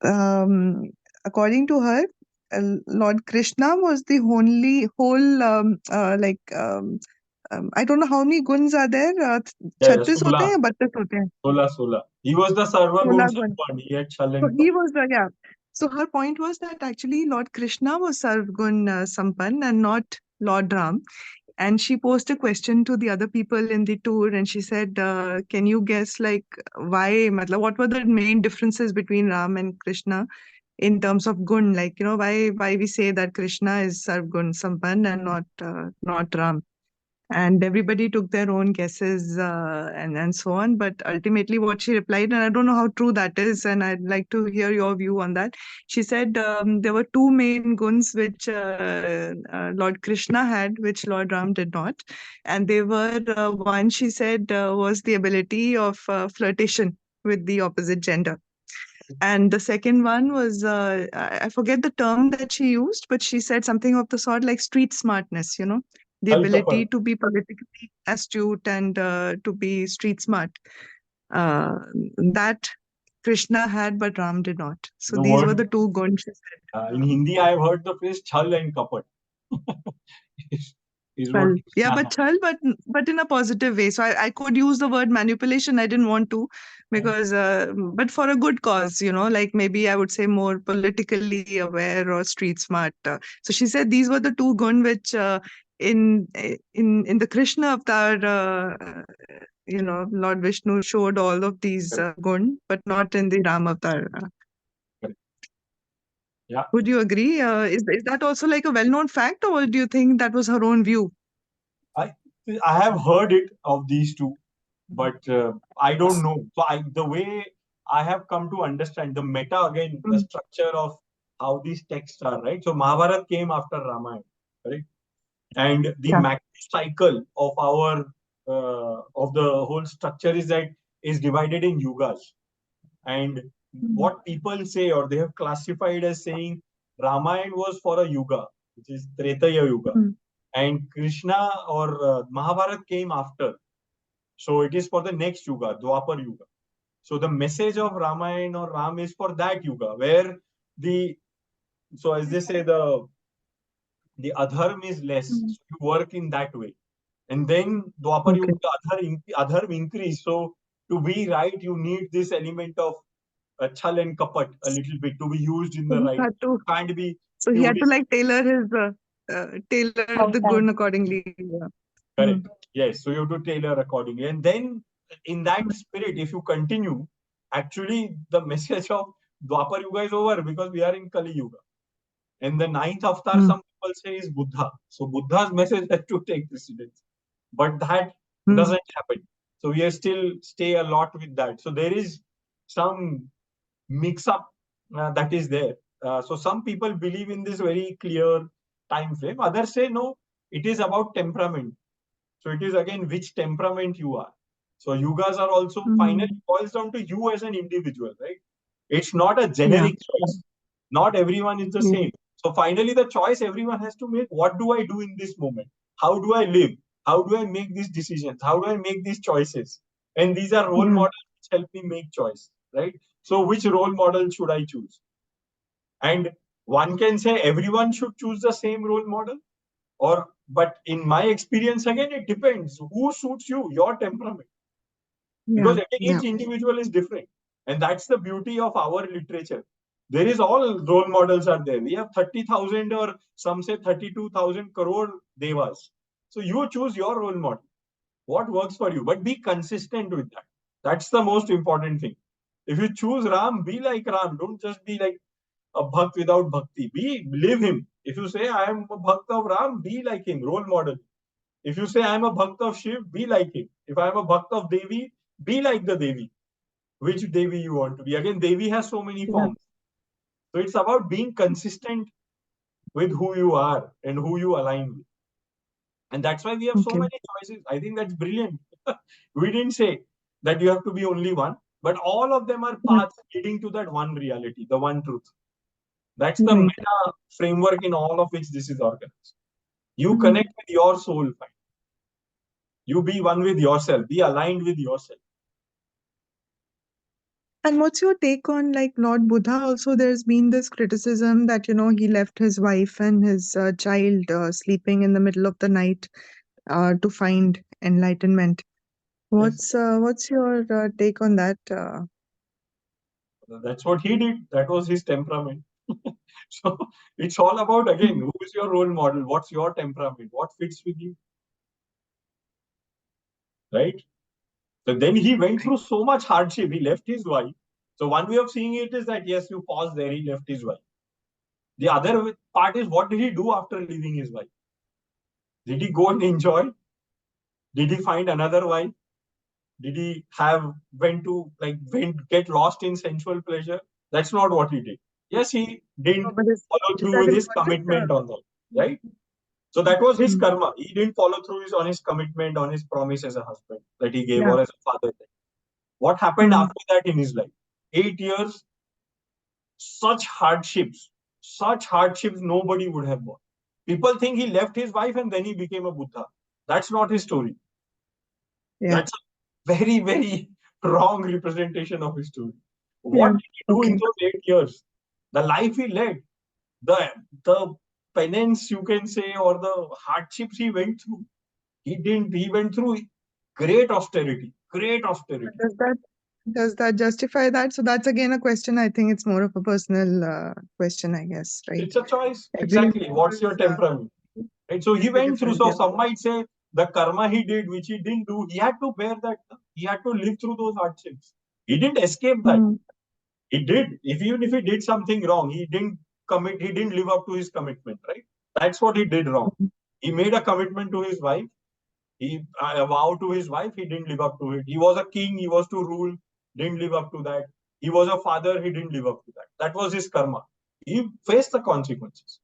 [SPEAKER 14] according to her, Lord Krishna was the only whole I don't know how many guns are there. 36 होते हैं या 32 होते हैं?
[SPEAKER 1] 16. He was the Sarva
[SPEAKER 14] 16
[SPEAKER 1] Gun
[SPEAKER 14] gun.
[SPEAKER 1] Sampan. He had Chal
[SPEAKER 14] So
[SPEAKER 1] and
[SPEAKER 14] he was yeah. So her point was that actually Lord Krishna was Sarvgun Sampan and not Lord Ram. And she posed a question to the other people in the tour, and she said, "Can you guess like why? Matlab, what were the main differences between Ram and Krishna in terms of gun? Like why we say that Krishna is Sarvgun Sampan and not Ram?" And everybody took their own guesses and so on. But ultimately, what she replied, and I don't know how true that is, and I'd like to hear your view on that. She said there were two main guns which Lord Krishna had, which Lord Ram did not. And they were one, she said, was the ability of flirtation with the opposite gender. And the second one was, I forget the term that she used, but she said something of the sort like street smartness, the ability to be politically astute and to be street smart. That Krishna had, but Ram did not. So
[SPEAKER 1] The
[SPEAKER 14] these
[SPEAKER 1] word-
[SPEAKER 14] were the two guns, she said.
[SPEAKER 1] in Hindi, I have heard the phrase Chal and Kapat. is what
[SPEAKER 14] Chal. Yeah,
[SPEAKER 1] Krishna
[SPEAKER 14] but chal, but in a positive way. So I could use the word manipulation. I didn't want to because, but for a good cause, like maybe I would say more politically aware or street smart. So she said these were the two gun which in the Krishna avatar, Lord Vishnu showed all of these gun, but not in the Ram avatar.
[SPEAKER 1] Yeah.
[SPEAKER 14] Would you agree? Is that also like a well-known fact, or do you think that was her own view?
[SPEAKER 1] I have heard it of these two, but I don't know. So the way I have come to understand the meta again, the structure of how these texts are, right? So Mahabharata came after Ramayana, right? And the macro cycle of our of the whole structure is divided in yugas. And what people say, or they have classified as saying, Ramayana was for a yuga, which is Tretaya Yuga, and Krishna or Mahabharata came after. So it is for the next yuga, Dwapar Yuga. So the message of Ramayana or Ram is for that yuga, where so as they say, the adharm is less. So you work in that way. And then Dwapar Yuga, adharm increase. So to be right, you need this element of chal and kapat a little bit to be used in the right. You can't be.
[SPEAKER 14] So he had to like tailor the gun accordingly. Yeah.
[SPEAKER 1] Correct. Yes. So you have to tailor accordingly. And then in that spirit, if you continue, actually the message of Dwapar Yuga is over because we are in Kali Yuga. And the ninth avatar, some people say, is Buddha. So Buddha's message has to take precedence. But that doesn't happen. So we are still stay a lot with that. So there is some mix up that is there. So some people believe in this very clear time frame. Others say no, it is about temperament. So it is again which temperament you are. So yugas are also finally boils down to you as an individual, right? It's not a generic choice. Not everyone is the same. So finally the choice everyone has to make, what do I do in this moment? How do I live? How do I make these decisions? How do I make these choices? And these are role models which help me make choice, right? So which role model should I choose? And one can say everyone should choose the same role model, but in my experience, again, it depends who suits you, your temperament, because each individual is different, and that's the beauty of our literature. There is all role models are there. We have 30,000 or some say 32,000 crore devas. So you choose your role model, what works for you, but be consistent with that. That's the most important thing. If you choose Ram, be like Ram. Don't just be like a bhakt without bhakti. Live him. If you say I am a bhakt of Ram, be like him, role model. If you say I am a bhakt of Shiv, be like him. If I am a bhakt of Devi, be like the Devi. Which Devi you want to be? Again, Devi has so many forms. So it's about being consistent with who you are and who you align with. And that's why we have so many choices. I think that's brilliant. We didn't say that you have to be only one, but all of them are paths leading to that one reality, the one truth. That's the meta framework in all of which this is organized. You connect with your soul, fine. You be one with yourself, be aligned with yourself.
[SPEAKER 14] And what's your take on like Lord Buddha? Also, there's been this criticism that, he left his wife and his child sleeping in the middle of the night to find enlightenment. What's your take on that?
[SPEAKER 1] That's what he did. That was his temperament. So it's all about, again, who is your role model? What's your temperament? What fits with you? Right? So then he went through so much hardship. He left his wife. So one way of seeing it is that, yes, you pause there, he left his wife. The other part is, what did he do after leaving his wife? Did he go and enjoy? Did he find another wife? Did he get lost in sensual pleasure? That's not what he did. Yes, he didn't follow through with his commitment on that, right? So that was his karma. He didn't follow through on his commitment, on his promise as a husband that he gave or as a father. What happened after that in his life? 8 years, such hardships nobody would have borne. People think he left his wife and then he became a Buddha. That's not his story. That's a very, very wrong representation of his story. What did he do in those 8 years? The life he led, the penance, you can say, or the hardships he went through. He went through great austerity.
[SPEAKER 14] Does that justify that? So that's again a question. I think it's more of a personal question, I guess, right?
[SPEAKER 1] It's a choice. Exactly. What's your temperament? Right. So he went through. So some might say the karma he did, which he didn't do, he had to bear that. He had to live through those hardships. He didn't escape that. He did. Even if he did something wrong, he didn't commit. He didn't live up to his commitment. Right. That's what he did wrong. He made a commitment to his wife. He vowed to his wife. He didn't live up to it. He was a king. He was to rule. Didn't live up to that. He was a father. He didn't live up to that. That was his karma. He faced the consequences.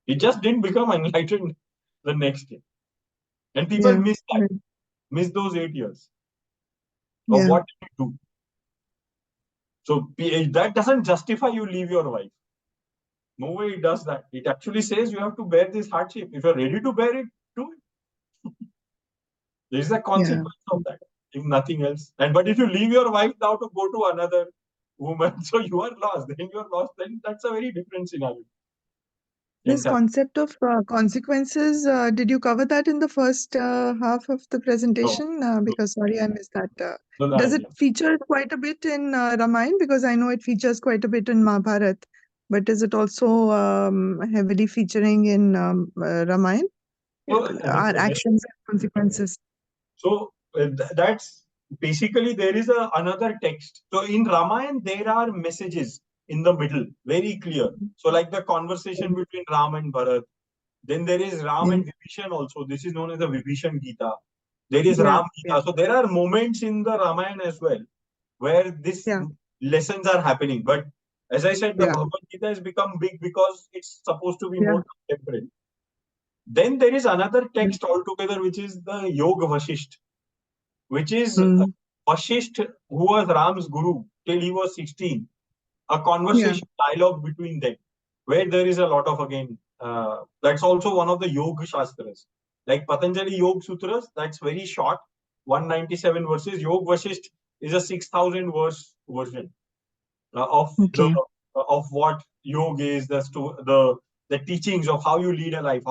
[SPEAKER 1] He just didn't become enlightened the next day. And people miss that. Miss those 8 years of what did you do. So that doesn't justify you leave your wife. No way it does that. It actually says you have to bear this hardship. If you're ready to bear it, do it. There is a consequence of that, if nothing else. But if you leave your wife now to go to another woman, so you are lost. Then you are lost. Then that's a very different scenario.
[SPEAKER 14] This concept of consequences, did you cover that in the first half of the presentation? Because sorry, I missed that. Does it feature quite a bit in Ramayana? Because I know it features quite a bit in Mahabharata, but is it also heavily featuring in Ramayana? Our actions and consequences.
[SPEAKER 1] So that's basically, there is another text. So in Ramayana, there are messages in the middle, very clear. So like the conversation between Ram and Bharat. Then there is Ram and Vibhishan also. This is known as the Vibhishan Gita. There is Ram Gita. So there are moments in the Ramayana as well where these lessons are happening. But as I said, the Bhagavad Gita has become big because it's supposed to be more contemporary. Then there is another text altogether, which is the Yoga Vasisht, which is Vasisht, who was Ram's guru till he was 16. A conversation, dialogue between them, where there is a lot of, again, that's also one of the Yoga Shastras. Like Patanjali Yoga Sutras, that's very short, 197 verses. Yoga Vasisht is a 6,000 verse version of of what yoga is, the teachings of how you lead a life,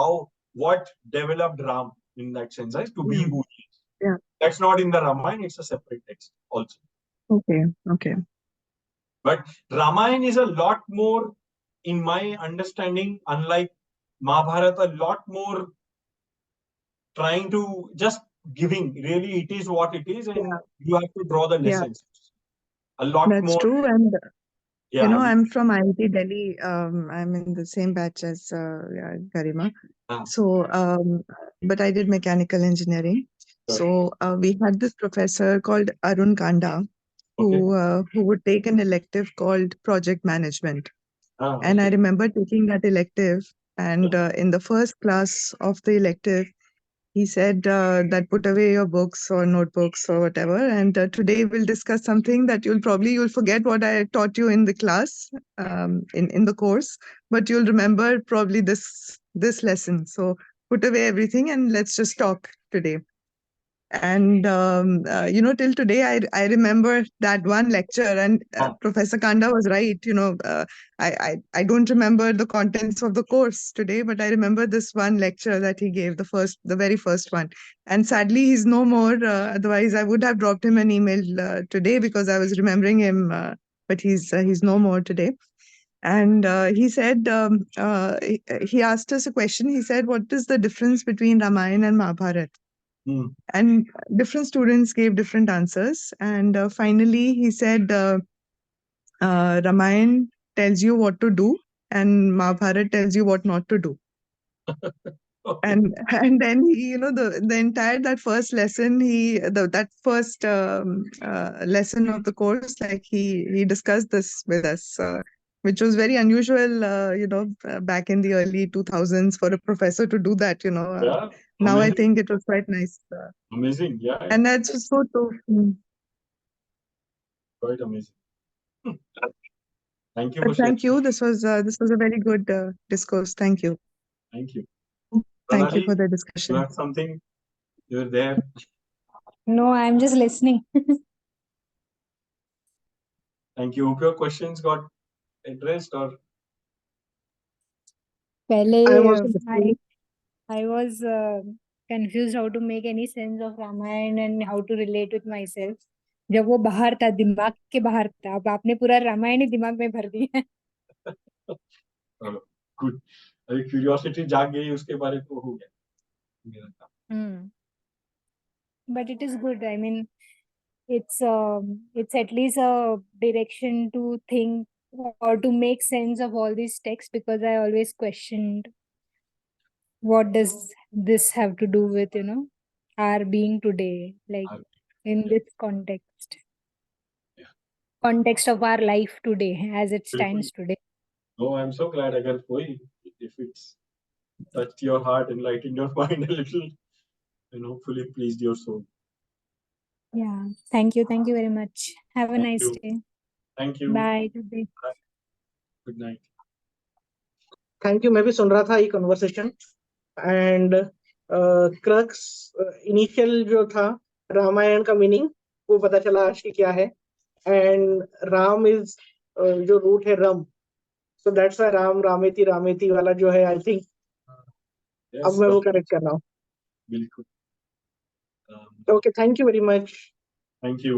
[SPEAKER 1] what developed Ram in that sense, right? To be who he is.
[SPEAKER 14] Yeah.
[SPEAKER 1] That's not in the Ramayana, it's a separate text also.
[SPEAKER 14] Okay. Okay.
[SPEAKER 1] But Ramayana is a lot more, in my understanding, unlike Mahabharata, a lot more trying to just giving. Really, it is what it is, and you have to draw the lessons. A lot
[SPEAKER 14] That's
[SPEAKER 1] more.
[SPEAKER 14] true. And
[SPEAKER 1] Yeah,
[SPEAKER 14] you know, I'm from IIT Delhi. I'm in the same batch as Garima. So, but I did mechanical engineering. So we had this professor called Arun Kanda, who would take an elective called project management. And I remember taking that elective, and in the first class of the elective, he said that put away your books or notebooks or whatever, and today we'll discuss something that you'll forget what I taught you in the class, in the course, but you'll remember probably this lesson. So put away everything and let's just talk today. And you know, till today I remember that one lecture, and Professor Kanda was right. You know, I don't remember the contents of the course today, but I remember this one lecture that he gave, the very first one. And sadly, he's no more. Otherwise, I would have dropped him an email today because I was remembering him. But he's no more today. And he said, he asked us a question. He said, "What is the difference between Ramayana and Mahabharata?" And different students gave different answers. And finally, he said, Ramayana tells you what to do, and Mahabharata tells you what not to do. And then he, you know, the entire that first lesson, that first lesson of the course, like he discussed this with us, which was very unusual, you know, back in the early 2000s for a professor to do that, you know. Now I think it was quite nice.
[SPEAKER 1] Amazing, yeah.
[SPEAKER 14] And that's so true.
[SPEAKER 1] Quite amazing. Thank you
[SPEAKER 14] But
[SPEAKER 1] for sharing.
[SPEAKER 14] thank you. This was a very good discourse. Thank you.
[SPEAKER 1] Thank you.
[SPEAKER 14] Thank you
[SPEAKER 1] Pranali,
[SPEAKER 14] for the
[SPEAKER 1] you
[SPEAKER 14] discussion.
[SPEAKER 1] have something? You're there.
[SPEAKER 19] No, I'm just listening.
[SPEAKER 1] Thank you. Hope your questions got addressed or
[SPEAKER 19] पहले
[SPEAKER 14] I am also listening.
[SPEAKER 19] I was confused how to make any sense of Ramayana and how to relate with myself. जब वो बाहर था, दिमाग के बाहर था, अब आपने पूरा रामायण ही दिमाग में भर दिया.
[SPEAKER 1] गुड. अभी क्यूरियोसिटी जाग गई, उसके बारे में हो गया मेरा काम.
[SPEAKER 19] But it is good. I mean, it's at least a direction to think or to make sense of all these texts, because I always questioned what does this have to do with, you know, our being today, like in this context of our life today as it stands today.
[SPEAKER 1] No, I'm so glad agar koi, if it's touched your heart, enlightened your mind a little, and hopefully pleased your soul.
[SPEAKER 19] Yeah. Thank you very much. Have a nice day.
[SPEAKER 1] Thank you.
[SPEAKER 19] Bye. Good day.
[SPEAKER 1] Bye. Good night.
[SPEAKER 3] Thank you. मैं भी सुन रहा था ये conversation, and crux initial जो था रामायण का meaning वो पता चला आज की क्या है. एंड राम इज जो रूट है रम, सो दैट्स व्हाई राम रामेति वाला जो है, आई थिंक अब मैं वो करेक्ट कर रहा हूँ.
[SPEAKER 1] बिल्कुल.
[SPEAKER 3] Okay, thank you very much.
[SPEAKER 1] Thank you.